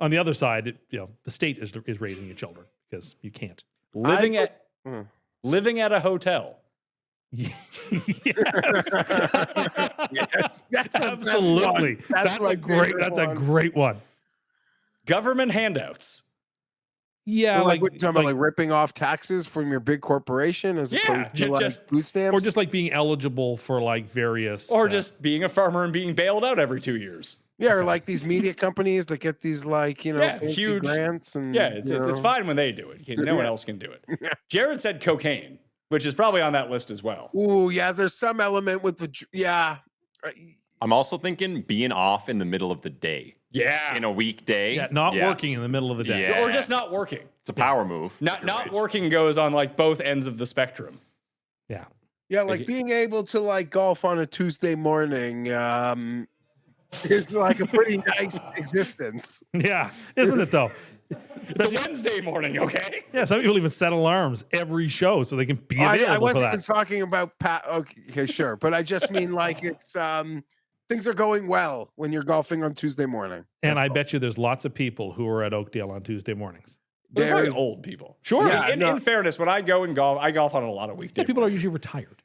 On the other side, the state is raising your children because you can't. living at a hotel. Yes. Yes, that's the best Absolutely. one. That's my a great. favorite That's a one. great one. Government handouts. Yeah, Like, what you talking about, like ripping off taxes from your big corporation as Yeah, opposed to like just- food stamps, or just like being eligible for like various, Or just being a farmer and being bailed out every 2 years. or like these media companies that get these like fancy huge grants and Yeah, it's fine when they do it. No one else can do it. Jared said cocaine, which is probably on that list as well. Ooh, yeah. There's some element with I'm also thinking being off in the middle of the day. Yeah. In a weekday. not working in the middle of the day. Yeah. Or just not working. It's a power move. Not working goes on like both ends of the spectrum. Yeah. Yeah, like being able to like golf on a Tuesday morning is like a pretty nice existence. Yeah, isn't it though? It's a Wednesday morning, okay? Yeah, some people even set alarms every show so they can be available I for wasn't that. even talking about okay, sure, but I just mean like it's things are going well when you're golfing on Tuesday morning. And I bet you there's lots of people who are at Oakdale on Tuesday mornings. They're very There's- old people. Sure. Yeah, In fairness, when I go and golf, I golf on a lot of weekdays. Yeah, people are usually retired.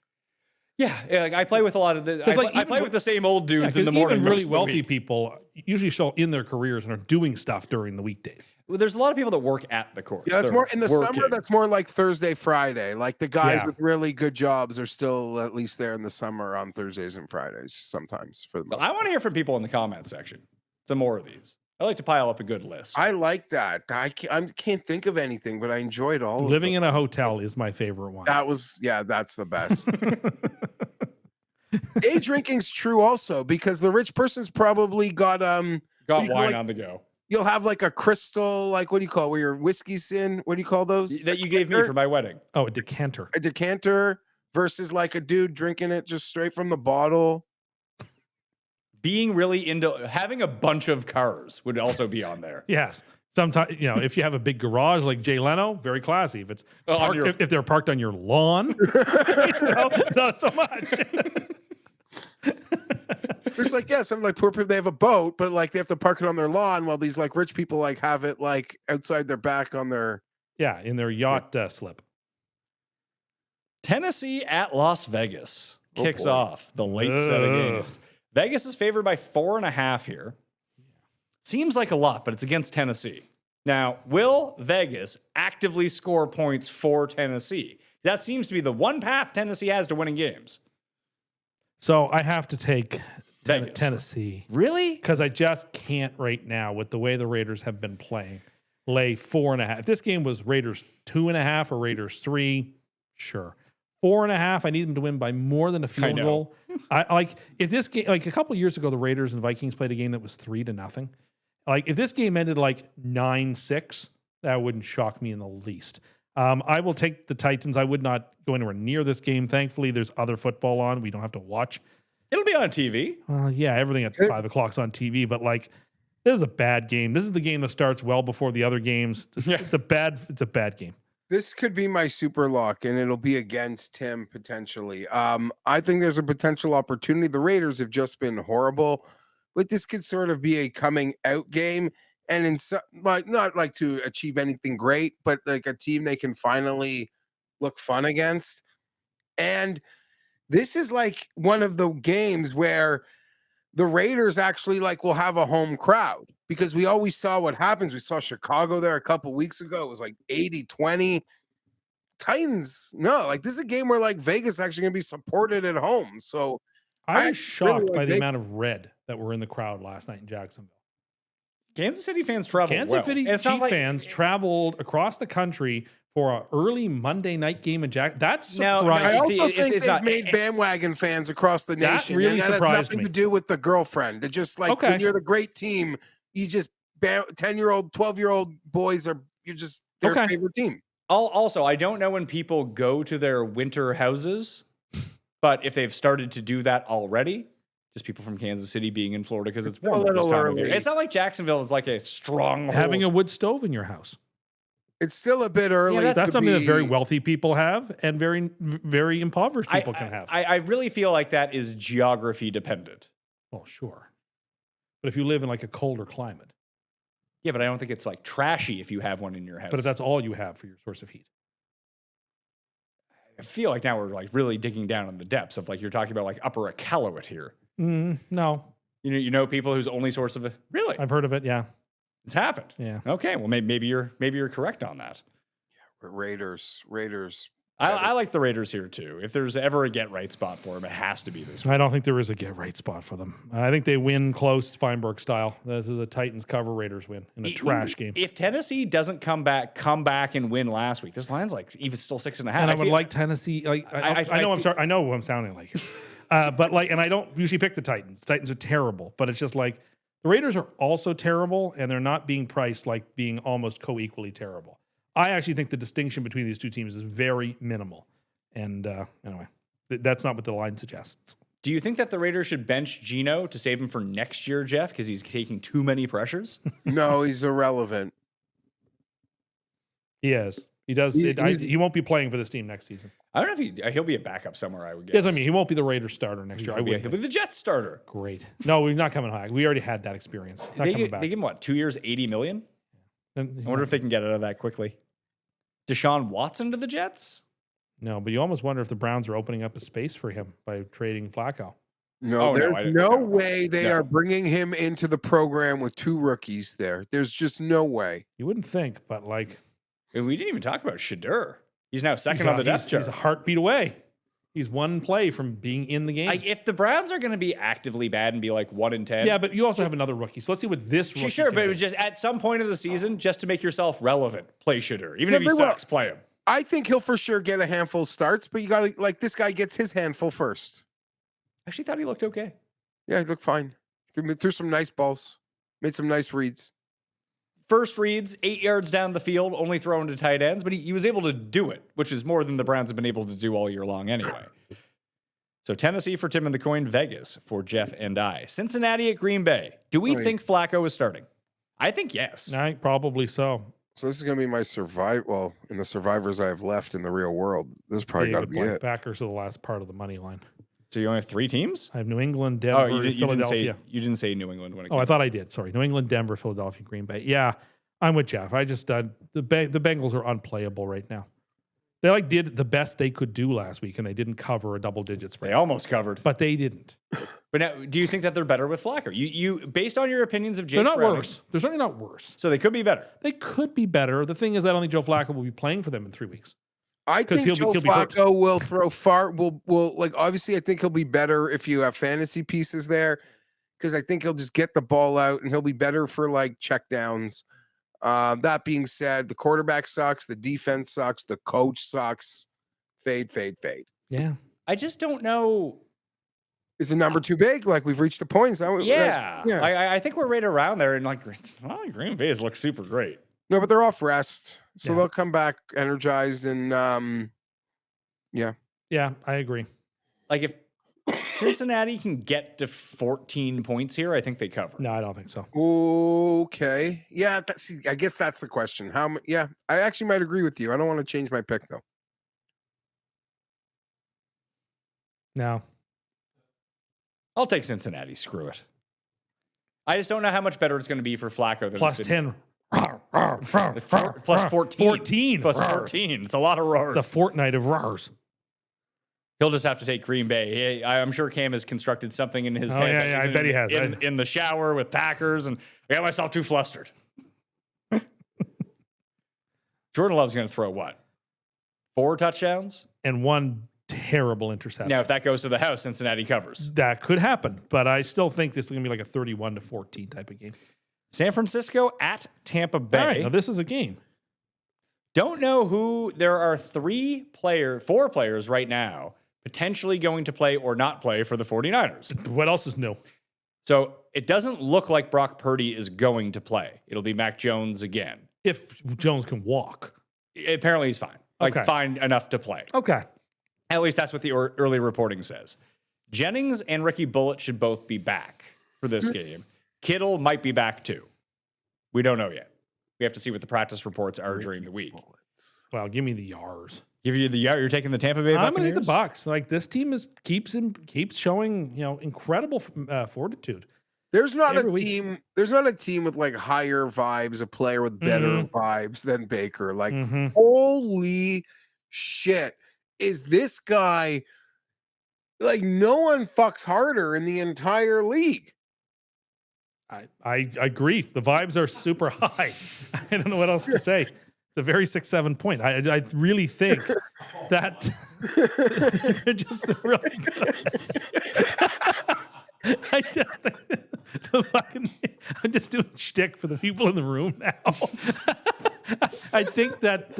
Yeah, like I play with a lot of the. I play with the same old dudes in the morning. Even really most of the wealthy week. people usually still in their careers and are doing stuff during the weekdays. Well, there's a lot of people that work at the course. Yeah, that's They're more in the working. summer. That's more like Thursday, Friday. Like the guys Yeah. with really good jobs are still at least there in the summer on Thursdays and Fridays sometimes for the But most. I want to hear from people in the comment section. Some more of these. I like to pile up a good list. I like that. I can't think of anything, but I enjoyed all Living of them. in a hotel is my favorite one. That's the best. Day drinking's true also because the rich person's probably got Got you know, wine like- on the go. you'll have like a crystal, like what do you call it, where your whiskey's in? What do you call those? That you gave me for my wedding. Oh, a decanter. A decanter versus like a dude drinking it just straight from the bottle. Being really into having a bunch of cars would also be on there. Yes. Sometimes, if you have a big garage like Jay Leno, very classy. If it's if they're parked on your lawn, not so much. There's like, some like poor people, they have a boat, but like they have to park it on their lawn while these like rich people like have it like outside their back on their. Yeah, in their yacht slip. Tennessee at Las Vegas kicks boy. off the late set of games. Vegas is favored by 4.5 here. Seems like a lot, but it's against Tennessee. Now, will Vegas actively score points for Tennessee? That seems to be the one path Tennessee has to winning games. So I have to take Vegas. Tennessee. Really? Because I just can't right now with the way the Raiders have been playing. Lay 4.5. If this game was Raiders 2.5 or Raiders 3, sure. 4.5. I need them to win by more than a field goal. I like if this game, like a couple years ago, the Raiders and Vikings played a game that was 3-0. Like if this game ended like 9-6, that wouldn't shock me in the least. I will take the Titans. I would not go anywhere near this game. Thankfully, there's other football on. We don't have to watch. It'll be on TV. Yeah, everything at 5 o'clock's on TV. But like, this is a bad game. This is the game that starts well before the other games. It's a bad game. This could be my super lock, and it'll be against Tim potentially. I think there's a potential opportunity. The Raiders have just been horrible, but this could sort of be a coming out game, and in not like to achieve anything great, but like a team they can finally look fun against. And this is like one of the games where the Raiders actually like will have a home crowd, because we always saw what happens. We saw Chicago there a couple weeks ago. It was like 80-20. Titans, no, like this is a game where like Vegas actually going to be supported at home. So I was shocked really by like the amount of red that were in the crowd last night in Jacksonville. Kansas City fans travel Kansas City And it's not Chief like- fans traveled across the country for an early Monday night game in Jack. That's No, surprising. I You also see, think it's they've not- made bandwagon fans across the That nation. really and that has surprised nothing me. to do with the girlfriend. It just like Okay. when you're the great team, you just 10-year-old, 12-year-old boys you're just their Okay. favorite team. Also, I don't know when people go to their winter houses, but if they've started to do that already, just people from Kansas City being in Florida because it's warm a at this little time of year. early. It's not like Jacksonville is like a stronghold. Having a wood stove in your house. It's still a bit early. That's to something that very be- wealthy people have and very, very impoverished people can have. I really feel like that is geography dependent. Well, sure. But if you live in like a colder climate, Yeah, but I don't think it's like trashy if you have one in your house. but if that's all you have for your source of heat. I feel like now we're like really digging down in the depths of like you're talking about like Upper Iqaluit here. No, You know people whose only source of it really I've heard of it. Yeah. it's happened. Yeah. Okay, well maybe you're correct on that. Raiders. I like the Raiders here too. If there's ever a get right spot for them, it has to be this one. I don't think there is a get right spot for them. I think they win close, Fienberg style. This is a Titans cover, Raiders win in a trash game. If Tennessee doesn't come back and win last week, this line's like even still 6.5. And I would like Tennessee. Like I know I'm sorry. I know who I'm sounding like here. But like, and I don't usually pick the Titans. Titans are terrible, but it's just like the Raiders are also terrible, and they're not being priced like being almost co-equally terrible. I actually think the distinction between these two teams is very minimal. And anyway, that's not what the line suggests. Do you think that the Raiders should bench Geno to save him for next year, Jeff, because he's taking too many pressures? No, he's irrelevant. He is. He does. He won't be playing for this team next season. I don't know if he'll be a backup somewhere, I would guess. Yes, I mean, he won't be the Raiders starter next year. He'll be the Jets starter. Great. No, we're not coming back. We already had that experience. Not coming back. They give him what, 2 years, $80 million? And- I wonder if they can get out of that quickly. Deshaun Watson to the Jets? No, but you almost wonder if the Browns are opening up a space for him by trading Flacco. No, Oh, no, there's I no, didn't- no. way they No. are bringing him into the program with two rookies there. There's just no way. You wouldn't think, but like And we didn't even talk about Shadur. He's now second on the depth chart. He's a heartbeat away. He's one play from being in the game. Like, if the Browns are going to be actively bad and be like 1-10, yeah, but you also have another rookie. So let's see what this rookie sure, can but it do. was just at some point of the season, just to make yourself relevant, play Shadur. Even Yeah, if he they will. sucks, play him. I think he'll for sure get a handful of starts, but you got to, like, this guy gets his handful first. I actually thought he looked okay. Yeah, he looked fine. Threw some nice balls, made some nice reads. first reads, 8 yards down the field, only throwing to tight ends, but he was able to do it, which is more than the Browns have been able to do all year long anyway. So Tennessee for Tim and the Coin, Vegas for Geoff and I. Cincinnati at Green Bay. Do we think Flacco is starting? I think yes. Probably so. So this is going to be my well, in the survivors I have left in the real world. This is probably got to be it. Backers are the last part of the money line. So you only have 3 teams? I have New England, Denver, Philadelphia. You didn't say New England when it Oh, I thought I did. Sorry. New England, Denver, Philadelphia, Green Bay. Yeah, I'm with Geoff. I just the Bengals are unplayable right now. They did the best they could do last week, and they didn't cover a double-digit spread. They almost covered, but they didn't. But now, do you think that they're better with Flacco? You based on your opinions of Jake they're not Browning, worse. They're certainly not worse. So they could be better. They could be better. The thing is, I don't think Joe Flacco will be playing for them in 3 weeks. I think Joe Flacco will throw far. Will obviously I think he'll be better if you have fantasy pieces there, because I think he'll just get the ball out and he'll be better for check downs. That being said, the quarterback sucks, the defense sucks, the coach sucks. Fade. Yeah, I just don't know. Is the number too big? We've reached the points. I think we're right around there, and Green Bay looks super great. No, but they're off rest, so they'll come back energized and Yeah, I agree. If Cincinnati can get to 14 points here, I think they cover. No, I don't think so. Okay. Yeah, I guess that's the question. I actually might agree with you. I don't want to change my pick though. No. I'll take Cincinnati. Screw it. I just don't know how much better it's going to be for Flacco than plus 10. Plus 14. Plus roars. 14. It's a lot of roars. It's a fortnight of roars. He'll just have to take Green Bay. I'm sure Cam has constructed something in his head. Yeah, I bet he has. In the shower with Packers, and I got myself too flustered. Jordan Love's going to throw what? 4 touchdowns? And 1 terrible interception. Now, if that goes to the house, Cincinnati covers. That could happen, but I still think this is going to be a 31-14 type of game. San Francisco at Tampa Bay. All right, now this is a game. Don't know who. There are 4 players right now potentially going to play or not play for the 49ers. What else is new? So it doesn't look like Brock Purdy is going to play. It'll be Mac Jones again. If Jones can walk. Apparently he's fine. Fine enough to play. Okay. At least that's what the early reporting says. Jennings and Ricky Bullitt should both be back for this game. Kittle might be back too. We don't know yet. We have to see what the practice reports are during the week. Well, give me the Yars. Give you the Yar. You're taking the Tampa Bay Buccaneers? I'm going to hit the Bucks. This team keeps showing incredible fortitude. There's not a team. There's not a team with higher vibes, a player with better vibes than Baker. Holy shit, is this guy? No one fucks harder in the entire league. I agree. The vibes are super high. I don't know what else to say. It's a very 6-7 point. I really think that they're just really good. I'm just doing shtick for the people in the room now. I think that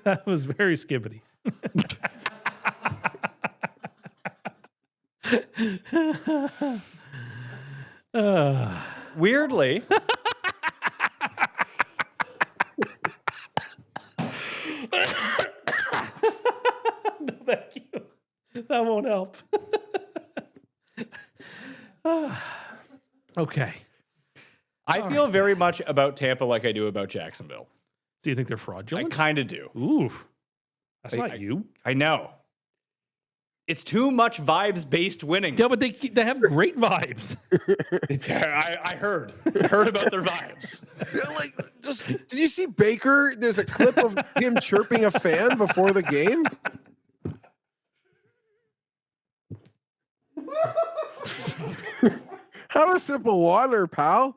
that was very skibbity. Weirdly, No, thank you. That won't help. Okay. I feel very much about Tampa like I do about Jacksonville. Do you think they're I fraudulent? kind of do. Ooh. That's not you. I know. It's too much vibes-based winning. Yeah, but they have great vibes. I heard about their vibes. Like, just did you see Baker? There's a clip of him chirping a fan before the game. Have a sip of water, pal.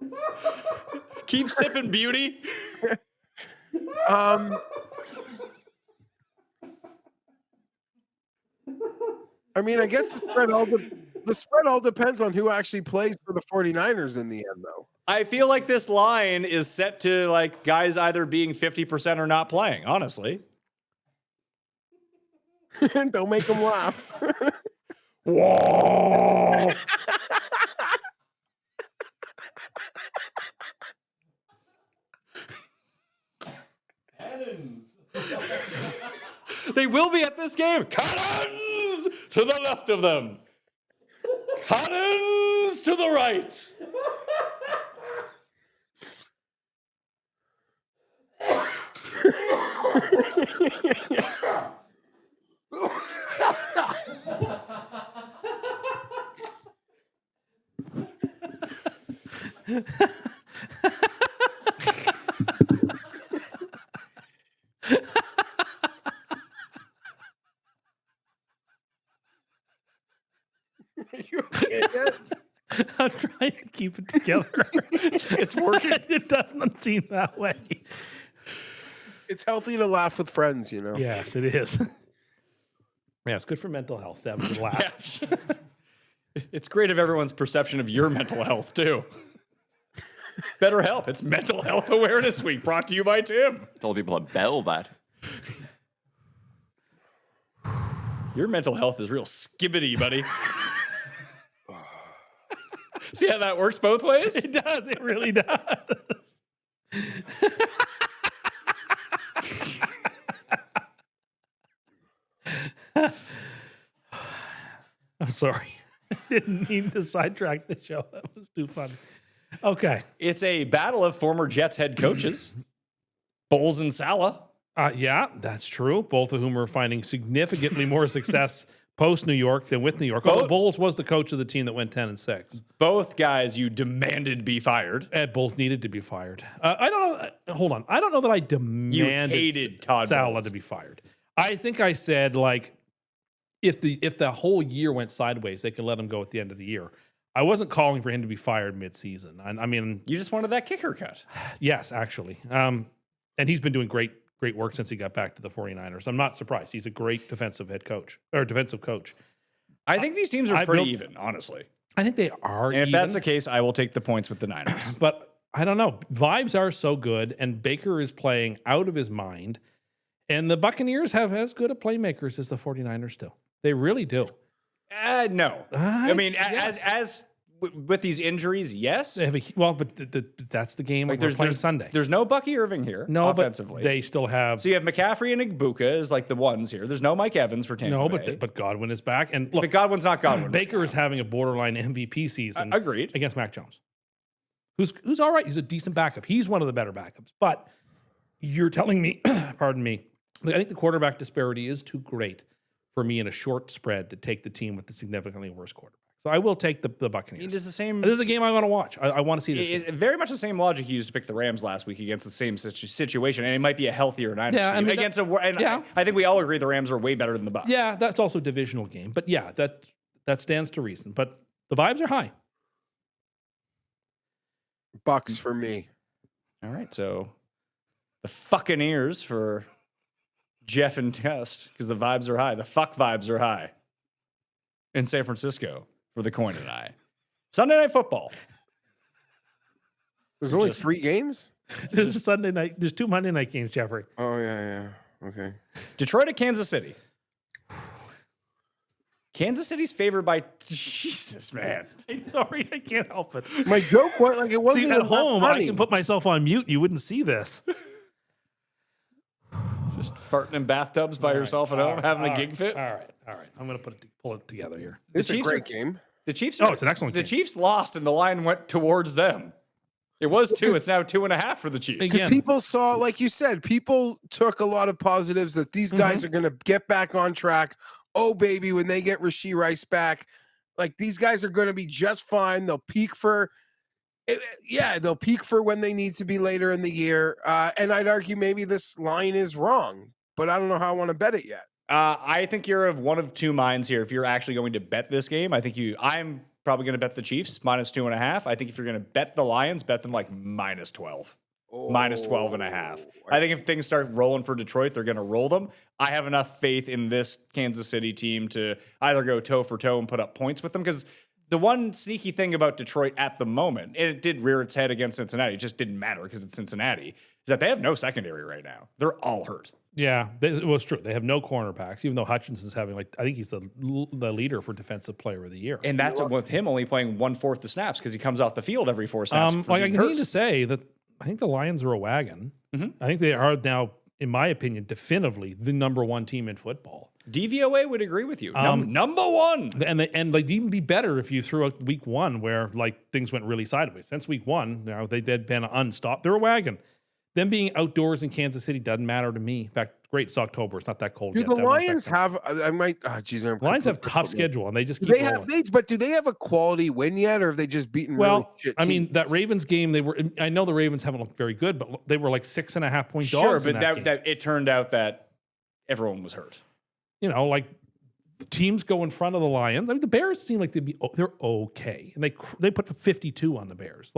Keep sipping, beauty. I mean, I guess the spread all depends on who actually plays for the 49ers in the end, though. I feel like this line is set to like guys either being 50% or not playing, honestly. Don't make them laugh. Whoa! They will be at this game. Cannons to the left of them. Cannons to the right. I'm trying to keep it together. It's working. It doesn't seem that way. It's healthy to laugh with friends, you know. Yes, it is. Yeah, it's good for mental health to have a good laugh. It's great of everyone's perception of your mental health, too. Better help. It's Mental Health Awareness Week, brought to you by Tim. Tell people to bell that. Your mental health is real skibbity, buddy. See how that works both ways? It does. It really does. I'm sorry. I didn't mean to sidetrack the show. That was too funny. Okay. It's a battle of former Jets head coaches, Bowles and Saleh. Yeah, that's true. Both of whom are finding significantly more success post New York than with New York. Although Bowles was the coach of the team that went 10-6. Both guys you demanded be fired. Both needed to be fired. I don't know. Hold on. I don't know that I demanded hated Todd Saleh Bowles. to be fired. I think I said, like, if the whole year went sideways, they could let him go at the end of the year. I wasn't calling for him to be fired mid-season. I mean, You just wanted that kicker cut. yes, actually. And he's been doing great work since he got back to the 49ers. I'm not surprised. He's a great defensive coach. I think these teams are I pretty built- even, honestly. I think they are. And if even, that's the case, I will take the points with the Niners. but I don't know. Vibes are so good, and Baker is playing out of his mind. And the Buccaneers have as good a playmakers as the 49ers do. They really do. No. I mean, as with these injuries, yes. They have but that's the game. Like, we're playing Sunday. There's no Bucky Irving here offensively. But they still have. So you have McCaffrey and Igbuka as like the ones here. There's no Mike Evans for Tampa Bay. but Godwin is back, and look, But Godwin's not Godwin. Baker is having a borderline MVP season. Agreed. Against Mac Jones, who's all right. He's a decent backup. He's one of the better backups. But you're telling me, pardon me, I think the quarterback disparity is too great for me in a short spread to take the team with the significantly worse quarterback. So I will take the Buccaneers. It is the same. This is a game I want to watch. I want to see this game. Very much the same logic you used to pick the Rams last week against the same situation, and it might be a healthier Niners Yeah, I team mean, I think we all agree the Rams are way better than the Bucs. Yeah, that's also a divisional game. But yeah, that stands to reason. But the vibes are high. Bucks for me. All right, so the fucking ears for Geoff and Cust, because the vibes are high. The fuck vibes are high in San Francisco for the Coin and I. Sunday Night Football. There's only 3 games? There's a Sunday night. There's 2 Monday night games, Jeffrey. Oh, yeah. Okay. Detroit at Kansas City. Kansas City's favored by Jesus, man. I'm sorry, I can't help it. My joke was like it wasn't See, at even that home, I funny. can put myself on mute. You wouldn't see this. Just farting in bathtubs by yourself at home, having a gig fit. All right. I'm going to pull it together here. It's a Chiefs great are- game. The Chiefs. Oh, it's an excellent The game. Chiefs lost, and the line went towards them. It was 2. It's now 2.5 for the Chiefs. Again, People saw, like you said, people took a lot of positives that these guys are going to get back on track oh baby, when they get Rashee Rice back, like these guys are going to be just fine. They'll peak for they'll peak for when they need to be later in the year. And I'd argue maybe this line is wrong, but I don't know how I want to bet it yet. I think you're of one of two minds here. If you're actually going to bet this game, I'm probably going to bet the Chiefs -2.5. I think if you're going to bet the Lions, bet them like -12. -12.5. I think if things start rolling for Detroit, they're going to roll them. I have enough faith in this Kansas City team to either go toe for toe and put up points with them, because the one sneaky thing about Detroit at the moment, and it did rear its head against Cincinnati, it just didn't matter because it's Cincinnati, is that they have no secondary right now. They're all hurt. Yeah, it was true. They have no cornerbacks, even though Hutchinson's having I think he's the leader for Defensive Player of the Year. And that's with him only playing 1/4 the snaps because he comes off the field every 4 snaps. I need to say that I think the Lions are a wagon. I think they are now, in my opinion, definitively the number one team in football. DVOA would agree with you. Number one. And they'd even be better if you threw out week one where things went really sideways. Since week one, they've been unstopped. They're a wagon. Them being outdoors in Kansas City doesn't matter to me. In fact, great, it's October. It's not that cold Do yet. the Lions have? Lions have tough schedule, and they just keep rolling. But do they have a quality win yet, or have they just beaten? Really shit I mean, teams? that Ravens game, I know the Ravens haven't looked very good, but they were 6.5 point dogs. Sure, but in that game. it turned out that everyone was hurt. The teams go in front of the Lions. I mean, the Bears seem like they're okay, and they put 52 on the Bears.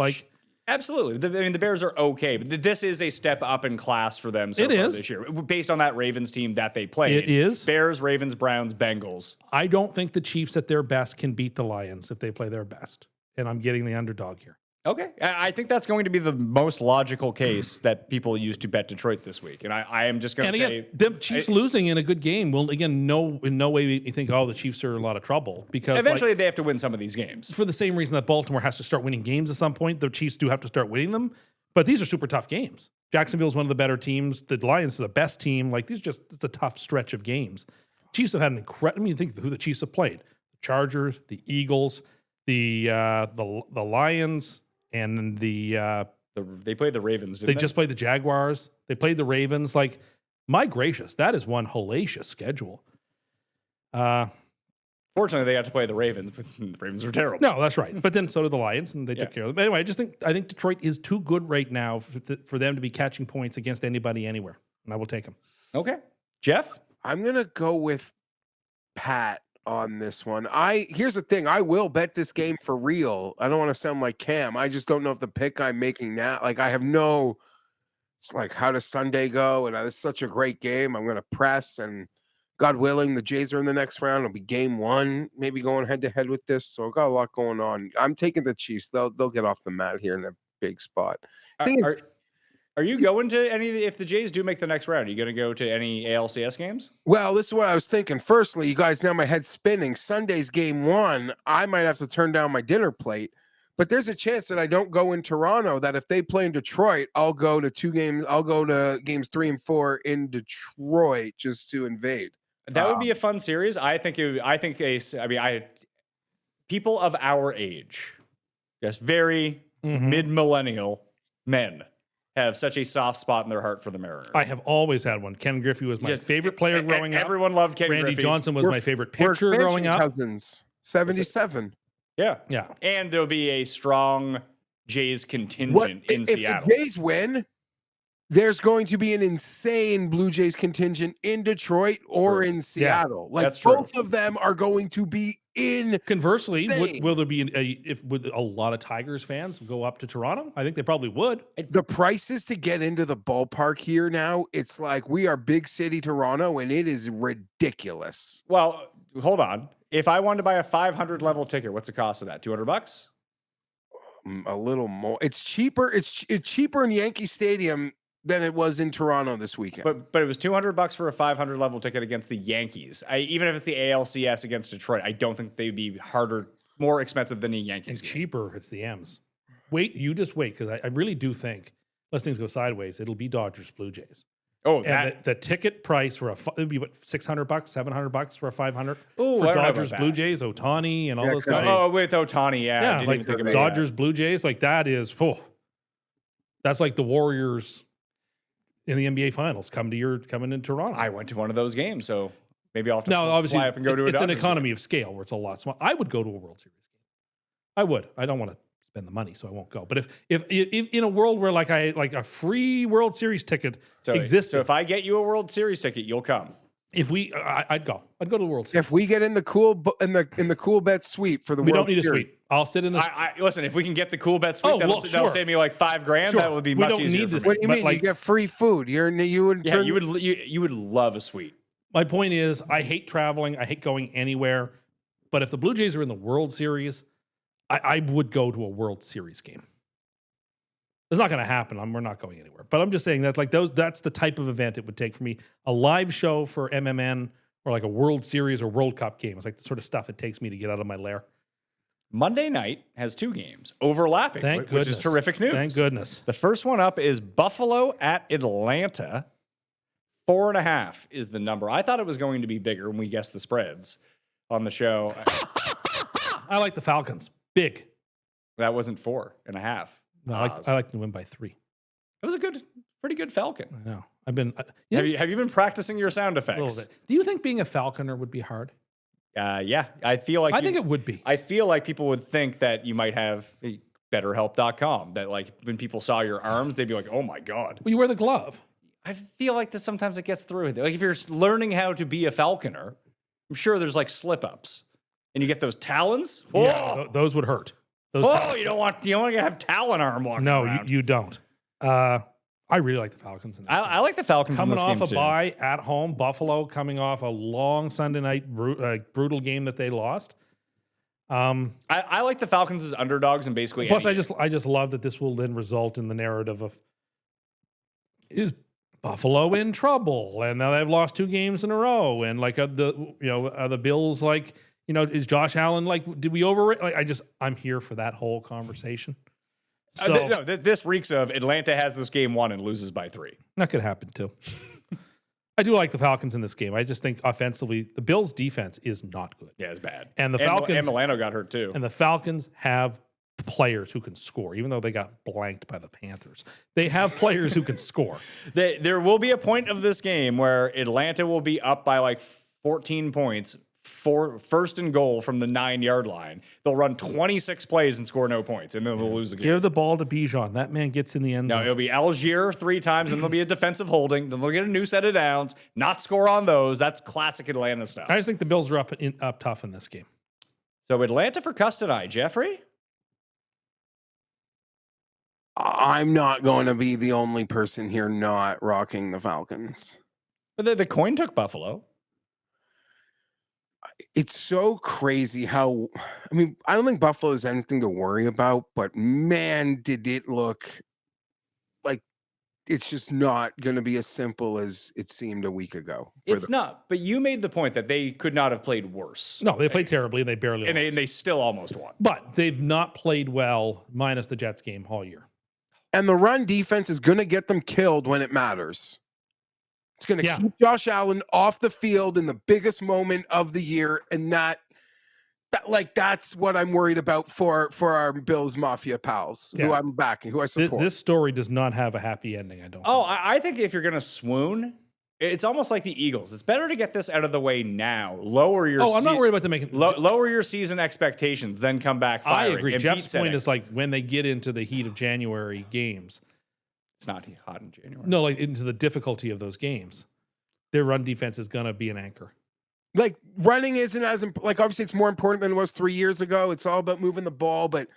Absolutely. The Bears are okay, but this is a step up in class for them so far this year, based on that Ravens team that they played. It is. Bears, Ravens, Browns, Bengals. I don't think the Chiefs at their best can beat the Lions if they play their best, and I'm getting the underdog here. Okay. I think that's going to be the most logical case that people use to bet Detroit this week. And I am just going to say... the Chiefs losing in a good game will, in no way you think, the Chiefs are in a lot of trouble. Because eventually they have to win some of these games. For the same reason that Baltimore has to start winning games at some point, the Chiefs do have to start winning them. But these are super tough games. Jacksonville's one of the better teams. The Lions are the best team. It's a tough stretch of games. Chiefs have had an incredible... I mean, think of who the Chiefs have played. The Chargers, the Eagles, the Lions... And they played the Ravens, didn't they? They just played the Jaguars. They played the Ravens. My gracious, that is one hellacious schedule. Fortunately, they got to play the Ravens, but the Ravens are terrible. No, that's right. But then so did the Lions, and they took care of them. But anyway, I think Detroit is too good right now for them to be catching points against anybody anywhere, and I will take them. Okay. Jeff? I'm going to go with Pat on this one. Here's the thing. I will bet this game for real. I don't want to sound like Cam. I just don't know if the pick I'm making now, I have no, it's how does Sunday go? And it's such a great game. I'm going to press, and God willing, the Jays are in the next round. It'll be game one, maybe going head to head with this. So I've got a lot going on. I'm taking the Chiefs. They'll get off the mat here in a big spot. Are you going to any, if the Jays do make the next round, are you going to go to any ALCS games? Well, this is what I was thinking. Firstly, you guys, now my head's spinning. Sunday's game one, I might have to turn down my dinner plate, but there's a chance that I don't go in Toronto, that if they play in Detroit, I'll go to 2 games. I'll go to games 3 and 4 in Detroit just to invade. That would be a fun series. People of our age, just very mid-millennial men, have such a soft spot in their heart for the Mariners. I have always had one. Ken Griffey was my favorite player growing up. Everyone loved Ken Griffey. Randy Johnson was my favorite pitcher growing up. Cousins, 77. Yeah. And there'll be a strong Jays contingent in Seattle. If the Jays win, there's going to be an insane Blue Jays contingent in Detroit or in Seattle. That's true. Both of them are going to be in. Conversely, will there be would a lot of Tigers fans go up to Toronto? I think they probably would. The prices to get into the ballpark here now, it's we are big city Toronto, and it is ridiculous. Well, hold on. If I wanted to buy a 500 level ticket, what's the cost of that? $200? A little more. It's cheaper. It's cheaper in Yankee Stadium than it was in Toronto this weekend. But it was $200 for a 500 level ticket against the Yankees. Even if it's the ALCS against Detroit, I don't think they'd be more expensive than the Yankees. And cheaper, it's the M's. You just wait, because I really do think, unless things go sideways, it'll be Dodgers Blue Jays. Oh, and the ticket price for it'd be what, $600, $700 for a 500 for Dodgers Blue Jays, Ohtani, and all those guys. Oh, with Ohtani, I didn't even think about Dodgers Blue Jays, that is, that's like the Warriors in the NBA Finals coming in Toronto. I went to one of those games, so Maybe I'll have to Now, obviously, fly up and go to a it's an Dodgers economy game. of scale where it's a lot smaller. I would go to a World Series game. I would. I don't want to spend the money, so I won't go. But if in a world where like a free World Series ticket exists, So if I get you a World Series ticket, you'll come. I'd go. I'd go to the World Series. If we get in the cool bet suite for the We World don't need a Series, suite. I'll sit in the. Listen, if we can get the cool bet suite, Oh, that'll, well, that'll sure. save me like $5,000. Sure. That would be We much don't easier. need for this. me. what do you But, mean? like- You get free food. You would. Yeah, turn- you would love a suite. My point is, I hate traveling. I hate going anywhere. But if the Blue Jays are in the World Series, I would go to a World Series game. It's not going to happen. We're not going anywhere. But I'm just saying that's like that's the type of event it would take for me. A live show for MMN or like a World Series or World Cup game. It's like the sort of stuff it takes me to get out of my lair. Monday night has 2 games overlapping, Thank which goodness. is terrific news. Thank goodness. The first one up is Buffalo at Atlanta. 4.5 is the number. I thought it was going to be bigger when we guessed the spreads on the show. I like the Falcons. Big. That wasn't 4.5. No, I like to win by 3. It was a pretty good Falcon. I know. I've been Have you been practicing your sound a little effects? bit. Do you think being a Falconer would be hard? Yeah, I feel like I think it would be. I feel like people would think that you might have BetterHelp.com. That like when people saw your arms, they'd be like, "Oh my god." Well, you wear the glove. I feel like that sometimes it gets through. Like if you're learning how to be a falconer, I'm sure there's like slip ups, and you get those talons. Oh, Yeah, those would hurt. Those you don't want to have talon arm walking No, around. you don't. I really like the Falcons. In this I like the Falcons coming in this off game a too. bye at home, Buffalo coming off a long Sunday night brutal game that they lost. I like the Falcons as underdogs and basically. Plus, any I just love that this will then result in the narrative of is Buffalo in trouble, and now they've lost 2 games in a row, and like the Bills like is Josh Allen like did we overrate? Like I'm here for that whole conversation. So this reeks of Atlanta has this game won and loses by 3. that could happen too. I do like the Falcons in this game. I just think offensively, the Bills' defense is not good. Yeah, it's bad. And the Falcons and Milano got hurt too. And the Falcons have players who can score, even though they got blanked by the Panthers. They have players who can score. There will be a point of this game where Atlanta will be up by like 14 points for first and goal from the 9-yard line. They'll run 26 plays and score no points, and then they'll lose the game. Give the ball to Bijan. That man gets in the end No, zone. it'll be Algier 3 times, and there'll be a defensive holding. Then they'll get a new set of downs, not score on those. That's classic Atlanta stuff. I just think the Bills are up tough in this game. So Atlanta for Cust and I. Jeffrey? I'm not going to be the only person here not rocking the Falcons. But the coin took Buffalo. It's so crazy how, I mean, I don't think Buffalo is anything to worry about, but man, did it look like it's just not going to be as simple as it seemed a week ago. It's not, but you made the point that they could not have played worse. No, they played terribly and they barely And lost. they still almost won. But they've not played well, minus the Jets game all year. And the run defense is going to get them killed when it matters. It's going to keep Josh Allen off the field in the biggest moment of the year, and that's what I'm worried about for our Bills Mafia pals, who I'm backing, who I support. This story does not have a happy ending, I don't Oh, think. I think if you're going to swoon, it's almost like the Eagles. It's better to get this out of the way now. Lower your I'm not worried about them making lower your season expectations, then come back I firing. agree. and Jeff's beat point setting. is like when they get into the heat of January games. It's not hot in January. No, like into the difficulty of those games. Their run defense is going to be an anchor. Like running isn't as like obviously it's more important than it was 3 years ago. It's all about moving the ball, but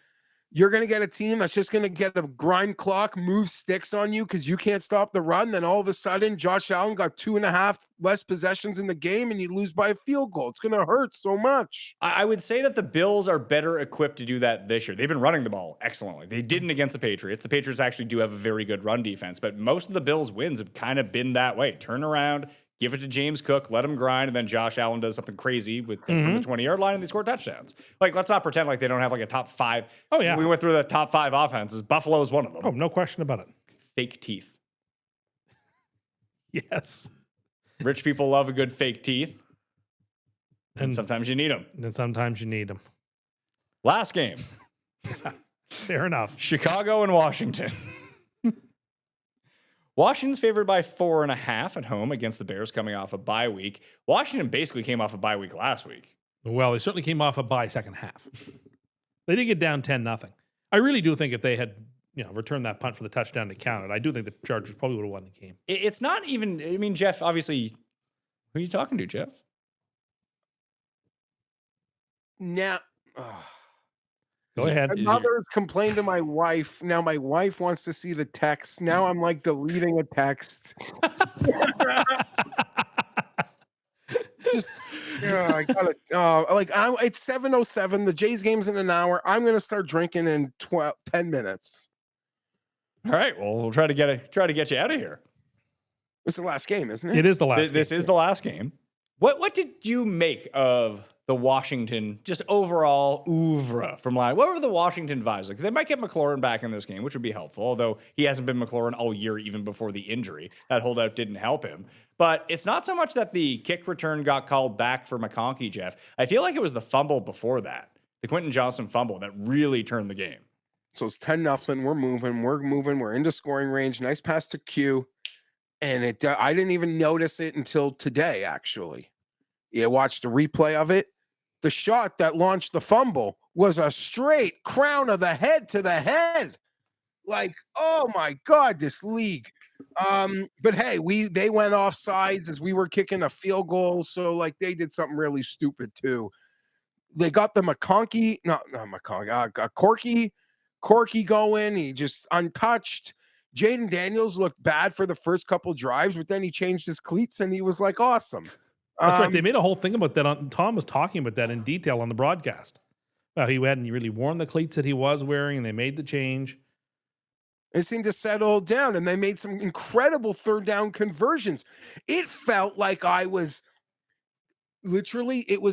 you're going to get a team that's just going to get a grind clock, move sticks on you because you can't stop the run. Then all of a sudden, Josh Allen got 2.5 less possessions in the game, and you lose by a field goal. It's going to hurt so much. I would say that the Bills are better equipped to do that this year. They've been running the ball excellently. They didn't against the Patriots. The Patriots actually do have a very good run defense, but most of the Bills' wins have kind of been that way. Turn around, give it to James Cook, let him grind, and then Josh Allen does something crazy from the 20-yard line, and they score touchdowns. Like, let's not pretend like they don't have like a top 5. Oh, yeah. We went through the top 5 offenses. Buffalo is one of them. Oh, no question about it. Fake teeth. Yes. Rich people love a good fake teeth, and And sometimes you need them. then sometimes you need them. Last game, Fair enough. Chicago and Washington. Washington's favored by 4.5 at home against the Bears coming off a bye week. Washington basically came off a bye week last week. Well, they certainly came off a bye second half. They did get down 10-0. I really do think if they had, returned that punt for the touchdown to count it, I do think the Chargers probably would have won the game. It's not even, I mean, Geoff, obviously, who are you talking to, Geoff? Now, Go ahead. my mother's complained to my wife. Now my wife wants to see the text. Now I'm like deleting a text. Just, I gotta. It's 7:07. The Jays game's in an hour. I'm gonna start drinking in 10 minutes. All right. Well, we'll try to get you out of here. It's the last game, isn't it? It is the last This is the last game. What did you make of the Washington, just overall oeuvre from last? What were the Washington vibes? Like, they might get McLaurin back in this game, which would be helpful, although he hasn't been McLaurin all year, even before the injury. That holdout didn't help him. But it's not so much that the kick return got called back for McConkey, Geoff. I feel like it was the fumble before that, the Quentin Johnson fumble, that really turned the game. So it's 10-0. We're moving. We're into scoring range. Nice pass to Q. And I didn't even notice it until today, actually. Yeah, watched the replay of it. The shot that launched the fumble was a straight crown of the head to the head. Like, oh my God, this league. But hey, they went off sides as we were kicking a field goal. So like they did something really stupid too. They got the McConkey, not McConkey, Corky going. He just untouched. Jaden Daniels looked bad for the first couple drives, but then he changed his cleats and he was like awesome. That's right. They made a whole thing about that. Tom was talking about that in detail on the broadcast. He hadn't really worn the cleats that he was wearing, and they made the change. It seemed to settle down, and they made some incredible third down conversions. It felt like it was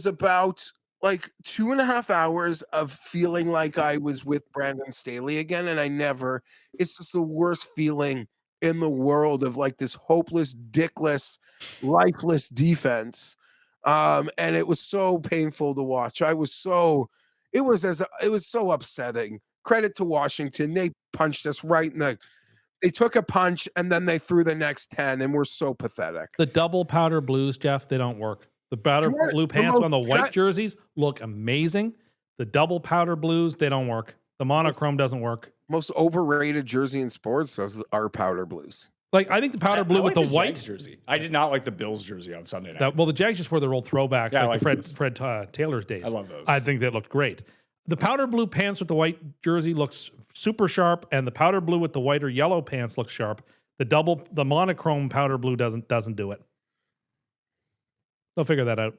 about like 2.5 hours of feeling like I was with Brandon Staley again, and it's just the worst feeling in the world of like this hopeless, dickless, lifeless defense. And it was so painful to watch. It was so upsetting. Credit to Washington. They punched us right in they took a punch and then they threw the next 10 and we're so pathetic. The double powder blues, Geoff, they don't work. The powder blue pants on the white jerseys look amazing. The double powder blues, they don't work. The monochrome doesn't work. Most overrated jersey in sports are powder blues. Like, I think the powder blue with the white Jags jersey. I did not like the Bills jersey on Sunday night. the Jags just wore their old throwbacks, Yeah, like I the Fred Taylor's days. I love those. I think they looked great. The powder blue pants with the white jersey looks super sharp, and the powder blue with the white or yellow pants looks sharp. The monochrome powder blue doesn't do it. They'll figure that out.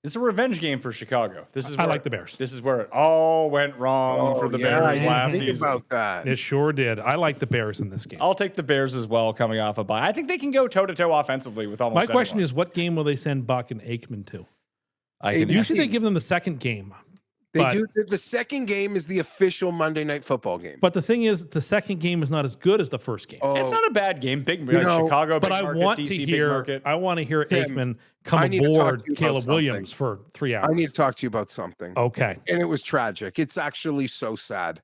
It's a revenge game for Chicago. I like the Bears. This is where it all went wrong for the Bears last season. About that. It sure did. I like the Bears in this game. I'll take the Bears as well coming off a bye. I think they can go toe-to-toe offensively with almost My question anyone. is, what game will they send Buck and Aikman to? I can Usually they give them the second game. They do. The second game is the official Monday Night Football game. But the thing is, the second game is not as good as the first game. Oh, It's not a bad game. Chicago, But big I market, want DC, to big hear. market. I want to hear Tim, Aikman come I need to talk aboard to you about Caleb something. Williams for 3 hours. I need to talk to you about something. Okay. And it was tragic. It's actually so sad.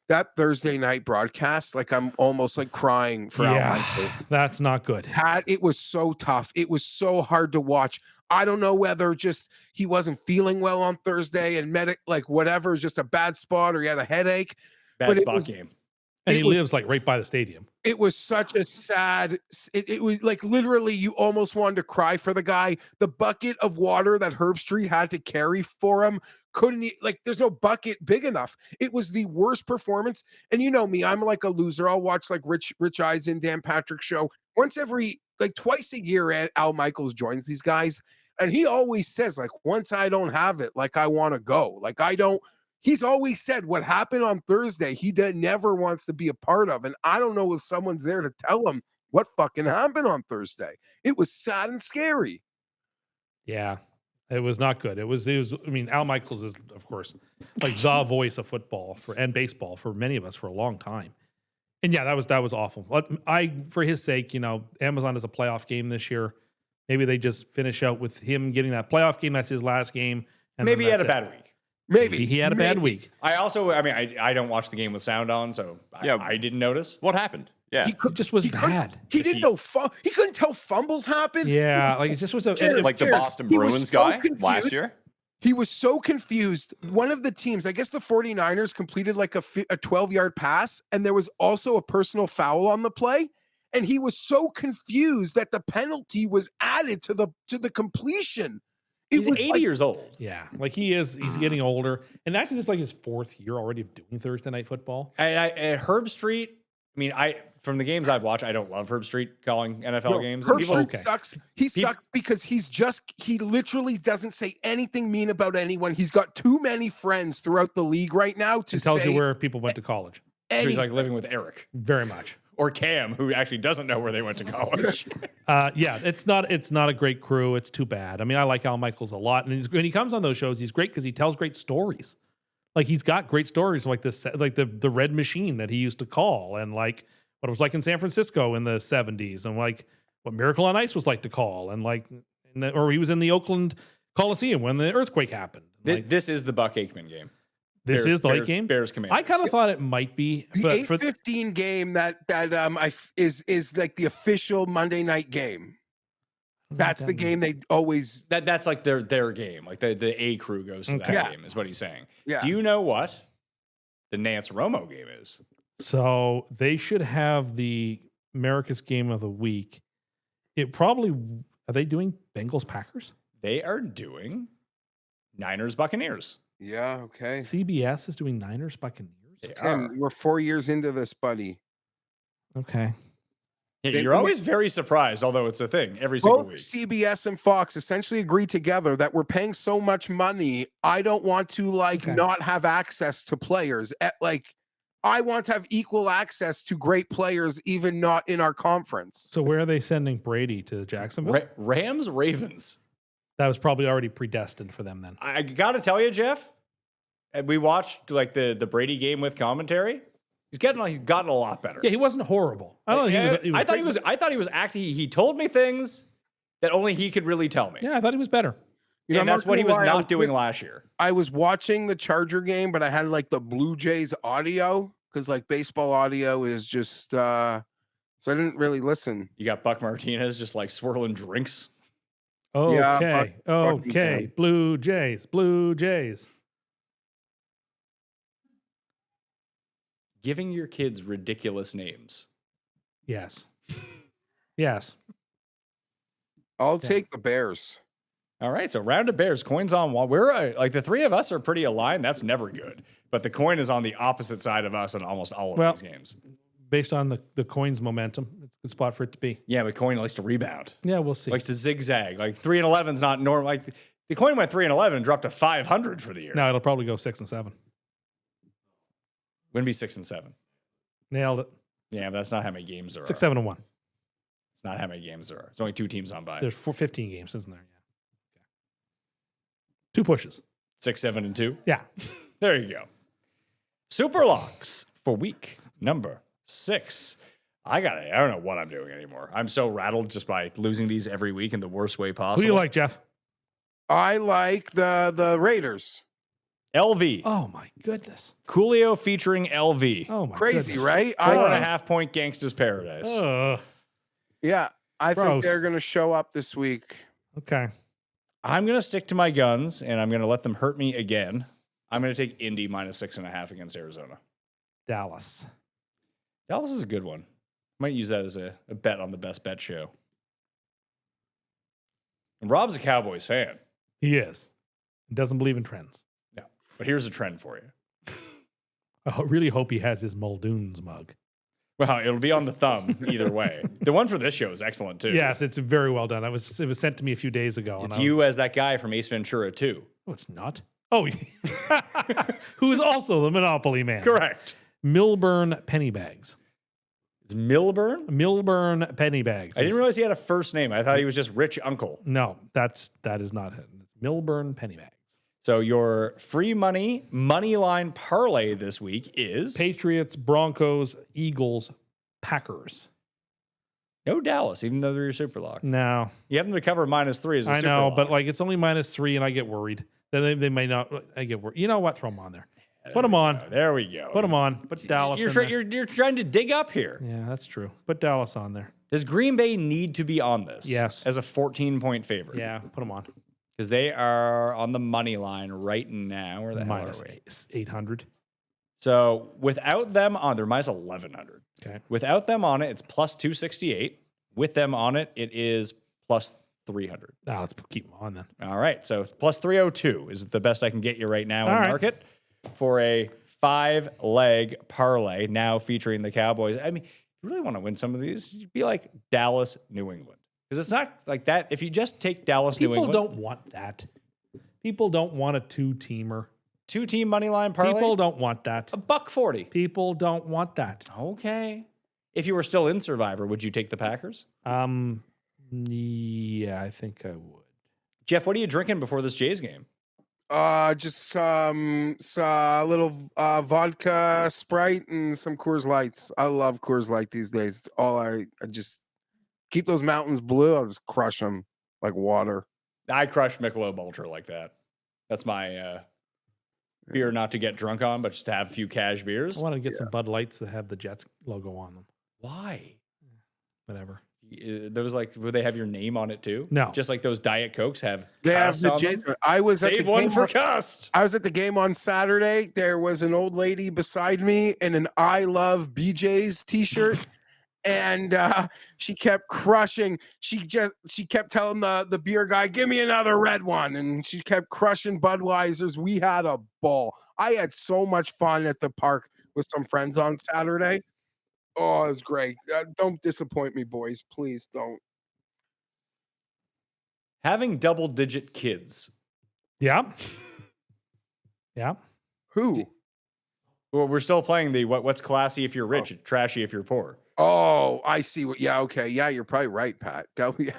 That Thursday night broadcast, like I'm almost like crying for Al Michaels. That's not good. It was so tough. It was so hard to watch. I don't know whether just he wasn't feeling well on Thursday and whatever, it was just a bad spot or he had a headache. Bad spot game. And he lives like right by the stadium. It was such a sad, it was like literally you almost wanted to cry for the guy. The bucket of water that Herb Street had to carry for him there's no bucket big enough. It was the worst performance. And you know me, I'm like a loser. I'll watch like Rich Eisen, Dan Patrick show twice a year. Al Michaels joins these guys. And he always says, like, once I don't have it, like, I want to go. Like, he's always said what happened on Thursday, he never wants to be a part of. And I don't know if someone's there to tell him what fucking happened on Thursday. It was sad and scary. Yeah. It was not good. It was, I mean, Al Michaels is, of course, like the voice of football and baseball for many of us for a long time. And yeah, that was awful. But for his sake, Amazon has a playoff game this year. Maybe they just finish out with him getting that playoff game. That's his last game. And Maybe he had a that's bad week. Maybe He had a bad week. I don't watch the game with sound on, so I didn't notice. What happened? Yeah. It just was bad. He didn't know. He couldn't tell fumbles happen. Yeah, like it just was a Like the Jared, Boston he was Bruins so guy confused. last year. He was so confused. One of the teams, I guess the 49ers, completed like a 12-yard pass, and there was also a personal foul on the play. And he was so confused that the penalty was added to the completion. He's 80 years old. Yeah, like he's getting older, and actually this is like his 4th year already of doing Thursday night football. And Herb Street. I mean, from the games I've watched, I don't love Herb Street calling NFL games. Herb People- Street sucks. He sucks because he literally doesn't say anything mean about anyone. He's got too many friends throughout the league right now to It tells say you where people went to college. So he's anything. like living with Eric Very much. or Cam, who actually doesn't know where they went to college. Yeah, it's not a great crew. It's too bad. I mean, I like Al Michaels a lot, and when he comes on those shows, he's great because he tells great stories. Like he's got great stories, like this, like the Red Machine that he used to call, and like what it was like in San Francisco in the 70s, and like what Miracle on Ice was like to call, and like, or he was in the Oakland Coliseum when the earthquake happened. Like, This is the Buck Aikman game. this is the late game. Bears Commanders. I kind of thought it might be The but for 8:15 game is like the official Monday night game. That's the game they always. That's like their game. Like the A crew goes to Okay. that game, is what he's saying. Yeah. Do you know what the Nance Romo game is? So they should have the America's Game of the Week. It probably are they doing Bengals Packers? They are doing Niners Buccaneers. Yeah. Okay. CBS is doing Niners Buccaneers. They are. Tim, we're 4 years into this, buddy. Okay. Yeah, you're always very surprised, although it's a thing every single Both week. CBS and Fox essentially agree together that we're paying so much money. I don't want to Okay. not have access to players. I want to have equal access to great players, even not in our conference. So where are they sending Brady to Jacksonville? Rams Ravens. That was probably already predestined for them then. I got to tell you, Jeff, we watched like the Brady game with commentary. He's gotten a lot better. Yeah, he wasn't horrible. I don't think he was. I thought he was acting. He told me things that only he could really tell me. Yeah, I thought he was better. You know, And I'm that's not what he gonna was lie, not doing last year. I was watching the Charger game, but I had like the Blue Jays audio because like baseball audio is just so I didn't really listen. You got Buck Martinez just like swirling drinks. Yeah, Okay. Okay. Blue Jays. Blue Jays. Giving your kids ridiculous names. Yes. Yes. I'll take the Bears. All right, so round of Bears, coins on one. We're like the three of us are pretty aligned. That's never good. But the coin is on the opposite side of us in almost all of these games. Based on the coin's momentum, it's a good spot for it to be. Yeah, but coin likes to rebound. Yeah, we'll see. Likes to zigzag. Like 3 and 11 is not normal. Like the coin went 3 and 11 and dropped to 500 for the year. No, it'll probably go 6 and 7. Wouldn't be 6 and 7. Nailed it. Yeah, but that's not how many games there 6, are. 7 and 1. It's not how many games there are. It's only 2 teams on by. There's 15 games, isn't there? Yeah. Okay. 2 pushes. 6, 7, and 2. Yeah. There you go. Superlocks for week number 6. I don't know what I'm doing anymore. I'm so rattled just by losing these every week in the worst way possible. Who do you like, Jeff? I like the Raiders. LV. Oh my goodness. Coolio featuring LV. Oh my Crazy, goodness. right? 4.5 point Gangsta's Paradise. Yeah, I think Gross. they're going to show up this week. Okay. I'm going to stick to my guns, and I'm going to let them hurt me again. I'm going to take Indy minus 6.5 against Arizona. Dallas. Dallas is a good one. Might use that as a bet on the best bet show. And Rob's a Cowboys fan. He is. He doesn't believe in trends. No, but here's a trend for you. I really hope he has his Muldoon's mug. Well, it'll be on the thumb either way. The one for this show is excellent too. Yes, it's very well done. It was sent to me a few days ago. It's and you as that guy from Ace Ventura 2. No, it's not. Oh, who is also the Monopoly man. Correct. Milburn Pennybags. It's Milburn? Milburn Pennybags. I didn't realize he had a first name. I thought he was just Rich Uncle. No, that is not it. It's Milburn Pennybags. So your free money line parlay this week is Patriots, Broncos, Eagles, Packers. no Dallas, even though they're your super lock. No, You have them to cover -3 as a I super know, lock. but like it's only -3, and I get worried. Then they may not. I get worried. You know what? Throw them on there. Put them on. There we go. Put them on. Put Dallas. You're trying to dig up here. Yeah, that's true. Put Dallas on there. Does Green Bay need to be on this? Yes. As a 14-point favorite? Yeah, put them on. Because they are on the money line right now. Where the hell Minus are we? 800. So without them on, they're minus 1,100. Okay. Without them on it, it's plus 268. With them on it, it is plus 300. Let's keep them on then. All right. So plus 302 is the best I can get you right now in All right. market for a 5-leg parlay now featuring the Cowboys. I mean, if you really want to win some of these, you'd be like Dallas, New England. Because it's not like that. If you just take Dallas, New People England. don't want that. People don't want a 2-teamer. 2-team money line parlay. People don't want that. $1.40. People don't want that. Okay. If you were still in Survivor, would you take the Packers? Yeah, I think I would. Jeff, what are you drinking before this Jays game? Just some little vodka, Sprite, and some Coors Lights. I love Coors Light these days. It's all I just keep those mountains blue. I'll just crush them like water. I crush Michelob Ultra like that. That's my beer not to get drunk on, but just to have a few cash beers. I want to get some Bud Lights that have the Jets logo on them. Why? Whatever. Those would they have your name on it too? No. Just like those Diet Cokes have. They have Cust the on Jays. them? I was at Save the one game for on- Cust. I was at the game on Saturday. There was an old lady beside me in an I Love BJ's t-shirt. And she kept crushing. She kept telling the beer guy, "Give me another red one." And she kept crushing Budweisers. We had a ball. I had so much fun at the park with some friends on Saturday. Oh, it was great. Don't disappoint me, boys. Please don't. Having double-digit kids. Yeah. Yeah. Who? Well, we're still playing the what's classy if you're rich, trashy if you're poor. Oh, I see what. Yeah, okay. Yeah, you're probably right, Pat. See,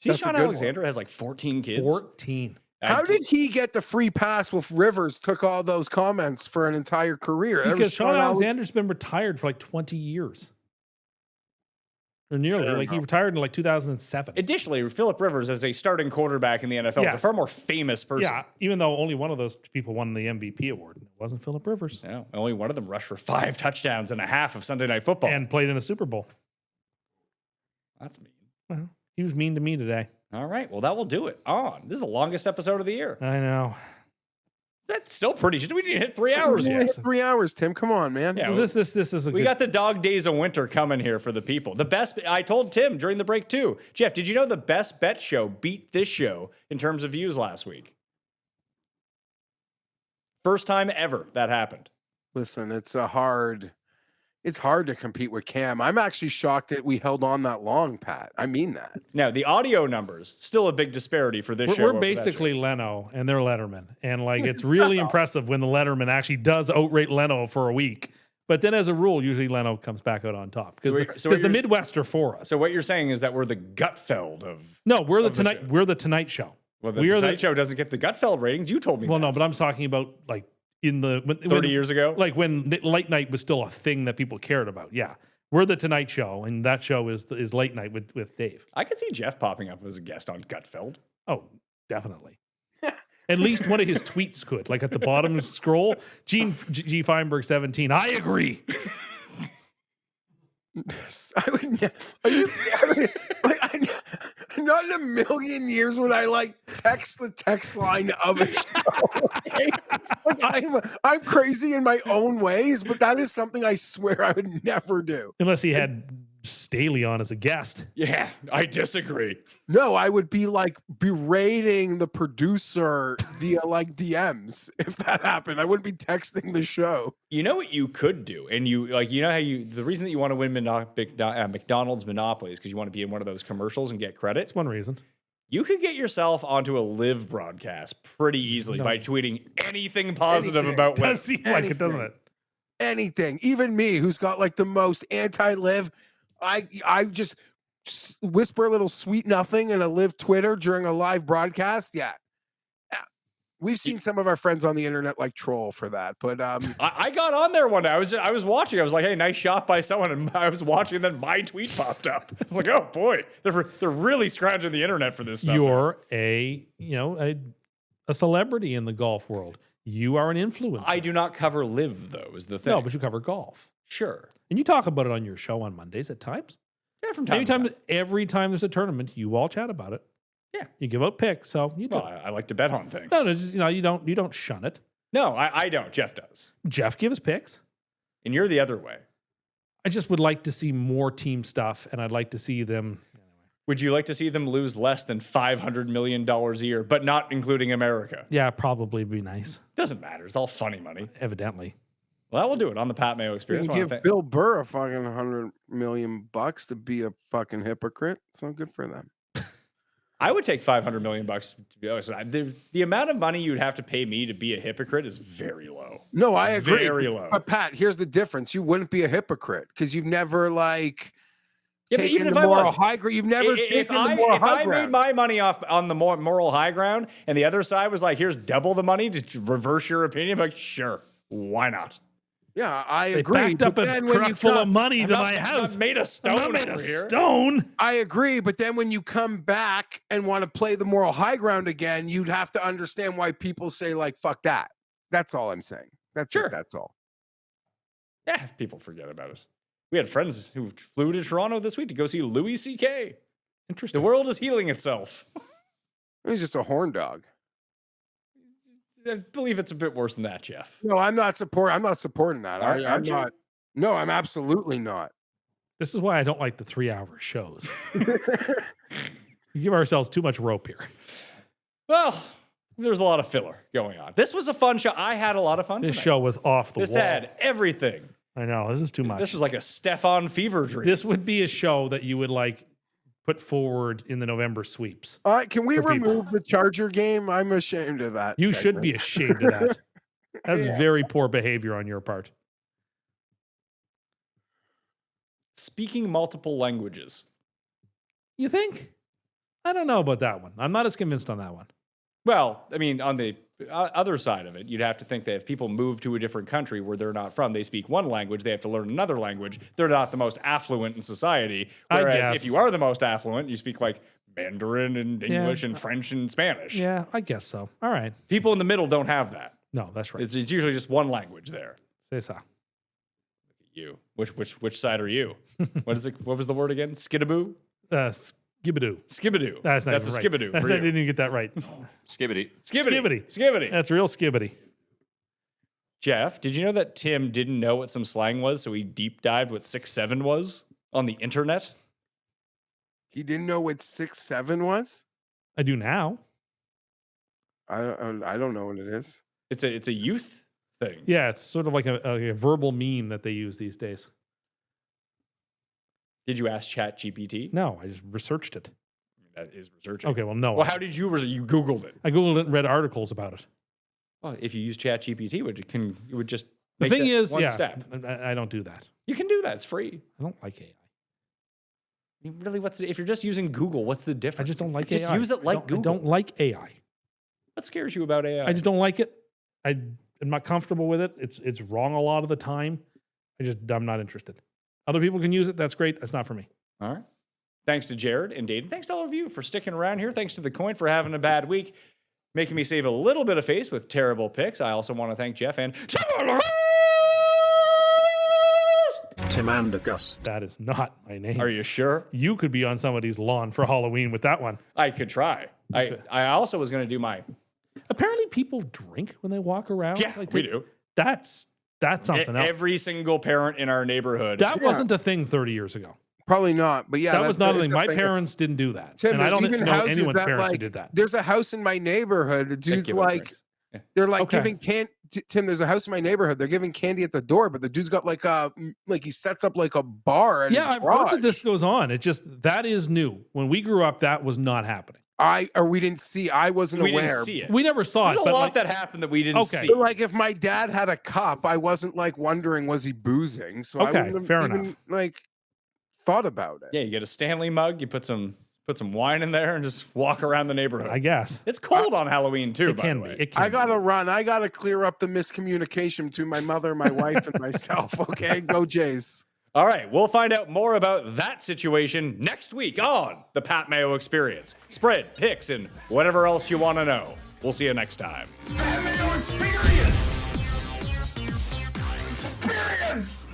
That's a Sean good Alexander has like 14 kids. 14. How did he get the free pass with Rivers took all those comments for an entire career? Because Sean Alexander's been retired for like 20 years. Or nearly. Like he retired in like 2007. Additionally, Phillip Rivers as a starting quarterback in the NFL is a Yes. far more famous person. Yeah, even though only one of those people won the MVP award. It wasn't Phillip Rivers. Yeah, only one of them rushed for 5 touchdowns and a half of Sunday Night Football. And played in a Super Bowl. That's mean. Well, he was mean to me today. All right, well, that will do it. This is the longest episode of the year. I know. That's still pretty. We didn't hit 3 hours We yet. hit 3 hours, Tim. Come on, man. Yeah, Well, this is a we good. got the dog days of winter coming here for the people. The best, I told Tim during the break too. Jeff, did you know the best bet show beat this show in terms of views last week? First time ever that happened. Listen, it's hard to compete with Cam. I'm actually shocked that we held on that long, Pat. I mean that. Now, the audio numbers, still a big disparity for this show. We're over that basically show. Leno and they're Letterman. And like it's really impressive when the Letterman actually does outrate Leno for a week. But then as a rule, usually Leno comes back out on top. Because So what the you're- Midwest are for us. So what you're saying is that we're the Gutfeld of. No, we're the of the Tonight. show. We're the Tonight Show. Well, the we are Tonight Show doesn't get the Gutfeld ratings. You told me Well, that. no, but I'm talking about like in the 30 years ago. like when late night was still a thing that people cared about. Yeah, we're the Tonight Show, and that show is late night with Dave. I could see Jeff popping up as a guest on Gutfeld. Oh, definitely. At least one of his tweets could, like at the bottom scroll, G Fienberg 17. I agree. I would. Are you? Not in a million years would I like text the text line of a show. Okay? Like I'm crazy in my own ways, but that is something I swear I would never do. Unless he had Staley on as a guest. Yeah, I disagree. No, I would be like berating the producer via like DMs if that happened. I wouldn't be texting the show. You know what you could do, and you know how the reason that you want to win McDonald's Monopoly is because you want to be in one of those commercials and get credit. That's one reason. You could get yourself onto a live broadcast pretty easily by tweeting anything positive about Does Web. seem like it, doesn't it? Anything, even me, who's got like the most anti-live. I just whisper a little sweet nothing in a live Twitter during a live broadcast. Yeah. We've seen some of our friends on the internet like troll for that, but I got on there one day. I was watching. I was like, "Hey, nice shot by someone," and I was watching, and then my tweet popped up. I was like, "Oh boy, they're really scrounging the internet for this stuff." You're a celebrity in the golf world. You are an influencer. I do not cover live though. Is the thing? No, but you cover golf, Sure. and you talk about it on your show on Mondays at times. Yeah, from time to time. Every time there's a tournament, you all chat about it. Yeah. You give out picks, so you do. Well, I like to bet on things. No, just, you don't shun it. No, I don't. Jeff does. Jeff gives picks. And you're the other way. I just would like to see more team stuff, and I'd like to see them. Would you like to see them lose less than $500 million a year, but not including America? Yeah, probably be nice. Doesn't matter. It's all funny money. Evidently. Well, we'll do it on the Pat Mayo Experience. you give Bill Burr a fucking $100 million to be a fucking hypocrite. So good for them. I would take $500 million to be honest. The amount of money you'd have to pay me to be a hypocrite is very low. No, I agree. Very low. But Pat, here's the difference: you wouldn't be a hypocrite because you've never Yeah, but taken even the if I moral was, high ground. You've never if taken the moral if high I made ground. my money off on the moral high ground, and the other side was like, "Here's double the money to reverse your opinion," I'm like, sure, why not? Yeah, I They agree. backed up but a then when truck you full of come- money to my I'm house. not made of stone. I'm not made over of here. stone. I agree, but then when you come back and want to play the moral high ground again, you'd have to understand why people say like "fuck that." That's all I'm saying. That's Sure. it. That's all. Yeah, people forget about it. We had friends who flew to Toronto this week to go see Louis C.K. Interesting. The world is healing itself. He's just a horn dog. I believe it's a bit worse than that, Jeff. No, I'm not supporting that. I'm Aren't you? not. No, I'm absolutely not. This is why I don't like the 3-hour shows. We give ourselves too much rope here. Well, there's a lot of filler going on. This was a fun show. I had a lot of fun This tonight. show was off the This wall. had everything. I know, this is too much. This was like a Stefan fever dream. This would be a show that you would like put forward in the November sweeps. Can we For people. remove the Charger game? I'm ashamed of that. You should be ashamed of that. That's Yeah. very poor behavior on your part. Speaking multiple languages. You think? I don't know about that one. I'm not as convinced on that one. Well, I mean, on the other side of it, you'd have to think that if people move to a different country where they're not from, they speak one language, they have to learn another language. They're not the most affluent in society. I Whereas guess. if you are the most affluent, you speak like Mandarin and Yeah. English and French and Spanish. Yeah, I guess so. All right. People in the middle don't have that. No, that's right. It's usually just one language there. Say so. You. Which side are you? What is it? What was the word again? Skidaboo? Skibadoo. Skibadoo. That's not That's a even right. skibadoo That's, for I you. didn't even get that right. Skibbity. Skibbity. Skibbity. That's real skibbity. Jeff, did you know that Tim didn't know what some slang was, so he deep dived what 6'7" was on the internet? He didn't know what 6'7" was. I do now. I don't know what it is. It's a youth thing. Yeah, it's sort of like a verbal meme that they use these days. Did you ask ChatGPT? No, I just researched it. That is researching. Okay, well, no. Well, how did you you Googled it? I Googled it and read articles about it. Well, if you use ChatGPT, it would just The make thing that is, one yeah, step. I don't do that. You can do that. It's free. I don't like AI. I mean, really, if you're just using Google, what's the I difference? just don't like just AI. use it like I Google. don't like AI. What scares you about AI? I just don't like it. I'm not comfortable with it. It's wrong a lot of the time. I'm not interested. Other people can use it. That's great. That's not for me. All right. Thanks to Jared and Dayton. Thanks to all of you for sticking around here. Thanks to the coin for having a bad week, making me save a little bit of face with terrible picks. I also want to thank Jeff and Tim and August. That is not my name. Are you sure? You could be on somebody's lawn for Halloween with that one. I could try. I also was going to do my. Apparently, people drink when they walk around. Yeah, we do. That's something else. Every single parent in our neighborhood. That wasn't a thing 30 years ago. Probably not, but yeah, That was not a it's thing. My parents didn't do that. Tim, and I there's don't even know houses anyone's that, parents who like, did that. There's a house in my neighborhood. The dude's give out like, drinks. Yeah. they're like Okay. giving Tim, there's a house in my neighborhood. They're giving candy at the door, but the dude's got like he sets up like a bar. In Yeah, his I've garage. heard that this goes on. It just, that is new. When we grew up, that was not happening. We didn't see. I wasn't We aware. didn't see it. We never saw There's it. a but lot like, that happened that we didn't Okay. see. But like if my dad had a cup, I wasn't like wondering was he boozing. So I Okay, wouldn't have fair even enough. like thought about it. Yeah, you get a Stanley mug, you put some Put some wine in there and just walk around the neighborhood. I guess. It's cold on Halloween too, It by can the be. way. It can I gotta run. I gotta clear up the miscommunication between my mother, my wife, and myself. Okay, go Jays. All right, we'll find out more about that situation next week on the Pat Mayo Experience. Spread, picks, and whatever else you want to know. We'll see you next time. Pat Mayo Experience! Experience!